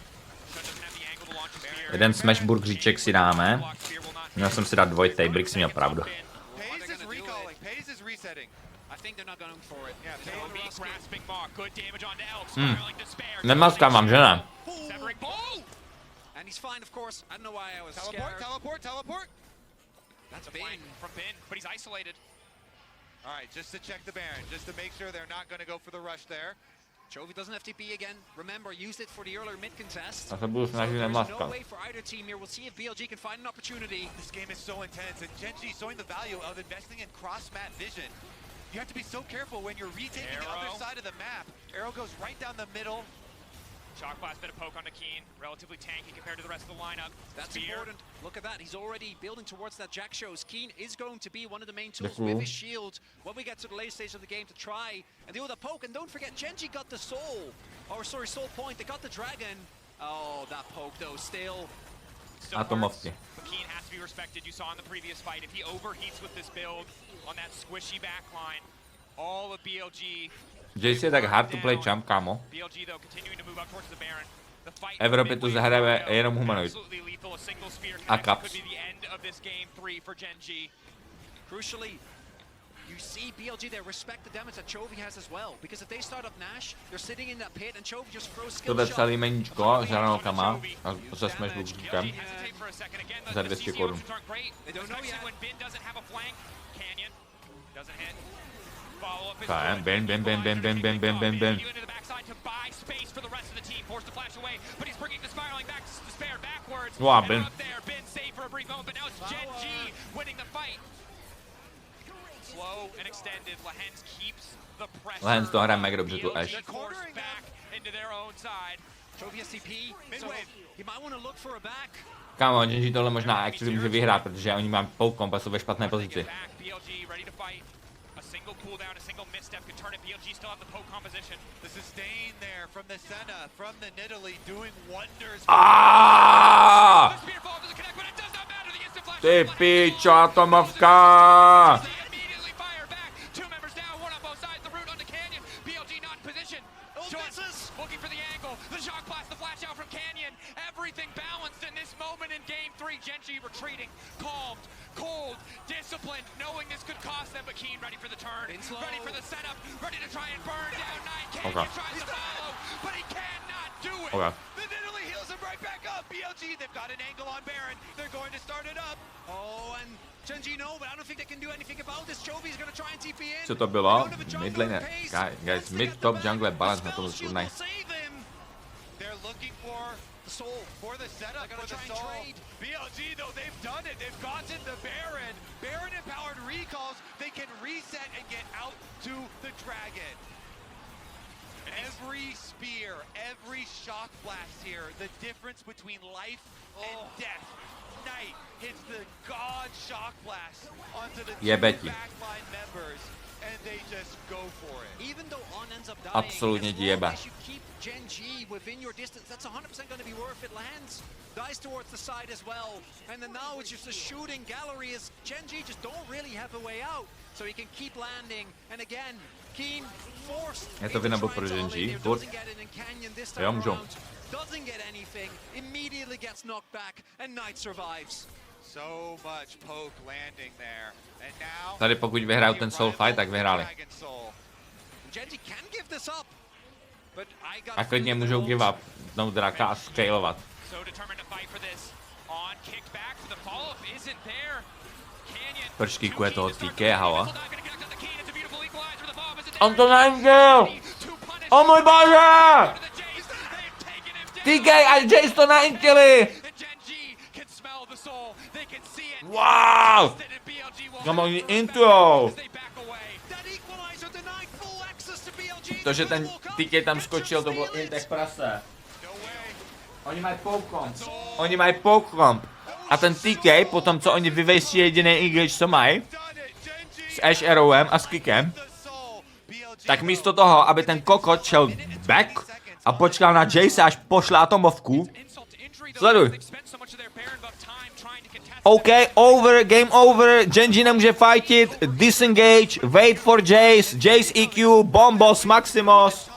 Jeden smashburg říček si dáme. Měl jsem si dát dvojtej, Brix měl pravdu. Nemaskám vám, že ne? Alright, just to check the Baron, just to make sure they're not going to go for the rush there. Chovy doesn't have TP again. Remember, used it for the earlier mid contest. Já se budu snažit nemaskat. No way for either team here. We'll see if BLG can find an opportunity. This game is so intense, and Gen.G showing the value of investing in cross-map vision. You have to be so careful when you're retaking the other side of the map. Arrow goes right down the middle. Shock blast, bit of poke onto Keen. Relatively tanky compared to the rest of the lineup. That's important. Look at that. He's already building towards that Jack shows. Keen is going to be one of the main tools with his shield when we get to the late stage of the game to try and deal with that poke. And don't forget, Gen.G got the soul. Or sorry, soul point. They got the dragon. Oh, that poke though, still. Atomovky. But Keen has to be respected. You saw in the previous fight, if he overheats with this build on that squishy backline, all of BLG. Jace je tak hard to play champ, kámo. BLG though continuing to move up towards the Baron. Evropě tu zahraje jenom humanoid. A Caps. Crucially, you see BLG there respect the damage that Chovy has as well. Because if they start up Nash, they're sitting in that pit and Chovy just throws skill Tohle shot. celý meníčko s hranolkama a se smash lukem za 200 korun. Fajn, bam, bam, bam, bam, bam, bam, bam, bam, bam. Wow, bam. Lehens to hraje mega dobře tu Ashe. Kámo, GENG tohle možná actually může vyhrát, protože oni mají poke comp a jsou ve špatné pozici. Ty pičo, atomovka! Looking for the angle, the shock blast, the flash out from Canyon. Everything balanced in this moment in Game 3. Gen.G retreating, calmed, cold, disciplined, knowing this could cost them, but Keen ready for the turn, ready for the setup, ready to try and burn down Knight. Canyon tries to follow, but he cannot do it. The Nidalee heals him right back up. BLG, they've got an angle on Baron. They're going to start it up. Oh, and Gen.G no, but I don't think they can do anything about this. Jovi's gonna try and TP in. Co to bylo? Mid laner. Guys, mid top jungle balance na tom turnaji. They're looking for the soul, for the setup, for the soul. BLG though, they've done it. They've gotten the Baron. Baron empowered recalls. They can reset and get out to the dragon. Every spear, every shock blast here, the difference between life and death. Knight hits the god shock blast onto the backline members, and they just go for it. Even though On ends up dying, Absolutně ti jebe. as you keep Gen.G within your distance, that's 100% going to be worth it. Lands, dies towards the side as well, and then now it's just a shooting gallery as Gen.G just don't really have a way out, so he can keep landing, and again, Keen forced. Je to vina pro GENG, jo, můžou. Doesn't get anything, immediately gets knocked back, and Knight survives. So much poke landing there. And now Tady pokud vyhrajou ten soul fight, tak vyhráli. Gen.G can give this up, but I got A klidně můžou give up, no draka a scalovat. Prčky kuje toho TK, hava. On to naintil! O můj bože! TK a Jace to naintili! Wow! Kam oni intujou! To, že ten TK tam skočil, to bylo intech prase. Oni mají poke comp. Oni mají poke comp. A ten TK, potom co oni vyvejstí jediný engage, co mají, s Ashe Arrowem a s Kickem, tak místo toho, aby ten kokot šel back a počkal na Jace, až pošle atomovku, sleduj. OK, over, game over, Gen.G nemůže fightit, disengage, wait for Jace, Jace EQ, Bombos, Maximus.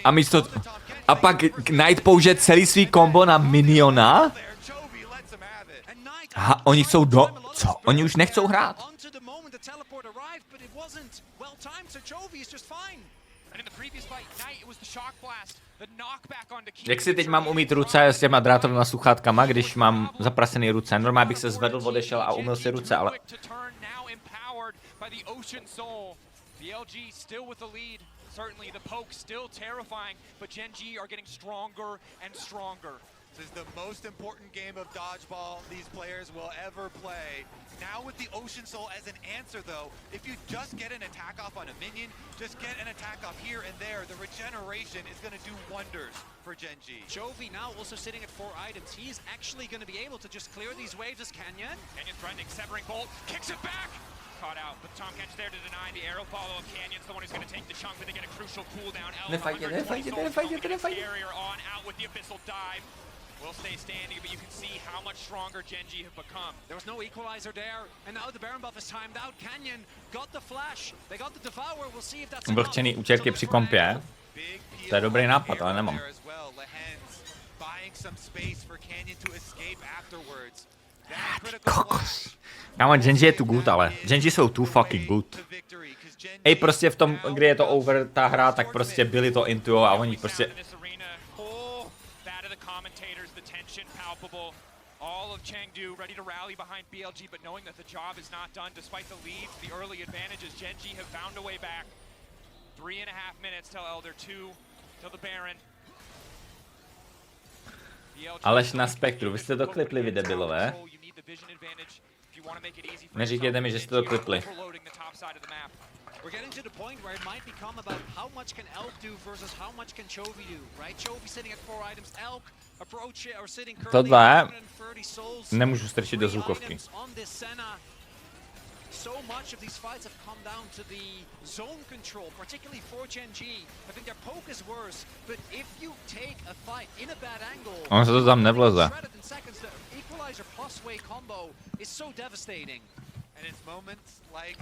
A místo... A pak Knight použije celý svý kombo na miniona? A oni chcou Co? Oni už nechcou hrát. Jak si teď mám umýt ruce s těma drátovými sluchátkama, když mám zaprasený ruce? Normálně bych se zvedl, odešel a umyl si ruce, ale... BLG still with the lead. Certainly the poke still terrifying, but Gen.G are getting stronger and stronger. This is the most important game of dodgeball these players will ever play. Now with the Ocean Soul as an answer though, if you just get an attack off on a minion, just get an attack off here and there, the regeneration is going to do wonders for Gen.G. Chovy now also sitting at 4 items. He's actually going to be able to just clear these waves as Canyon. Canyon threatening, severing bolt, kicks it back! Caught out, but Tom Catch there to deny the arrow follow of Canyon's the one who's going to take the chunk, but they get a crucial cooldown. Barrier on out with the abyssal dive. Will stay standing, but you can see how much stronger Gen.G have become. There was no equalizer there, and now the Baron buff is timed out. Canyon got the flash, they got the devour. We'll see if that's Byl chtěný útěrky při kompě. To je dobrý nápad, ale nemám. Kokos. Kámo, Gen.G je tu good, ale. Gen.G jsou too fucking good. Ej, prostě v tom, kdy je to over ta hra, tak prostě byli to intuo a oni prostě... All of Chengdu ready to rally behind BLG, but knowing that the job is not done despite the lead, the early advantages, Gen.G have found a way back. 3.5 minutes till Elder, 2 till the Baron. Aleš na spektru, vy jste to klipli, vy debilové. Neříkejte mi, že jste to klipli. We're getting to the point where it might become about how much can Elk do versus how much can Chovy do, right? Chovy sitting at 4 items, Elk approach it or sitting currently at 130 souls. Nemůžu strčit do zvukovky. So much of these fights have come down to the zone control, particularly for Gen.G. I think their poke is worse, but if you take a fight in a bad angle, On se to tam nevleze. equalizer plus way combo is so devastating.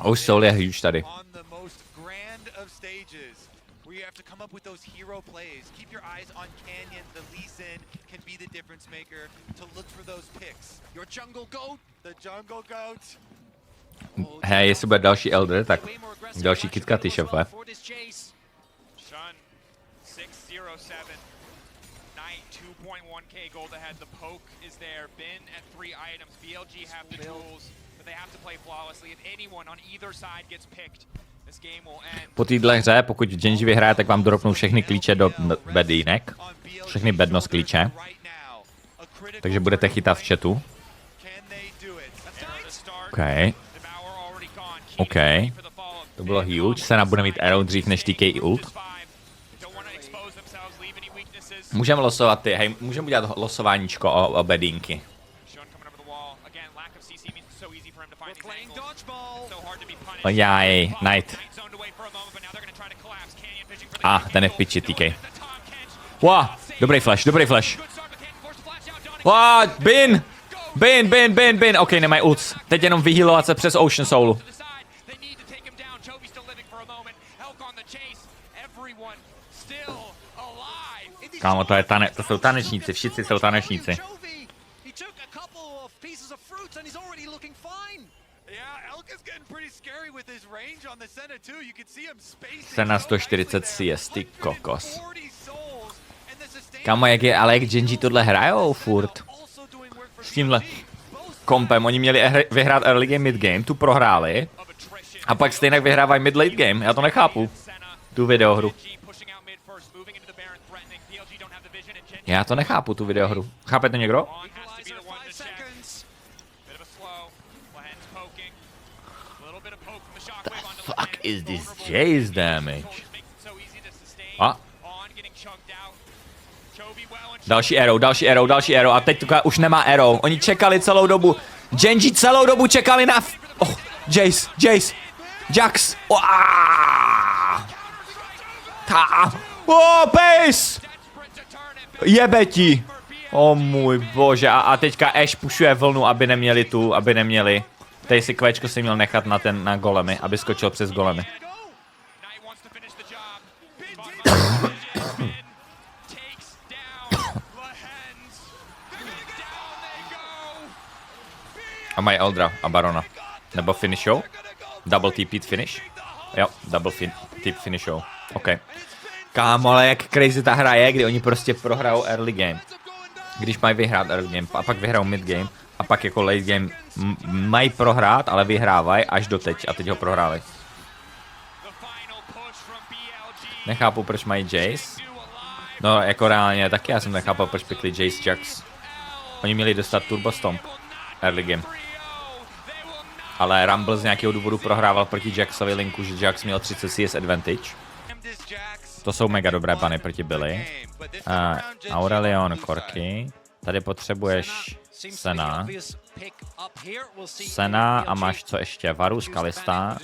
Už Soul je huge tady. Where you have to come up with those hero plays. Keep your eyes on Canyon. The Lee Sin can be the difference maker to look for those picks. Your jungle goat, the jungle goat. Hej, jestli bude další Elder, tak další KitKaty, šefe. Shun, 607. Knight, 2.1k gold ahead. The poke is there. Bin at 3 items. BLG have the tools, but they have to play flawlessly. If anyone on either side gets picked, this game will end. Po téhle hře, pokud Gen.G vyhraje, tak vám dropnou všechny klíče do bedínek. Všechny bednos klíče. Takže budete chytat v chatu. OK. OK. To bylo huge. Sena bude mít arrow dřív než TK ult. Můžeme losovat ty, hej, můžeme udělat losováníčko o bedínky. Ojaj, Knight. Ten je v piči, TK. Wow, dobrý flash, dobrý flash. Wow, bin! Bin. OK, nemají ults. Teď jenom vyhealovat se přes Ocean Soulu. Kámo, to jsou tanečníci, všichni jsou tanečníci. Sena 140 CS, ty kokos. Kámo, jak Gen.G tohle hrajou furt? S tímhle kompem, oni měli vyhrát early game, mid game, tu prohráli. A pak stejně vyhrávají mid late game, já to nechápu. Tu videohru. Já to nechápu, tu videohru. Chápete někdo? The fuck is this Jace damage? Další arrow a teď už nemá arrow. Oni čekali celou dobu. Gen.G celou dobu čekali na... Jace. Jax. Base! Jebe ti. Můj bože. A teďka Ashe pušuje vlnu, aby neměli. Tady si kvečko si měl nechat na golemy, aby skočil přes golemy. A mají Eldra a Barona. Nebo finishou? Double TP finish? Jo, double TP finishou. OK. Kámo, ale jak crazy ta hra je, kdy oni prostě prohrajou early game. Když mají vyhrát early game, a pak vyhrajou mid game, a pak jako late game mají prohrát, ale vyhrávají až do teď a teď ho prohráli. Nechápu, proč mají Jace. No, jako reálně taky já jsem nechápal, proč pikli Jace Jax. Oni měli dostat Turbo Stomp early game. Ale Rumble z nějakého důvodu prohrával proti Jaxovi linku, že Jax měl 30 CS advantage. To jsou mega dobré bany proti Billy. Aurelion, Corky. Tady potřebuješ Sena a máš co ještě? Varus, Kalista.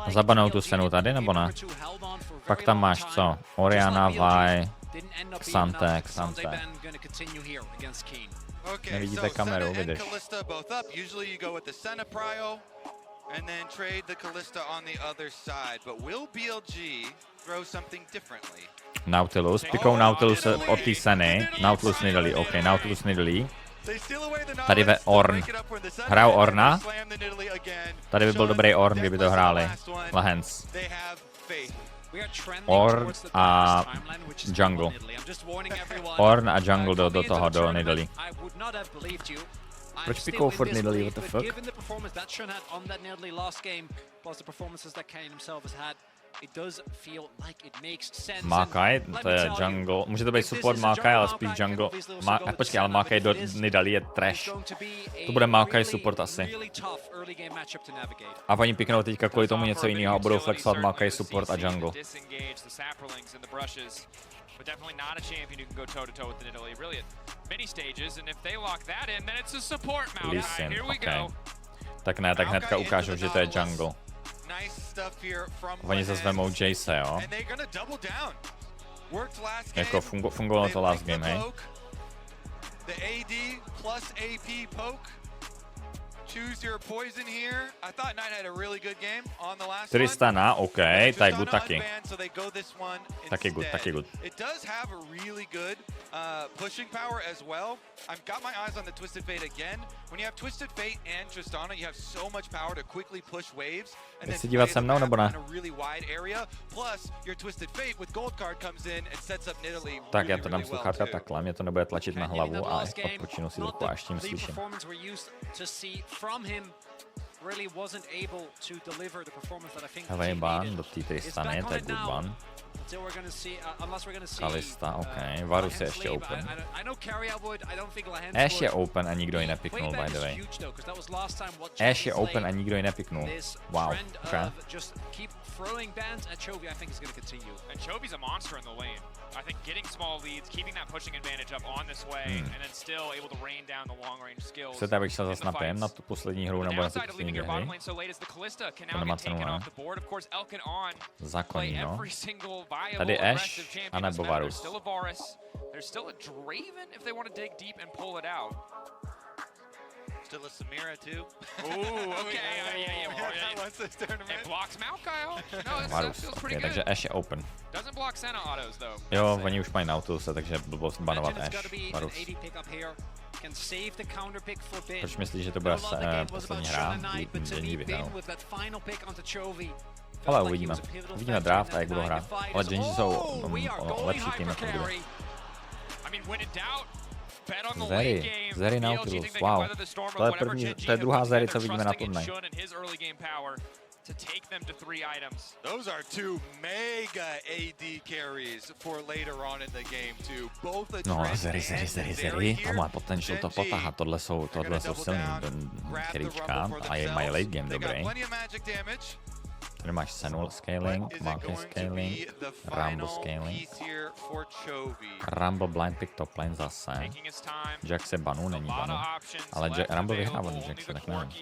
Zabanou tu Senu tady, nebo ne? Pak tam máš co? Oriana, Vi, Xante. Nevidíte kameru, vidíš. and then trade the Kalista on the other side. But will BLG throw something differently? Nautilus, pikou Nautilus od té Seny. Nautilus Nidalee, OK, Nautilus Nidalee. Tady ve Orn. Hrajou Orna. Tady by byl dobrý Orn, kdyby to hráli. Lahens. Orn a Jungle. Orn a Jungle do toho, do Nidalee. Proč pikou furt Nidalee, what the fuck? Makai, to je jungle. Může to být support Makai, ale spíš jungle. Počkej, ale Makai do Nidalee je trash. To bude Makai support asi. A oni piknou teďka kvůli tomu něco jiného a budou flexovat Makai support a jungle. But definitely not a champion who can go toe-to-toe with the Nidalee, really at many stages, and if they lock that in, then it's a support Maokai. Here we go. Tak ne, tak hnedka ukážou, že to je jungle. Oni zase vemou Jace, jo? Jako fungovalo to last game, hej? Tristana, OK, tak good taky. Taky good, taky good. Pushing power as well. I've got my eyes on the Twisted Fate again. When you have Twisted Fate and Tristana, you have so much power to quickly push waves and then dívat se mnou nebo ne? in a really wide area. Plus, your Twisted Fate with Gold card comes in and sets up Nidalee. Tak já to dám sluchátka takhle, mě to nebude tlačit na hlavu a odpočinu si trochu, až tím slyším. Hele, ban do té Tristany, to je good ban. Kalista, OK. Varus je ještě open. Ashe je open a nikdo ji nepiknul, by the way. Ashe je open a nikdo ji nepiknul. Wow, OK. Throwing bans at Chovy, I think is going to continue. And Chovy's a monster in the lane. I think getting small leads, keeping that pushing advantage up on this way, and then still able to rain down the long range skills. Chcete, abych šel zase na PM na tu poslední hru nebo na ty poslední hry? To nemá cenu, ne? Zakoní, no. Tady Ashe, anebo Varus. There's still a Draven if they want to dig deep and pull it out. Still a Samira too. Ooh, okay. It blocks Maokai. No, that feels pretty good. Takže Ashe je open. Doesn't block Senna autos though. Jo, oni už mají Nautiluse, takže blbost banovat Ashe. Varus. Proč myslíš, že to bude poslední hra? Gen.G vyhrál. Ale uvidíme. Uvidíme draft a jak budou hrát. Ale Gen.G jsou lepší tým jako kdyby. Zeri Nautilus, wow. To je druhá Zeri, co vidíme na turnaj. To take them to 3 items. Those are 2 mega AD carries for later on in the game too. Both the no, Zeri. To má potential to potáhat. Tohle jsou silný carryčka a mají late game dobrý. Tady máš Senul scaling, Maokai scaling, Rumble scaling, Rumble blind pick top lane zase, Jack se banu, není banu, ale Rumble vyhrává od Jackse, tak nevím.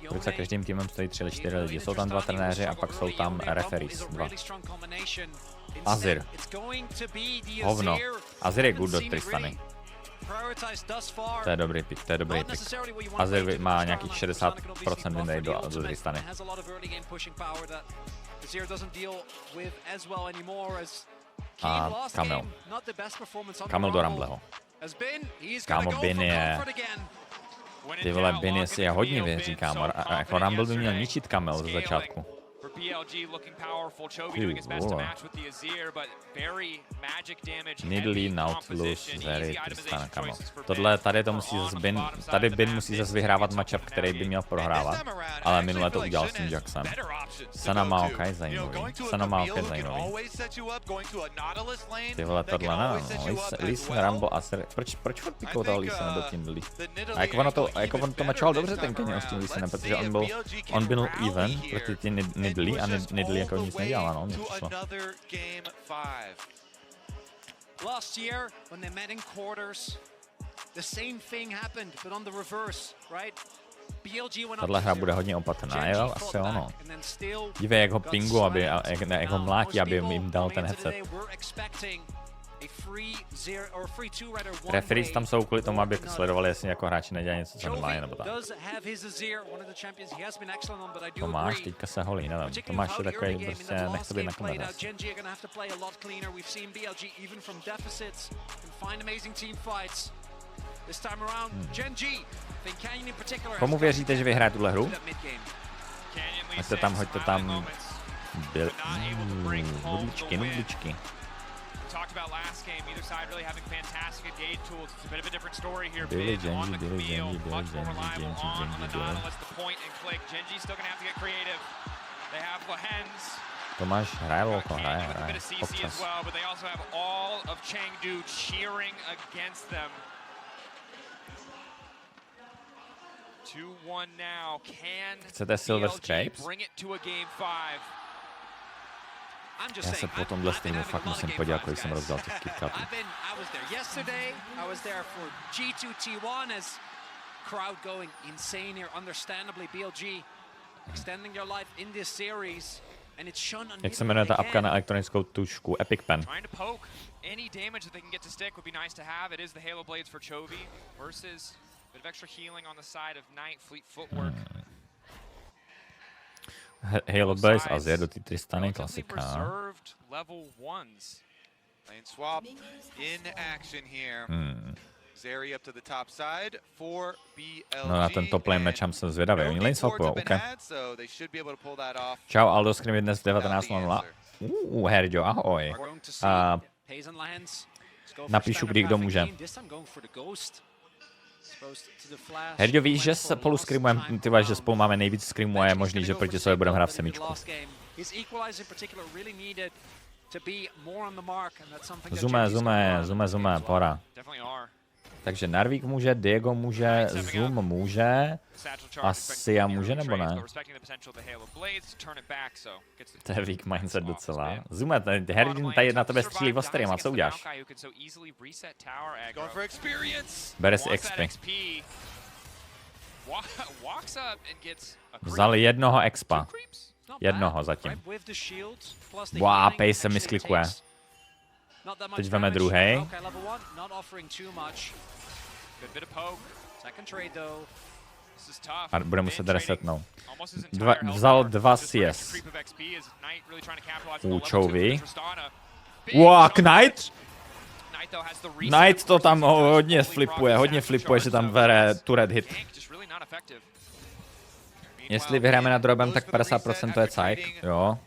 Kolik za každým týmem stojí 3-4 lidi, jsou tam 2 trenéři a pak jsou tam referees, 2. Azir, hovno, Azir je good do Tristany. To je dobrý pick, Azir má nějakých 60% win rate do Tristany. A Camel do Rambleho. Kámo, Bin je... Ty vole, Bin si je hodně věří, kámo. A jako Rumble by měl ničit Camel ze začátku. Nidalee, Nautilus, Zeri, Tristana, Camel. Tohle, tady to musí zase Bin, tady Bin musí zase vyhrávat matchup, který by měl prohrávat, ale minule to udělal s tím Jacksem. Senna Maokai zajímavý. Ty vole, tohle ne, Lee Sin, Rumble, Azir. Proč furt pikou dal Lee Sin do tím Lee? A jako on to mačoval dobře ten Kenyon s tím Lee Sinem, protože on byl even proti ty Nidalee a Nidalee jako nic nedělala, no, mě přišlo. Last year, when they met in quarters, the same thing happened, but on the reverse, right? Tahle hra bude hodně opatrná, jo, asi ono. Dívej, jak ho pingu, jak ho mlátí, aby jim dal ten headset. Referees tam jsou kvůli tomu, aby sledovali, jestli jako hráči nedělají něco, co nemají, nebo tak. Tomáš teďka se holí, nevím. Tomáš je takový, prostě nechce být na kameře. Komu věříte, že vyhraje tuhle hru? Hoďte tam. Nudličky. Billy Gen.G, Billy. Tomáš hraje loko, hraje občas. Chcete Silver Scrapes? Já se po tomhle streamu fakt musím podívat, kolik jsem rozdal těch KitKatů. Jak se jmenuje ta apka na elektronickou tušku? Epic Pen. Halo Blaze Azir do té Tristany, klasika. No na ten top lane match jsem zvědavý, oni lane swapujou, OK. Čau, Aldo Screamy dnes v 19:00. Herďo, ahoj. Napíšu, kdy kdo může. Herďo, víš, že spolu screamujeme, že spolu máme nejvíc screamů a je možný, že proti sobě budeme hrát v semičku. Zume, pora. Takže Narvík může, Diego může, Zoom může, Asia může nebo ne? To je weak mindset docela. Zoome, Herdin tady na tebe střílí ostrým, a co uděláš? Bere si XP. Vzali jednoho expa. Jednoho zatím. Wow, Pace se misklikuje. Teď veme druhej. A bude muset resetnout. Vzal 2 CS. Chovy. Wow, Knight? Knight to tam hodně flipuje, že tam bere turret hit. Jestli vyhráme nad drobem, tak 50% to je cajk, jo.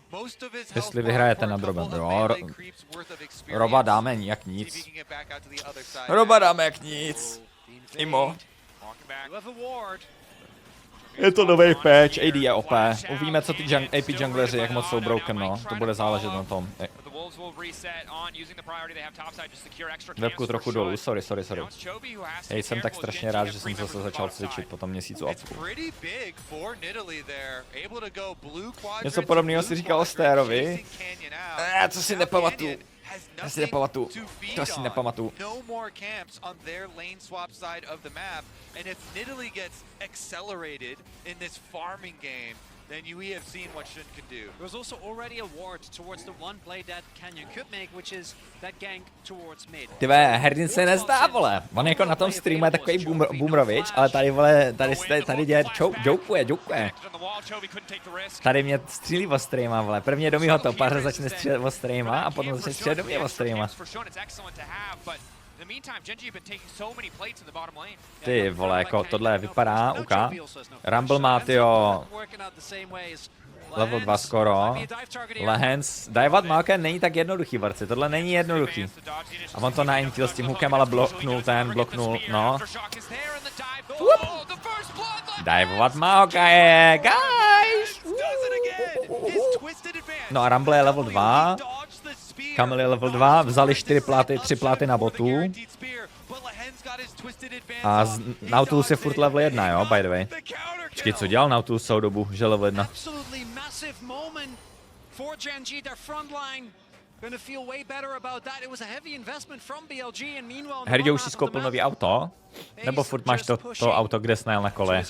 Jestli vyhrajete nad drobem, jo. Roba dáme jak nic. Imo. Je to nový patch, AD je OP. Uvidíme, co ty AP jungleři, jak moc jsou broken, no. To bude záležet na tom. Webku trochu dolů, sorry. Hej, jsem tak strašně rád, že jsem zase začal cvičit po tom měsícu a půl. Něco podobného si říkal o Stérovi. Co si nepamatuju. To si nepamatuju. No more camps on their lane swap side of the map, and if Nidalee gets accelerated in this farming game, then we have seen what Shin can do. There was also already a ward towards the one play that Canyon could make, which is that gank towards mid. Tyve, Herdin se nezdá, vole. On jako na tom streamu je takový boomerovič, ale tady, vole, tady děje jokuje. Tady mě střílí o streama, vole. Prvně do mýho topaře začne střílet o streama a potom začne střílet do mě o streama. Ty vole, jako tohle vypadá, uka. Rumble má, tyjo, level 2 skoro. Lehens, diveat Malka není tak jednoduchý, Varci, tohle není jednoduchý. A on to naintil s tím hookem, ale bloknul, no. Diveat Malka je, guys! No a Rumble je level 2. Kamil je level 2, vzali 3 pláty na botu. A Nautilus je furt level 1, jo, by the way. Počkej, co dělal Nautilus celou dobu, že level 1? Herďo, už si skoupil nový auto? Nebo furt máš to auto, kde jsi najel na kole?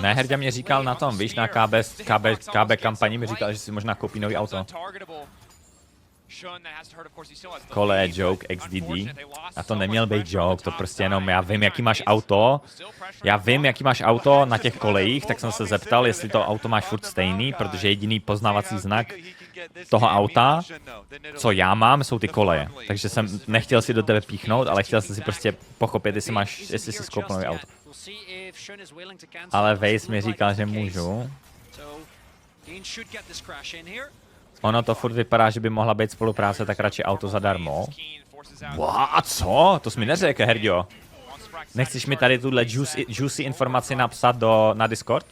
Ne, Herďa mě říkal na tom, víš, na KB kampani mi říkal, že si možná koupí nový auto. Kole, joke, XDD. A to neměl být joke, to prostě jenom já vím, jaký máš auto. Já vím, jaký máš auto na těch kolejích, tak jsem se zeptal, jestli to auto máš furt stejný, protože jediný poznávací znak toho auta, co já mám, jsou ty koleje. Takže jsem nechtěl si do tebe píchnout, ale chtěl jsem si prostě pochopit, jestli si skoupil nový auto. Ale Vejs mi říkal, že můžu. Ono to furt vypadá, že by mohla být spolupráce, tak radši auto zadarmo. A co? To jsi mi neřekl, Herďo. Nechceš mi tady tuhle juicy informaci napsat na Discord?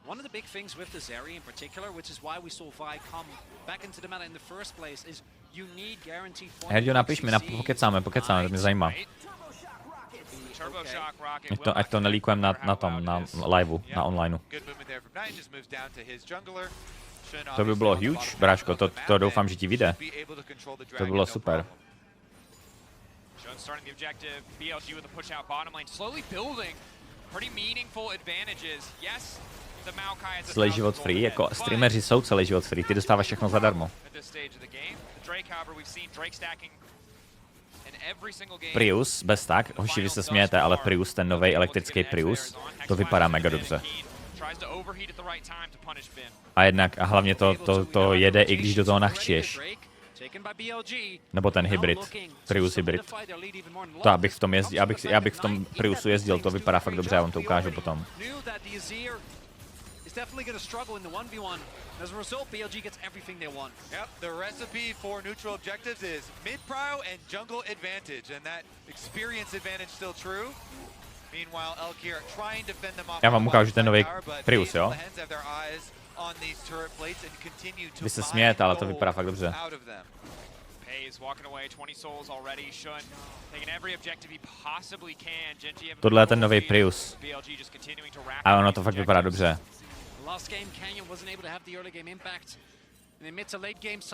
One of the big things with this area in particular, which is why we saw Vi come back into the meta in the first place, is you need guaranteed form. Herďo, napiš mi, pokecáme, to mě zajímá. Ať to nelíkujem na liveu, na onlineu. To by bylo huge, bráško, to doufám, že ti vyjde. To by bylo super. Celý život free, jako streameři jsou celý život free, ty dostáváš všechno zadarmo. Prius, bez tak, hoši, vy se smějete, ale Prius, ten nový elektrický Prius, to vypadá mega dobře. A jednak, a hlavně to jede, i když do toho nachčíš. Nebo ten hybrid, Prius hybrid. To abych v tom jezdil, abych v tom Priusu jezdil, to vypadá fakt dobře, já vám to ukážu potom. Is definitely going to struggle in the 1v1. As a result, BLG gets everything they want. Yep, the recipe for neutral objectives is mid-prio and jungle advantage, and that experience advantage still true. Meanwhile, Elkir trying to fend them off. Já vám ukážu ten nový Prius, jo? Vy se smějete, ale to vypadá fakt dobře. Tohle je ten nový Prius. A ono to fakt vypadá dobře.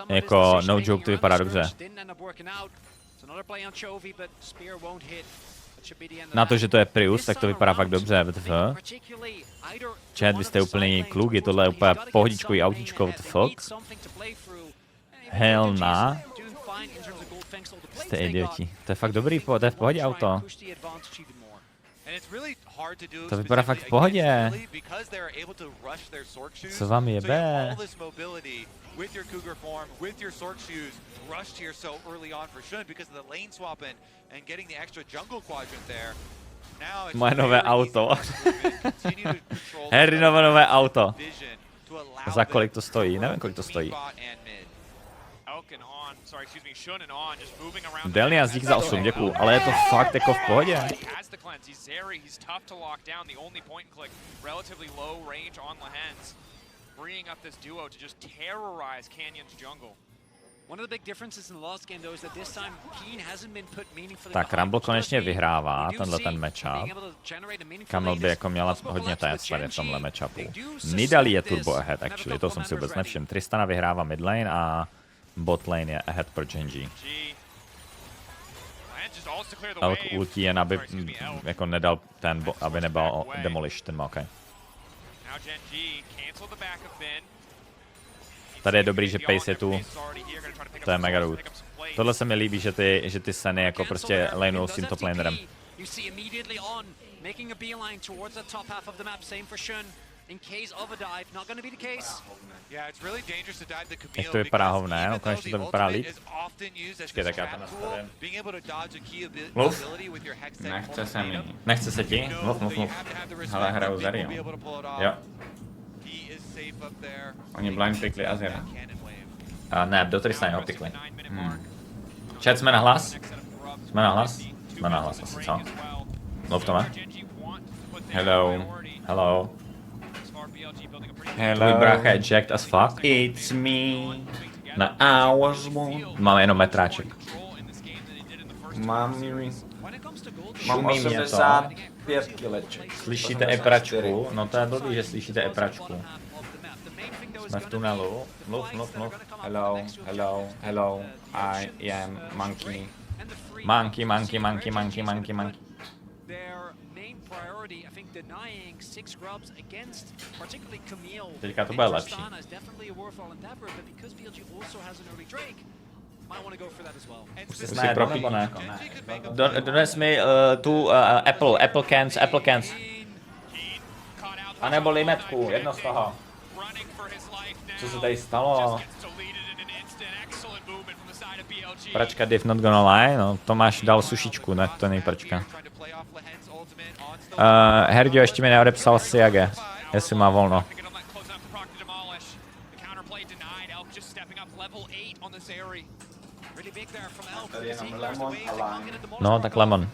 Jako no joke, to vypadá dobře. Na to, že to je Prius, tak to vypadá fakt dobře, WTF. Chat, vy jste úplný klugi, tohle je úplně pohodičkový autíčko, WTF. Hell na. Jste idioti. To je fakt dobrý, to je v pohodě auto. To vypadá fakt v pohodě. Co vám jebe? Moje nové auto. Harrynovo nové auto. Za kolik to stojí? Nevím, kolik to stojí. Delnia dík za 8, děkuju, ale je to fakt jako v pohodě. Tak Rumble konečně vyhrává tenhle ten matchup. Camel by jako měla hodně téct tady v tomhle matchupu. Nidali je turbo ahead actually, to jsem si vůbec nevšiml. Tristana vyhrává mid lane a bot lane je ahead pro Gen.G. Elk ultí jen, aby jako nedal ten, aby nebyl demolish ten Maokai. Tady je dobrý, že pace je tu. To je mega rude. Tohle se mi líbí, že ty seny jako prostě lanujou s tím top lanerem. Jak to vypadá hovné, no konečně to vypadá líp. Počkej, tak já to nastavím. Mluv. Nechce se mi. Nechce se ti? Mluv. Hele, hraju Zeri, jo. Oni blind pickli Azira. Ne, do Tristany ho pickli. Chat, jsme na hlas? Jsme na hlas? Jsme na hlas asi, co? Mluv to má. Hello. Tvůj brácha je jacked as fuck. It's me. Na hours one. Máme jenom metráček. Mám Šumí mě to. 85 kileček. Slyšíte epračku? No to je blbý, že slyšíte epračku. Jsme v tunelu. Mluv. Hello. I am monkey. Monkey. Teďka to bude lepší. Už se snajedl, nebo ne? Dones mi tu Apple cans. A nebo limetku, jedno z toho. Co se tady stalo? Pračka div not gonna lie, no Tomáš dal sušičku, ne, to není pračka. Herdio ještě mi neodepsal Siage, jestli má volno. No, tak lemon.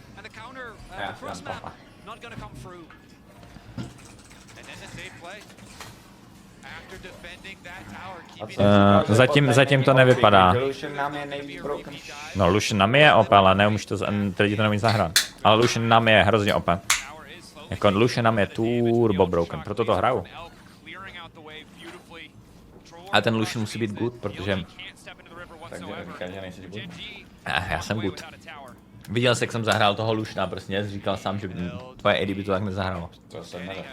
Zatím to nevypadá. No, Lucian na mě je OP, ale neumíš to, lidi to neumí zahrát. Ale Lucian na mě je hrozně OP. Jako Lucian na mě je turbo broken, proto to hraju. A ten Lucian musí být good, protože... Takže říkáš, že nejsi good? Já jsem good. Viděl jsi, jak jsem zahrál toho Luciana, prostě říkal sám, že tvoje AD by to tak nezahrálo. To jsem nevěděl.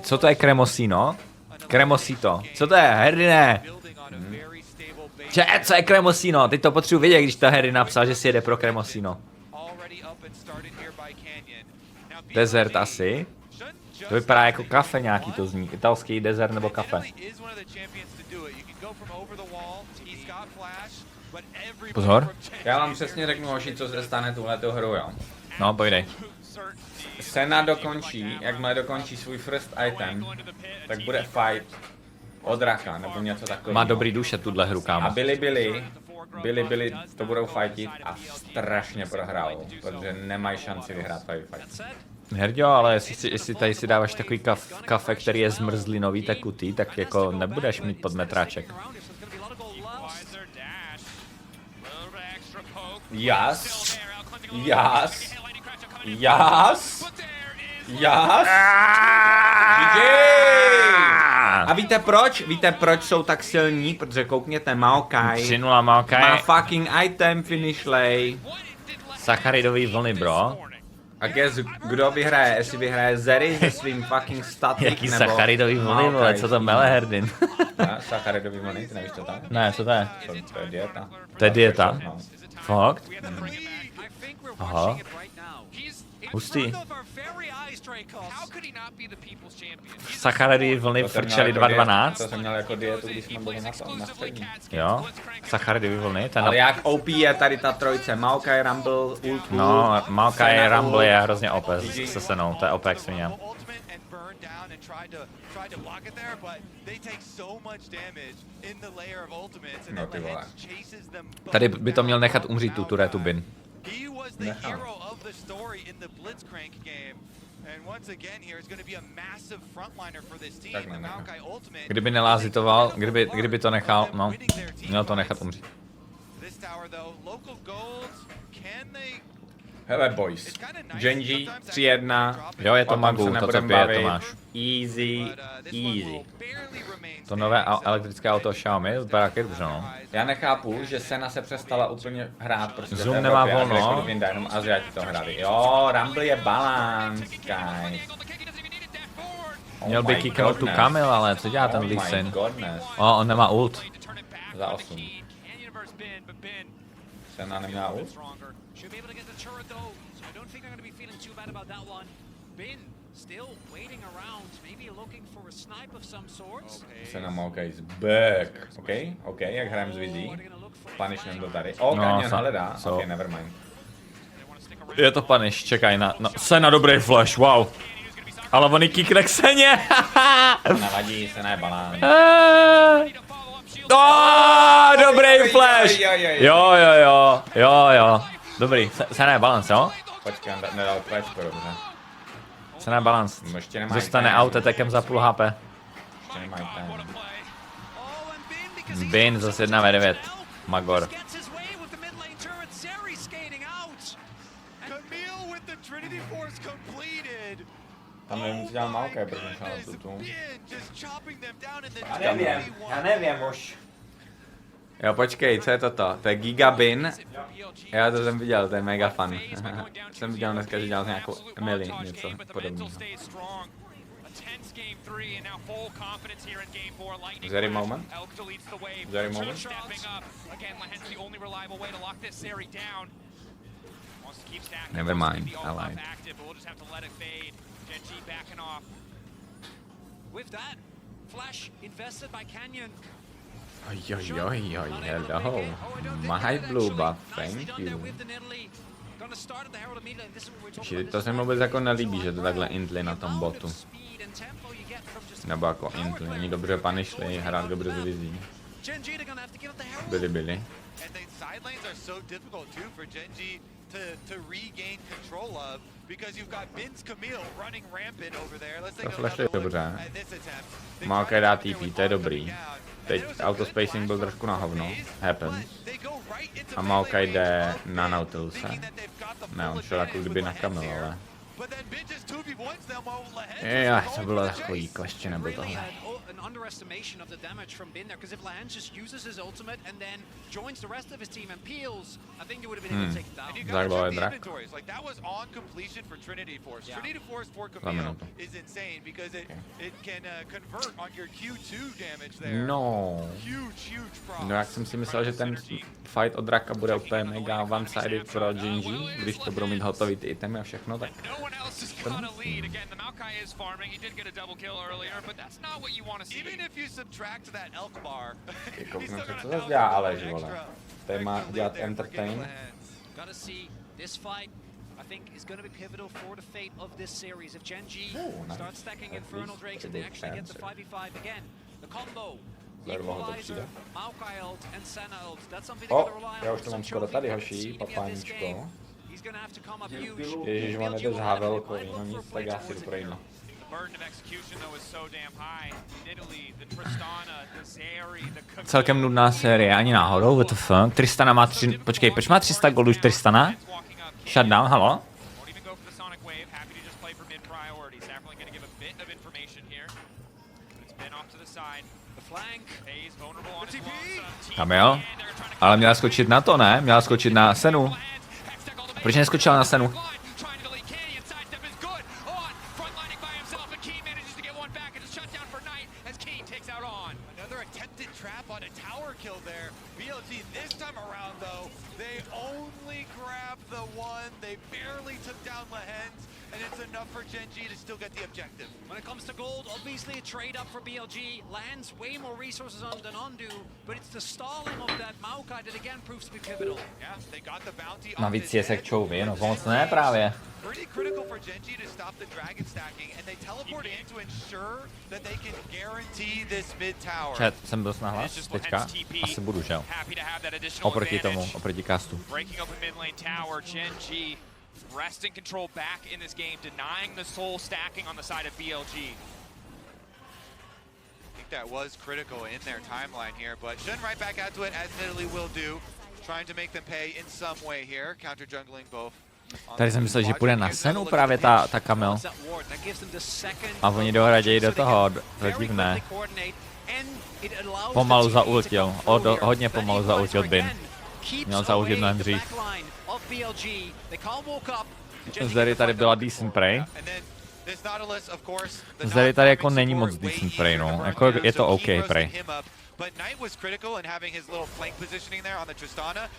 Co to je Cremosino? Cremosito. Co to je? Herdine! Co je Cremosino? Teď to potřebuji vědět, když ta Herdy napsal, že si jede pro Cremosino. Desert asi. To vypadá jako kafe nějaký to zní. Italský desert nebo kafe. Pozor. Já vám přesně řeknu, hoši, co se stane tuhletu hru, jo. No, pojdej. Sena dokončí, jakmile dokončí svůj first item, tak bude fight od draka, nebo něco takového. Má dobrý duše tuhle hru, kámo. A Billy to budou fightit a strašně prohrajou, protože nemají šanci vyhrát fight. Herdio, ale jestli tady si dáváš takový kafe, který je zmrzlinový, tekutý, tak jako nebudeš mít podmetráček. Jas. A víte proč? Víte proč jsou tak silní? Protože koukněte, Maokai 3-0 Maokai. má fucking item finish lay. Sacharidový vlny, bro. A guess, kdo vyhraje? Jestli vyhraje Zeri se svým fucking static, Jaký nebo sacharidový vlny, vole, co to mele Herdin? Sacharidový vlny, ty nevíš to tak? Ne, co to je? To je dieta. To je dieta? No. Fakt? Aha. Hustý. Sacharidový vlny frčely 2.12? To jsem měl jako dietu, když jsme byli na střední. Jo? Sacharidový vlny? Ale jak OP je tady ta trojice? Maokai, Rumble, Ult. No, Maokai Rumble je hrozně OP se Senou, to je OP jak svině. No ty vole. Tady by to měl nechat umřít tu turetu bin. Kdyby nelázitoval, kdyby to nechal, no, měl to nechat umřít. Hele boys, Gen.G 3-1. Jo, je to magu, to co pije Tomáš. Easy. To nové elektrické auto Xiaomi vypadá jak dobře, no. Já nechápu, že Sena se přestala úplně hrát, prostě Zoom v Evropě, nemá a volno. kdekoliv jenom Aziati to hrali. Jo, Rumble je balance, guys. Měl by kicknout tu Kamil, ale co dělá ten Lee Sin? On nemá ult. Za 8. Sena nemá ult? Sena Maokai is back. OK, jak hrajem z vizí. Punishment do tady. Kanyon hledá. OK, nevermind. Je to punish, čekaj na Sena dobrý flash, wow. Ale on i kickne k Seně. Navadí, Sena je balán. Dobrý flash. Jo. Dobrý, Sena je balance, jo? Počkej, nedal klečko, dobře. Sena je balance. Dostane autetekem za půl HP. Ještě nemají ten. Bin zase 1v9. Magor. Tam nevím, co dělá Maokai, protože nešel na tutu. Já nevím už. Jo, počkej, co je toto? To je Gigabin. Já to jsem viděl, to je mega fun. Jsem viděl dneska, že dělal nějakou Emily, něco podobného. Zeri moment? Zeri moment? Never mind, I lied. Oj, hello. My blue buff, thank you. To se mi vůbec jako nelíbí, že to takhle intli na tom botu. Nebo jako intli, oni dobře punishli, hrát dobře z vizí. Byli. To regain control of because you've got Bin's Camille running rampant over there. Let's To flashuje dobře. Maokai dá TP, to je dobrý. Teď autospacing byl trošku na hovno. Happens. A Maokai jde na Nautiluse. Ne, on šel jako kdyby na Camille, ale... Jo, to bylo takový questionable tohle. Underestimation of the damage from Bin there, because if Lahans just uses his ultimate and then joins the rest of his team and peels, I think he would have been able to take it down. And you gotta check the inventories. Like that was on completion for Trinity Force. Yeah. Trinity Force for Camille is insane because it can convert on your Q2 damage there. No. Huge problem. No, jak jsem si myslel, že ten fight od Draka bude úplně mega one-sided pro Gen.G, když to budou mít hotový ty itemy a všechno, tak... Even if you subtract that elk bar, Kouknu se, co zase dělá Aleš, vole. Tady má dělat entertain. Gotta see this fight. I think is going to be pivotal for the fate of this series. If Gen.G starts stacking Infernal Drakes and they actually get the 5v5 again, the combo, Equalizer, Maokai ult and Senna ult, that's something they're going to rely on. Já už to mám skoro tady, hoší, papáničko. He's going to have to come up huge. Ježiš, on jde s Havelkou, no nic, tak já si jdu pro jedno. Celkem nudná série, ani náhodou, WTF. Tristana má počkej, proč má 300 goldů Tristana? Shutdown, halo? Kamil? Ale měla skočit na to, ne? Měla skočit na Senu. Proč neskočila na Senu? BLG this time around though, they only grabbed the one, they barely took down Lahens, and it's enough for Gen.G to still get the objective. When it comes to gold, obviously a trade up for BLG. Lands way more resources on than Ondu, but it's the stalling of that Maokai that again proves to be pivotal. Yeah, they got the bounty. Navíc je sekčouvy, no moc ne právě. Pretty critical for Gen.G to stop the dragon stacking, and they teleport in to ensure that they can guarantee this mid tower. Chat, jsem byl nahlas teďka? Asi budu, že jo? Oproti tomu, oproti castu. Breaking open mid lane tower, Gen.G wresting control back in this game, denying the soul stacking on the side of BLG. I think that was critical in their timeline here, but Shen right back out to it, as Nidalee will do, trying to make them pay in some way here, counter jungling both. Tady jsem myslel, že půjde na Senu právě ta Camille. A oni dohradějí do toho, to je divné. Pomalu zaultil, hodně pomalu zaultil Bin. Měl zaultit mnohem dřív. Zdery tady byla decent prey. Zdery tady jako není moc decent prey, no. Jako je to OK prey. But Knight was critical in having his little flank positioning there on the Tristana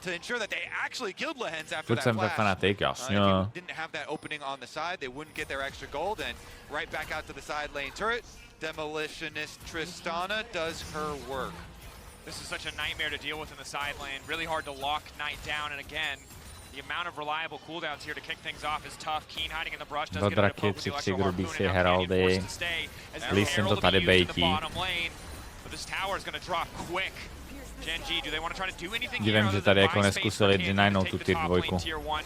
to ensure that they actually killed Lahens after that flash. Fanatic, jasně. If you didn't have that opening on the side, they wouldn't get their extra gold, and right back out to the side lane turret. Demolitionist Tristana does her work. This is such a nightmare to deal with in the side lane. Really hard to lock Knight down, and again, the amount of reliable cooldowns here to kick things off is tough. Keen hiding in the brush does get a poke with the electro harpoon, and now Canyon forced to stay as Herald will be used in the bottom lane. But this tower is going to drop quick. Gen.G, do they want to try to do anything here other than buy space for Canyon to push the top lane tier 1?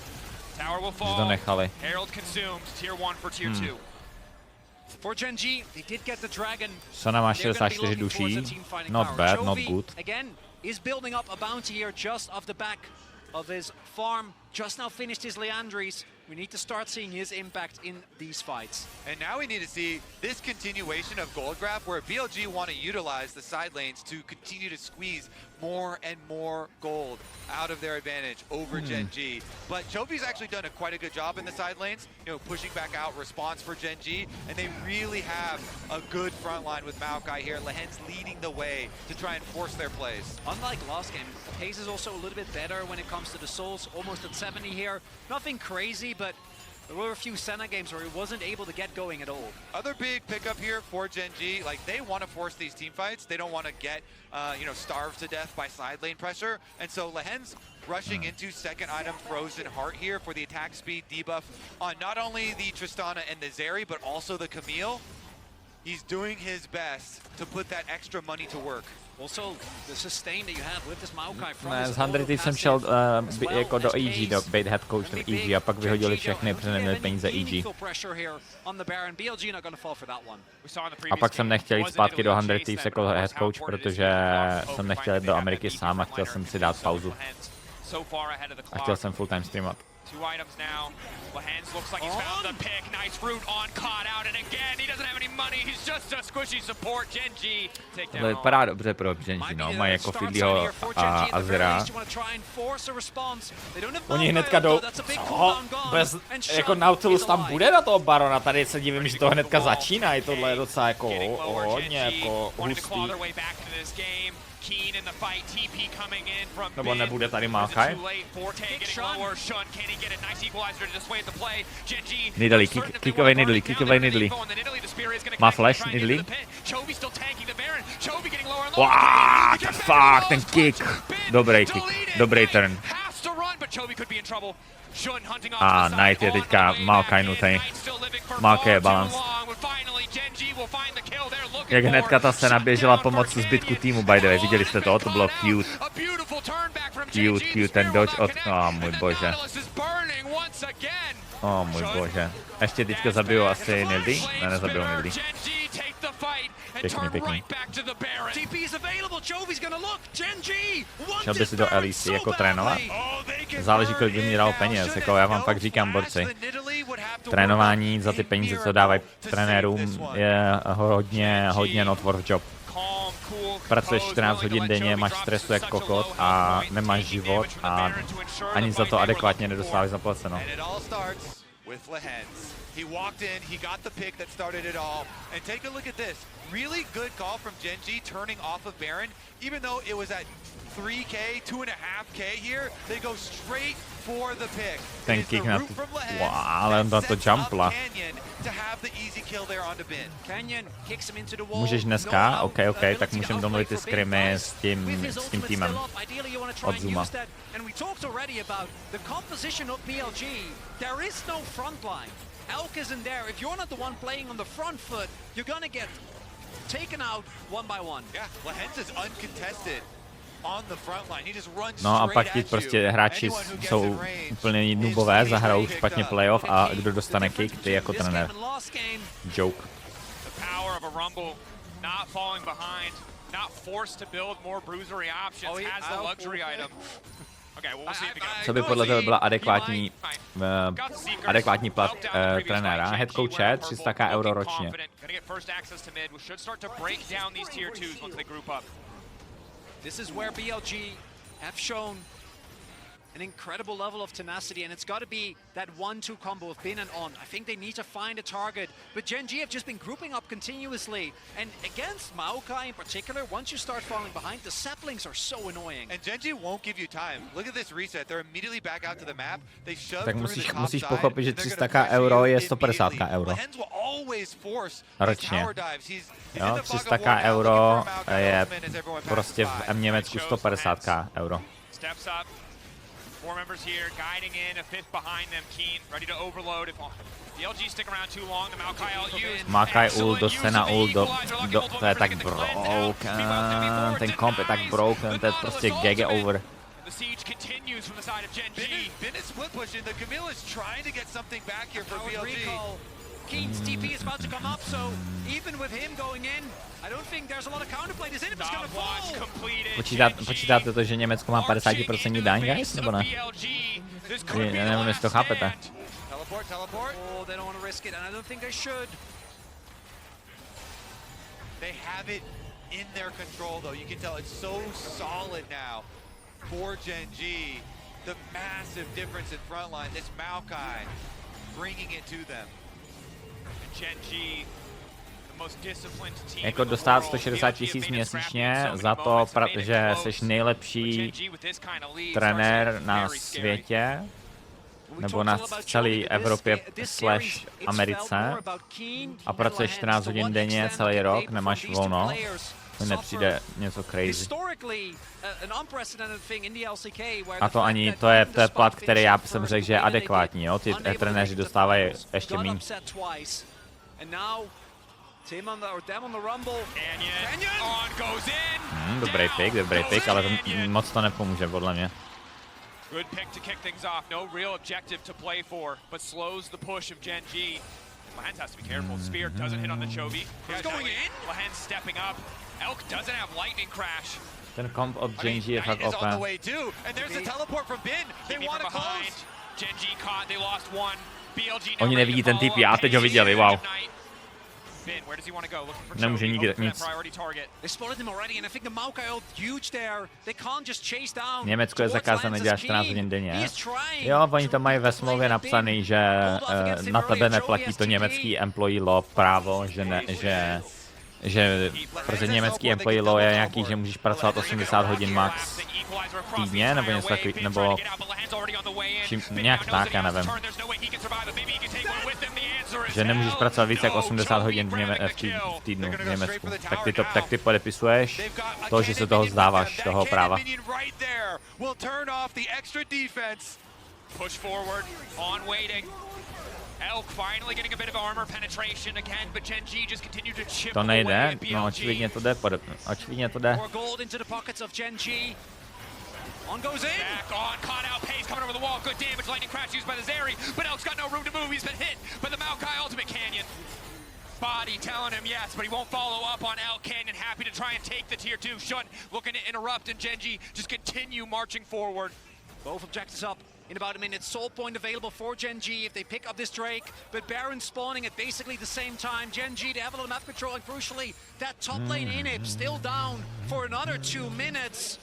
Tower will fall. Herald consumed tier 1 for tier 2. For Gen.G, they did get the dragon. Sana má 64 duší. Not bad, not good. Again, is building up a bounty here just off the back of his farm. Just now finished his Leandries. We need to start seeing his impact in these fights. And now we need to see this continuation of gold grab where BLG want to utilize the side lanes to continue to squeeze more and more gold out of their advantage over Gen.G. But Chovy's actually done quite a good job in the side lanes, pushing back out response for Gen.G, and they really have a good front line with Maokai here. Lehen's leading the way to try and force their plays. Unlike last game, the pace is also a little bit better when it comes to the souls, almost at 70 here. Nothing crazy, but there were a few Senna games where he wasn't able to get going at all. Other big pickup here for Gen.G, like they want to force these team fights. They don't want to get, starved to death by side lane pressure. And so Lehen's rushing into second item Frozen Heart here for the attack speed debuff on not only the Tristana and the Zeri, but also the Camille. He's doing his best to put that extra money to work. Also, the sustain that you have with this Maokai from Z 100 jsem šel jako do EG, do být head coach do EG a pak vyhodili všechny, protože neměli peníze EG. A pak jsem nechtěl jít zpátky do 100 Thieves jako head coach, protože jsem nechtěl jít do Ameriky sám a chtěl jsem si dát pauzu. A chtěl jsem full time streamat. 2 items now. Lehens looks like he's found the pick. Nice root on, caught out, and again, he doesn't have any money. He's just a squishy support. Gen.G take down. To vypadá dobře pro Gen.G, no. Mají jako Fidleyho a Azera. Oni hnedka jdou... Bez... Jako Nautilus tam bude na toho Barona. Tady se divím, že to hnedka začíná. Tohle je docela jako hodně jako hustý. Nebo nebude tady Maokai? Nidalee, kickovej Nidalee. Má flash, Nidalee. Wow, fuck, ten kick. Dobrý kick, dobrý turn. A Knight je teďka Maokai nutej. Maokai je balance. Jak hnedka ta scéna běžela pomoc zbytku týmu, by the way, viděli jste to? To bylo cute. Cute, ten dodge od... můj bože. Můj bože. Ještě teďka zabiju asi Nidalee? Ne, nezabiju Nidalee. Pěkný. Šel by si do LEC jako trénovat? Záleží, kolik by mi dalo peněz, jako já vám fakt říkám, borci. Trénování za ty peníze, co dávají trenérům, je hodně not worth job. Pracuješ 14 hodin denně, máš stresu jak kokot a nemáš život a ani za to adekvátně nedostáváš zaplaceno. He walked in, he got the pick that started it all, and take a look at this. Really good call from Gen.G turning off of Baron, even though it was at 3k, 2.5k here, they go straight for the pick. Ten kick na to, ale on to jumpla. Můžeš dneska? OK, tak můžeme domluvit ty skrimy s tím týmem od Zuma. Elk isn't there. If you're not the one playing on the front foot, you're gonna get taken out one by one. Yeah, Lehens is uncontested on the front line. He just runs No a pak ti prostě hráči jsou úplně noobové, zahrajou špatně playoff a kdo dostane kick, ty jako trenér. Joke. The power of a rumble, not falling behind, not forced to build more bruisery options, has the luxury item. Co by podle tebe byla adekvátní plat trenéra? Head coache 300 euro ročně. This is where BLG have shown an incredible level of tenacity, and it's got to be that 1-2 combo of Bin and On. I think they need to find a target, but Gen.G have just been grouping up continuously, and against Maokai in particular, once you start falling behind, the saplings are so annoying. And Gen.G won't give you time. Look at this reset. They're immediately back out to the map. They shove tak musíš pochopit, že 300 euro je 150 euro. Ročně. Jo, 300 euro je prostě v Německu 150 euro. Four members here, guiding in, a fifth behind them, Keen, ready to overload. If BLG stick around too long, the Maokai ult used. Maokai ult, do Senna ult, to je tak broken, ten komp je tak broken, to je prostě GG over. The siege continues from the side of Gen.G. Bin is split pushing, the Camille is trying to get something back here for BLG. Keen's TP is about to come up, so even with him going in, I don't think there's a lot of counterplay. This is gonna fall. Počítáte to, že Německo má 50% daň, guys, nebo ne? Nevím, jestli to chápete. Teleport. Oh, they don't want to risk it, and I don't think they should. They have it in their control, though. You can tell it's so solid now for Gen.G. The massive difference in front line. This Maokai bringing it to them. Gen.G, the most disciplined team. Jako dostat 160 000 měsíčně za to, protože jsi nejlepší trenér na světě, nebo na celé Evropě slash Americe a pracuješ 14 hodin denně celý rok, nemáš volno, to nepřijde něco crazy. A to ani, to je plat, který já jsem řekl, že je adekvátní, jo, ty trenéři dostávají ještě méně. Dobrý pick, ale moc to nepomůže podle mě. Good pick to kick things off. No real objective to play for, but slows the push of Gen.G. Lehens has to be careful. Spear doesn't hit on the Chovy. He's going in. Lehens stepping up. Elk doesn't have lightning crash. Ten komp od Gen.G je fakt OP. And there's a teleport from Bin. They want to close. Gen.G caught. They lost one. BLG. Oni nevidí ten typ, já teď ho viděli, wow. Nemůže nikde nic. Německo je zakázané dělat 14 hodin denně. Jo, oni to mají ve smlouvě napsaný, že na tebe neplatí to německý employee law právo, že protože německý employee law je nějaký, že můžeš pracovat 80 hodin max týdně, nebo něco takový, nebo nějak tak, já nevím. Že nemůžeš pracovat víc jak 80 hodin v týdnu v Německu. Tak ty podepisuješ to, že se toho vzdáváš, toho práva. To nejde, no očividně to jde, On goes in. Back on, caught out, Pace coming over the wall. Good damage, lightning crash used by the Zeri, but Elk's got no room to move. He's been hit by the Maokai Ultimate Canyon. Body telling him yes, but he won't follow up on Elk Canyon. Happy to try and take the tier 2. Shun looking to interrupt, and Gen.G just continue marching forward. Both objectives up in about a minute. Soul point available for Gen.G if they pick up this Drake, but Baron spawning at basically the same time. Gen.G, they have a little map control, and crucially, that top lane inhib still down for another 2 minutes.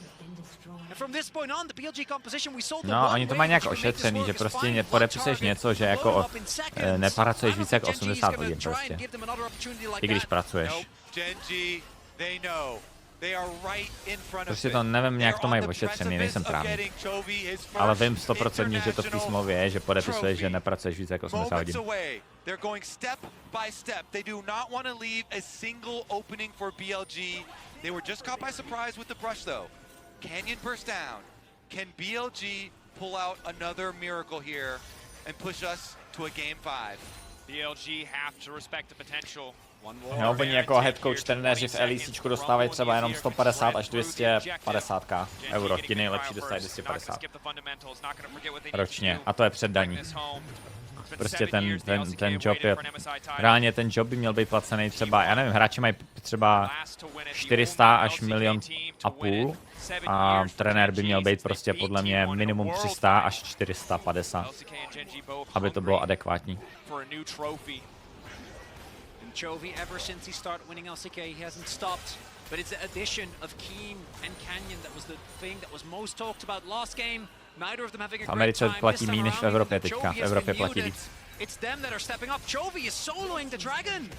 No, oni to mají nějak ošetřený, že prostě podepisuješ něco, že jako nepracuješ více jak 80 hodin prostě. I když pracuješ. Prostě to nevím, jak to mají ošetřený, nejsem právník. Ale vím 100%, že to v té smlouvě je, že podepisuješ, že nepracuješ více jak 80 hodin. They're going step by step. They do not want to leave a single opening for BLG. They were just caught by surprise with the brush though. Canyon burst down. Can BLG pull out another miracle here and push us to a game 5? BLG have to respect the potential. No, oni jako head coach trenéři v LECčku dostávají třeba jenom 150 až 250 euro. Ti nejlepší dostávají 250 ročně. A to je před daní. Prostě ten job je, reálně ten job by měl být placený třeba, já nevím, hráči mají třeba 400 až 1,5 milionu a trenér by měl být prostě podle mě minimum 300 až 450, aby to bylo adekvátní. Chovy, ever since he started winning LCK, he hasn't stopped. But it's the addition of Keen and Canyon that was the thing that was most talked about last game. Neither of them having a v Americe great time. platí méně než v Evropě teďka, v Evropě platí víc. It's them that are stepping up. Chovy is soloing the Dragon.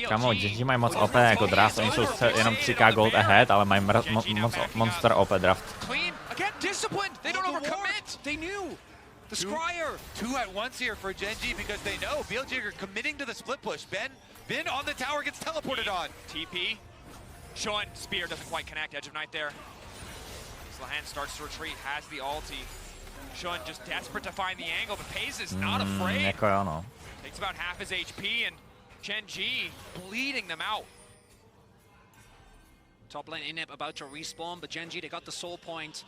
Kamo, GENG mají moc OP jako draft, oni jsou jenom 3k gold ahead, ale mají monster OP draft. The Scryer! Two at once here for Gen.G because they know BLG are committing to the split push. Ben on the tower gets teleported on. TP. Sean, spear doesn't quite connect. Edge of Night there. Slahan starts to retreat, has the ulti. Sean just desperate to find the angle, but Paze is not afraid. Jako jo, no. Takes about half his HP, and Gen.G bleeding them out. Top lane inhib about to respawn, but Gen.G, they got the soul point.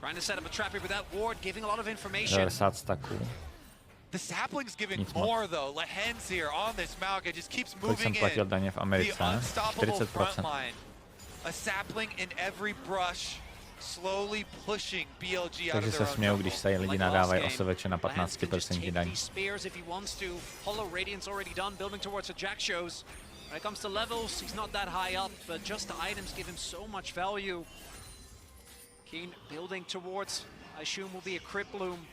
Trying to set up a trap here with that ward, giving a lot of information. 90 staků. The sapling's giving more though. Lehens here on this Malka just keeps Kolik jsem moving platil in. daně v Americe? 40%. A sapling in every brush Takže se smějou, když se lidi nadávají osoveče na 15% daň. When it comes to levels, he's not that high up, but just the items give him so much value. Keen building towards, I assume, will be a Crypt Bloom.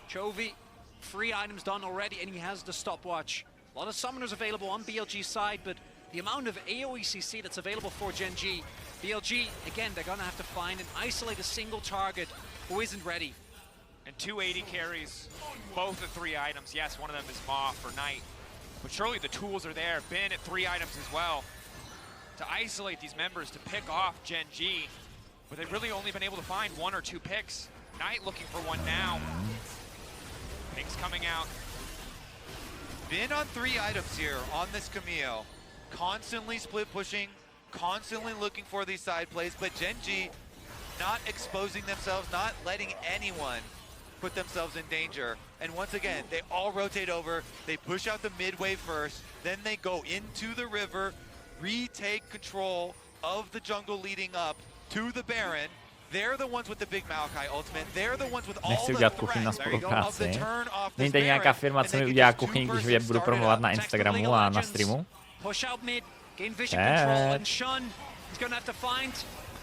Chovy, 3 items done already, and he has the stopwatch. A lot of summoners available on BLG's side, but the amount of AoE CC that's available for Gen.G, BLG, again, they're gonna have to find and isolate a single target who isn't ready. And 280 carries both the 3 items. Yes, one of them is Maw for Knight. But surely the tools are there. Ben at 3 items as well. To isolate these members, to pick off Gen.G. But they've really only been able to find 1 or 2 picks. Knight looking for one now. Picks coming out. Ben on 3 items here on this Camille. Constantly split pushing, constantly looking for these side plays, but Gen.G not exposing themselves, not letting anyone put themselves in danger. And once again, they all rotate over, they push out the mid wave first, then they go into the river, retake control of the jungle leading up to the Baron. They're the ones with the big Maokai ultimate, they're the ones with all Nechci the udělat kuchyň na threats of the spolupráci. turn off Není this tady nějaká Baron, firma, and co mi they udělá get kuchyň, this když 2 je versus budu started promovat up. na Instagramu a na streamu? Push out mid, gain vision control, and Shun is gonna have to find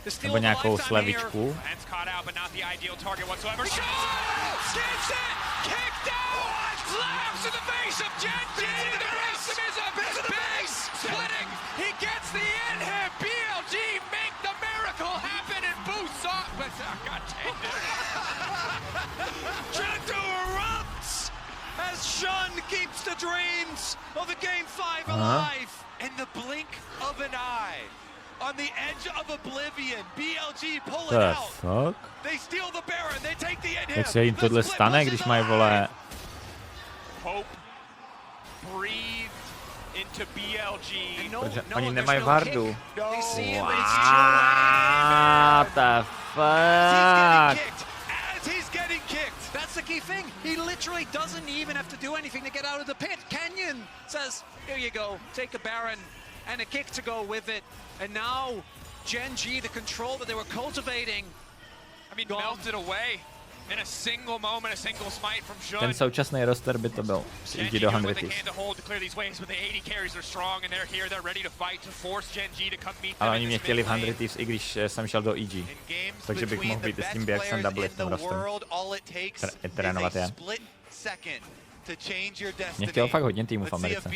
the steal Nebo of a nějakou lifetime here. slevičku. Hands caught out, but not the ideal target whatsoever. Shot! Gets it! Kicked out! Laughs in the face of Gen.G! The rest of his base splitting! He gets the in-hit! BLG make the miracle happen and boosts off! But God damn it! Gentle erupts as Shun keeps the dreams of the Game 5 alive. In the blink of an eye, on the edge of oblivion, BLG pull it The out. fuck? They steal the Baron, they take the in-hit. Jak se jim tohle stane, když mají, vole... Hope breathed into BLG. Protože oni nemají vardu. They see him, What the He's fuck? getting kicked as he's getting kicked. That's the key thing. He literally doesn't even have to do anything to get out of the pit. Canyon says, here you go, take a Baron and a kick to go with it. And now Gen.G, the control that they were cultivating, I mean, melted away in a single moment, a single smite from Shun. Ten současný roster by to byl. Jdi do 100 Ale oni mě chtěli v 100 Thieves, i když jsem šel do EG. Takže bych mohl být s tím BXem double v tom rosteru. Trénovat je. Mě chtěl fakt hodně týmů v Americe.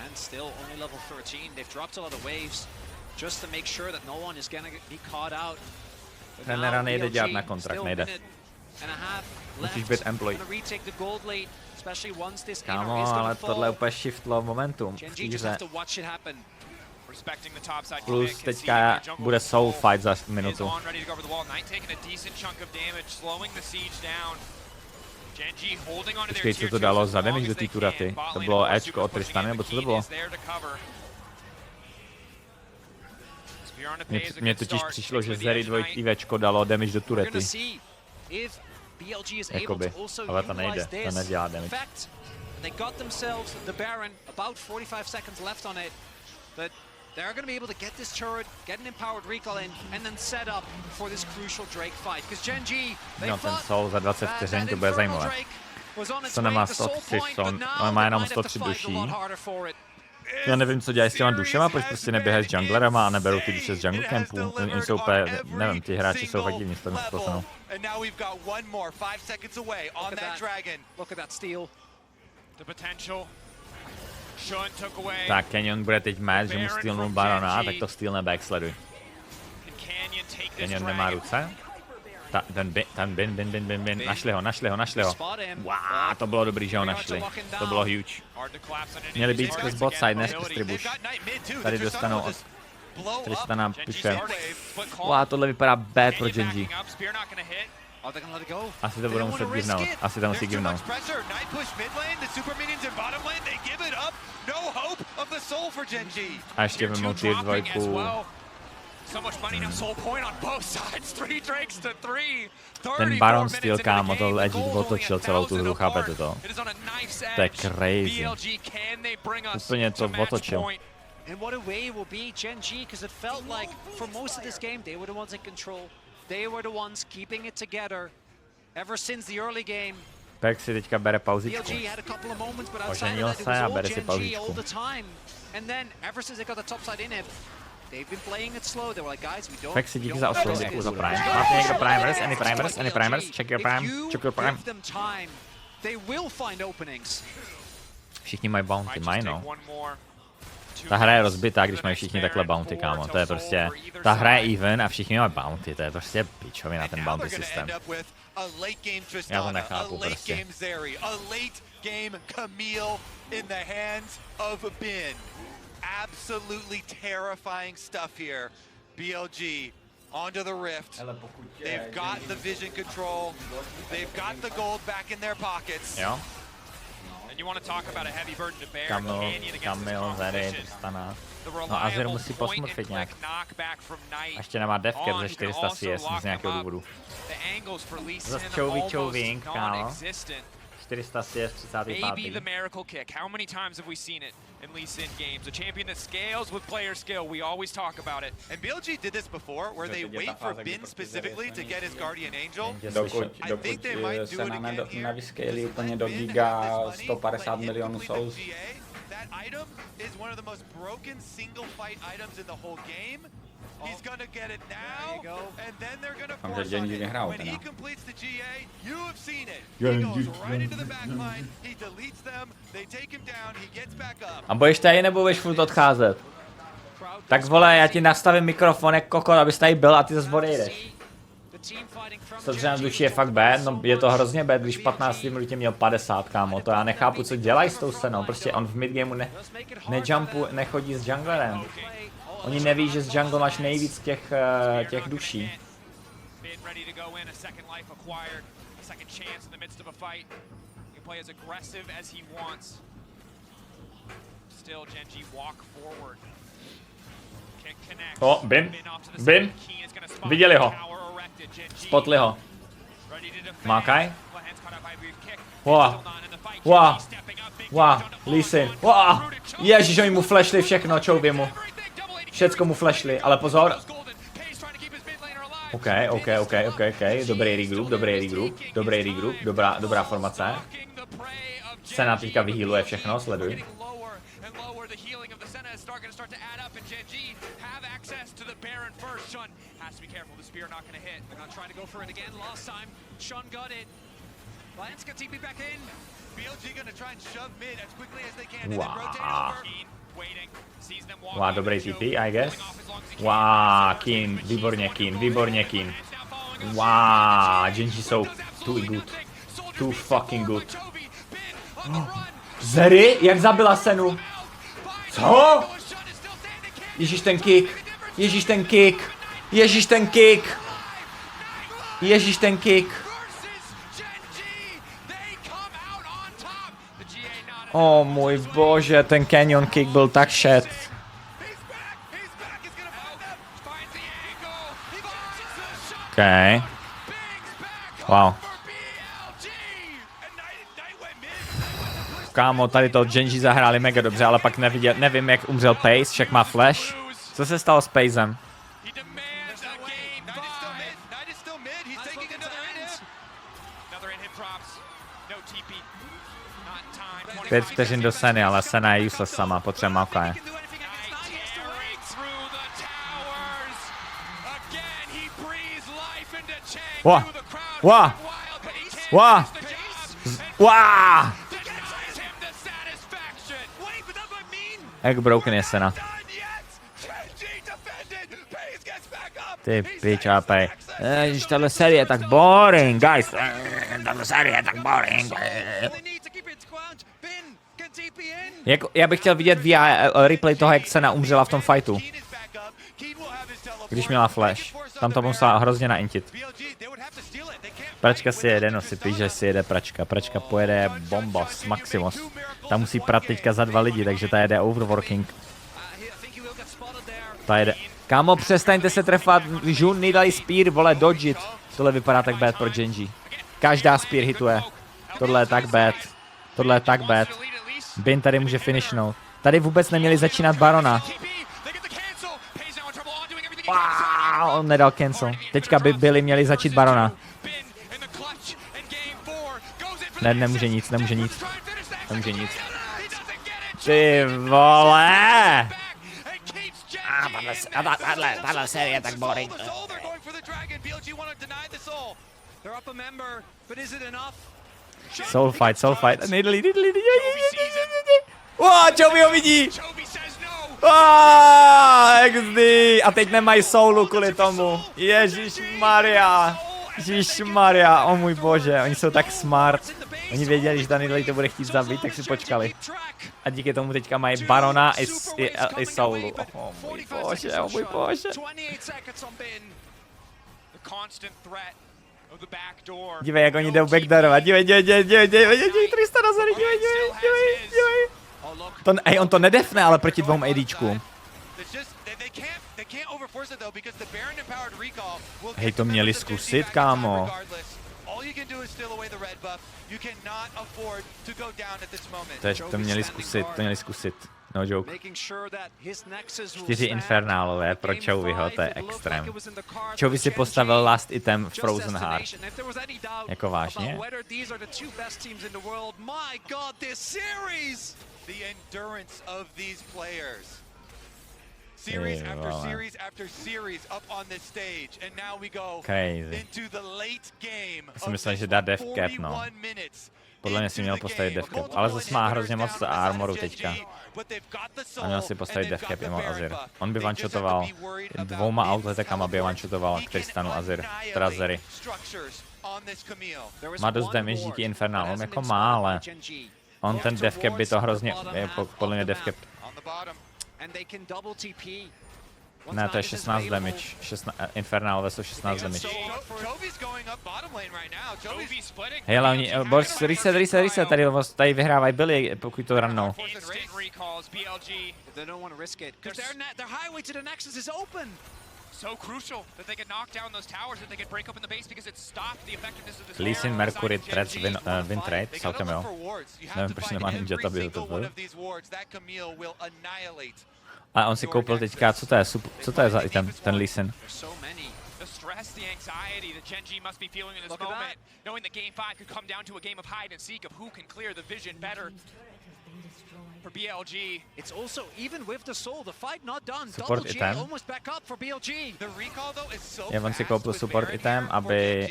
and still only level 13. They've dropped a lot of waves just to make sure that no one is gonna be caught out. Trenera nejde dělat na kontrakt, nejde. Musíš být employee. Kámo, ale tohle je úplně shiftlo momentum v té hře. Plus teďka bude soul fight za minutu. Počkej, co to dalo za damage do té turaty? To bylo Ečko od Tristany, nebo co to bylo? Mně totiž přišlo, že Zeri 2 IVčko dalo damage do turety. Jakoby, ale to nejde, to nedělá damage. They're going to be able to get this turret, get an empowered recall in, and then set up for this crucial Drake fight. Because Gen.G, no, ten soul za 20 vteřin, to bude zajímavé. To nemá 103 soul, ale má jenom 103 duší. Já nevím, co dělají s těma dušema, proč prostě neběhají s junglerama a neberou ty duše z jungle campu. Oni jsou úplně, nevím, ti hráči jsou fakt divní, to nesposobnou. Look at that steal. The potential. Tak Canyon bude teď mad, že mu stealnul Barona, tak to stealne backsleduj. Canyon nemá ruce. Bin, našli ho. Wow, to bylo dobrý, že ho našli. To bylo huge. Měli být skrz bot side, ne skrz tribuš. Tady dostanou od Tristana puše. Wow, tohle vypadá bad pro Gen.G. Asi to budou muset givnout. Asi to musí givnout. A ještě vemou tier 2. Ten Baron Steel, kámo, to legit otočil celou tu hru, chápete to? To je crazy. Úplně to otočil. And what a way it will be Gen.G, because it felt like for most of this game they were the ones in control. They were the ones keeping it together ever since the early game. Tak si teďka bere pauzičku. BLG had a couple of moments, but outside Oženil of that, it se a was all bere si Gen.G pauzičku. all the time. And then ever since they got the top side in it, they've been playing it slow. They were like, guys, we don't. Tak si díky za oslovu, děkuji za Prime. Máte někdo Primers? Any Primers? Any Primers? Check your Prime. Check your Prime. Give them time, they will find openings. Všichni mají bounty, mají no. Ta hra je rozbitá, když mají všichni takhle bounty, kámo. To je prostě, ta hra je even a všichni mají bounty, to je prostě pičovina ten bounty systém. Já to nechápu prostě. Absolutely terrifying stuff here. BLG onto the rift. They've got the vision control. They've got the gold back in their pockets. Jo. And you want to talk about a heavy burden to bear. Kamil, Zary, Tristana. No Azir musí posmrfit nějak. A ještě nemá devket ze 400 CS z nějakého důvodu. Zas čouving, kámo. 400 CS 35. Maybe the miracle kick. How many times have we seen it in Lee Sin games? A champion that scales with player skill. We always talk about it. And BLG did this before, where they wait for Bin specifically to get his Guardian Angel. Dokud se nevyscalí úplně do giga 150 milionů souls. That item is one of the most broken single fight items in the whole game. He's gonna get it now, and then they're gonna force on it. When he completes the GA, you have seen it. He goes right into the backline, he deletes them, they take him down, he gets back up. A budeš tady nebo budeš furt odcházet? Tak vole, já ti nastavím mikrofon jak kokot, abys tady byl a ty zase odejdeš. 113 duší je fakt bad, no je to hrozně bad, když 15 minutě měl 50, kámo, to já nechápu, co dělají s tou senou, prostě on v midgameu nechodí s junglerem. Oni neví, že z jungle máš nejvíc těch duší. O, Bin, viděli ho. Spotli ho. Mákaj. Lee Sin. Ježiš, oni mu flashli všechno, čouvě mu. Všecko mu flashli, ale pozor. OK. Dobrý regroup, dobrá formace. Scéna teďka vyhealuje všechno, sleduj. Wow, dobrý TP, I guess. Wow, Keen, výborně Keen. Wow, Gen.G jsou too good. Too fucking good. Zeri, jak zabila Senu? Co? Ježíš ten kick. O můj bože, ten canyon kick byl tak shit. OK. Wow. Kámo, tady to Gen.G zahráli mega dobře, ale pak nevím, jak umřel Pace, však má flash. Co se stalo s Pacem? 5 vteřin do Seny, ale Sena je useless sama, potřebujeme Maokai. Jak broken je Sena. Ty pič, apej. Ježiš, tahle série je tak boring, guys. Tahle série je tak boring. Já bych chtěl vidět replay toho, jak Sena umřela v tom fightu. Když měla flash. Tam to musela hrozně naintit. Pračka si jede, no si píš, že si jede pračka. Pračka pojede bombos, Maximus. Ta musí prat teďka za 2 lidi, takže ta jede overworking. Ta jede... Kámo, přestaňte se trefat, Jun nedali spear, vole, dodgit. Tohle vypadá tak bad pro Gen.G. Každá spear hituje. Tohle je tak bad. Tohle je tak bad. Bin tady může finishnout. Tady vůbec neměli začínat Barona. Wow, on nedal cancel. Teďka by byli měli začít Barona. Ne, nemůže nic, nemůže nic. Nemůže nic. Ty vole! Tahle série je tak boring. Soul fight. Nejdli. Chovy ho vidí! XD! A teď nemají soulu kvůli tomu. Ježišmarja. Ježišmarja, o můj bože, oni jsou tak smart. Oni věděli, že Danidley to bude chtít zabít, tak si počkali. A díky tomu teďka mají Barona i soulu. O můj bože, o můj bože. Dívej, jak oni jdou backdoorovat, dívej, Tristan na zady, dívej. On to nedefne, ale proti dvou ADčkům. Hej, to měli zkusit, kámo. To měli zkusit, no joke. 4 infernálové pro Chovyho, to je extrém. Chovy si postavil last item Frozen Heart. Jako vážně? Series after series after series up on this stage, and now we go into the late game. Jsem myslel, že dá death cap, no. Podle mě si měl postavit death cap, ale zase má hrozně moc armoru teďka. A měl si postavit death cap, Imol Azir. On by one-shotoval, 2 outletekama by one-shotoval Tristanu Azir, teda Zeri. Má dost damage díky infernálům, jako má, ale on ten death cap by to hrozně, podle mě death cap. Ne, to je 16 damage. Infernálové jsou 16 damage. Hej, ale oni, boss, reset, tady vyhrávají Billy, pokud to runnou. Lee Sin, Mercury, Threads, win trade, celkem jo. Nevím, proč nemá ninja, to byl to byl. A on si koupil teďka, co to je za item, ten Lee Sin? For BLG, it's also even with the soul, the fight not done. Support Double J item. almost back up for BLG. The recall though is so On si koupil support item, aby...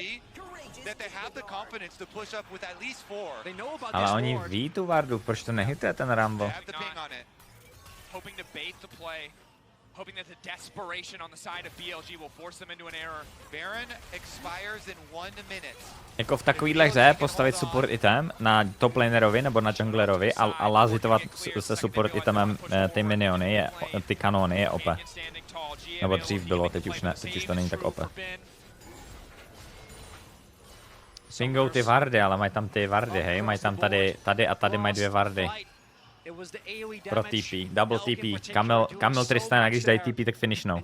Ale oni ví tu wardu, proč to nehituje ten Rambo? Hoping to bait the play. Hoping that the desperation on the side of BLG will force them into an error. Baron expires in 1 minute. Jako v takovýhle hře postavit support item na top lanerovi nebo na junglerovi a lazitovat se support itemem ty miniony, ty kanóny je OP. Nebo dřív bylo, teď už ne, teď už to není tak OP. Pingou ty vardy, ale mají tam ty vardy, hej, mají tam tady a tady mají 2 vardy. Pro TP, double TP, Camel Tristan, a když dají TP, tak finishnou.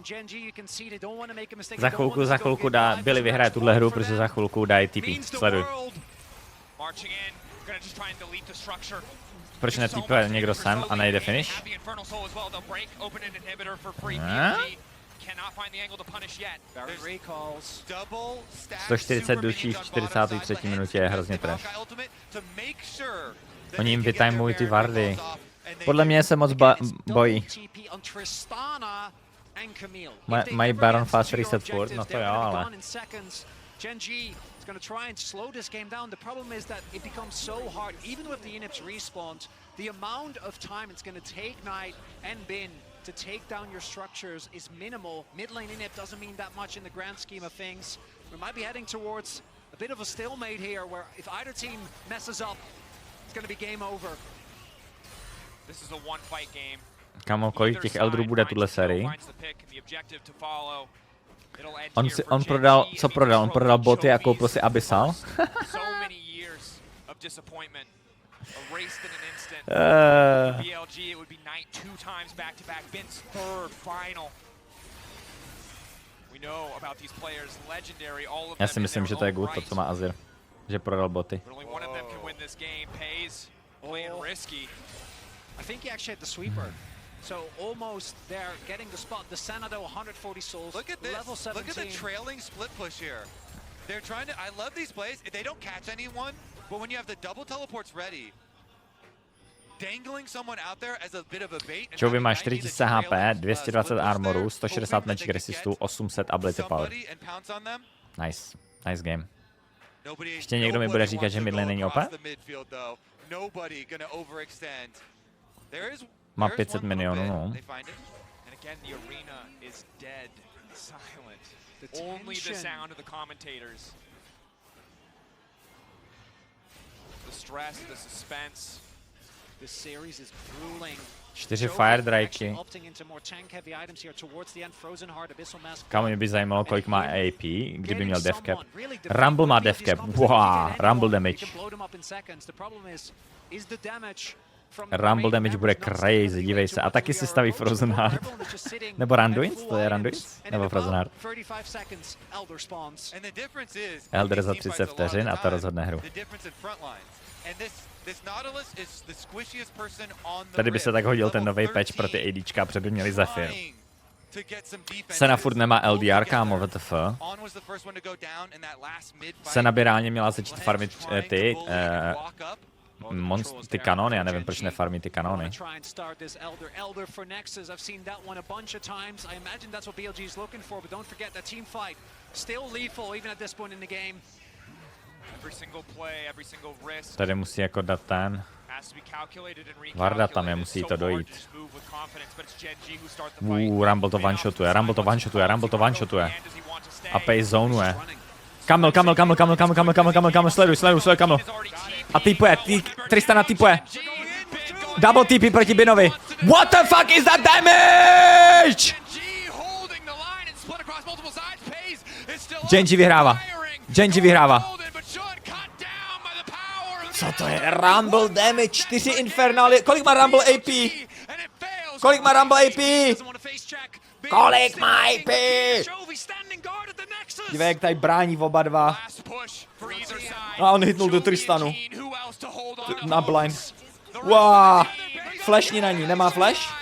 Za chvilku Billy vyhraje tuhle hru, protože za chvilku dají TP. Sleduj. Proč netýpe někdo sem a nejde finish? 140 duší v 43. minutě je hrozně trash. Oni jim vytimují ty vardy. Podle mě se moc bojí. Mají Baron fast reset furt, no to jo, ale... Gen.G is going to try and slow this game down. The problem is that it becomes so hard, even with the Inips respawned, the amount of time it's going to take Knight and Bin to take down your structures is minimal. Mid lane Inip doesn't mean that much in the grand scheme of things. We might be heading towards a bit of a stalemate here, where if either team messes up, it's going to be game over. This is a one fight game. Kamo, kolik těch Eldrů bude tuhle sérii? On prodal, co prodal? On prodal boty a koupil si Abyssal? Já si myslím, že to je good, to co má Azir. Že prodal boty. I think he actually had the sweeper. So almost there, getting the spot. The Senado 140 souls. Look at this. Level 17. Look at the trailing split push here. They're trying to. I love these plays. They don't catch anyone, but when you have the double teleports ready, dangling someone out there as a bit of a bait. Chovy má 4000 HP, 220 armoru, 160 magic resistů, 800 ability power. Nice. Nice game. Ještě někdo mi bude říkat, že midlane není OP? Má 500 milionů, no. Only the sound of the commentators. The stress, the suspense. This series is grueling. 4 fire draky. Kámo, mě by zajímalo, kolik má AP, kdyby měl devcap. Rumble má devcap. Wow, Rumble damage. Rumble damage bude crazy, dívej se. A taky se staví Frozen Heart. Nebo Randuins? To je Randuins? Nebo Frozen Heart? Elder za 30 vteřin a to rozhodne hru. Tady by se tak hodil ten nový patch pro ty ADčka, protože by měli Zephyr. Sena furt nemá LDR, kámo, WTF. Sena by reálně měla začít farmit ty kanony, já nevím, proč nefarmí ty kanony. Tady musí jako dát ten. Varda tam je, musí to dojít. Rumble to one-shotuje, Rumble to one-shotuje, Rumble to one-shotuje. A Pace zonuje. Kamil, sleduj, Kamil. A typuje, Tristana typuje. Double TP proti Binovi. What the fuck is that damage? Gen.G vyhrává. Co to je? Rumble damage, 4 infernály. Kolik má Rumble AP? Kolik má AP? Dívej, jak tady brání oba dva. A on hitnul do Tristanu. Na blind. Wow. Flashni na ní, nemá flash?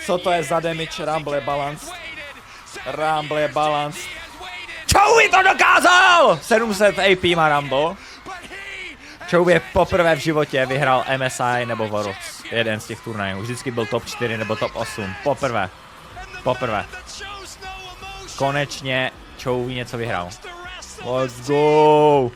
Co to je za damage? Rumble je balance. Chovy to dokázal! 700 AP má Rumble. Chovy poprvé v životě vyhrál MSI nebo Worlds. Jeden z těch turnajů. Vždycky byl top 4 nebo top 8. Poprvé. Konečně Chovy něco vyhrál. Let's go!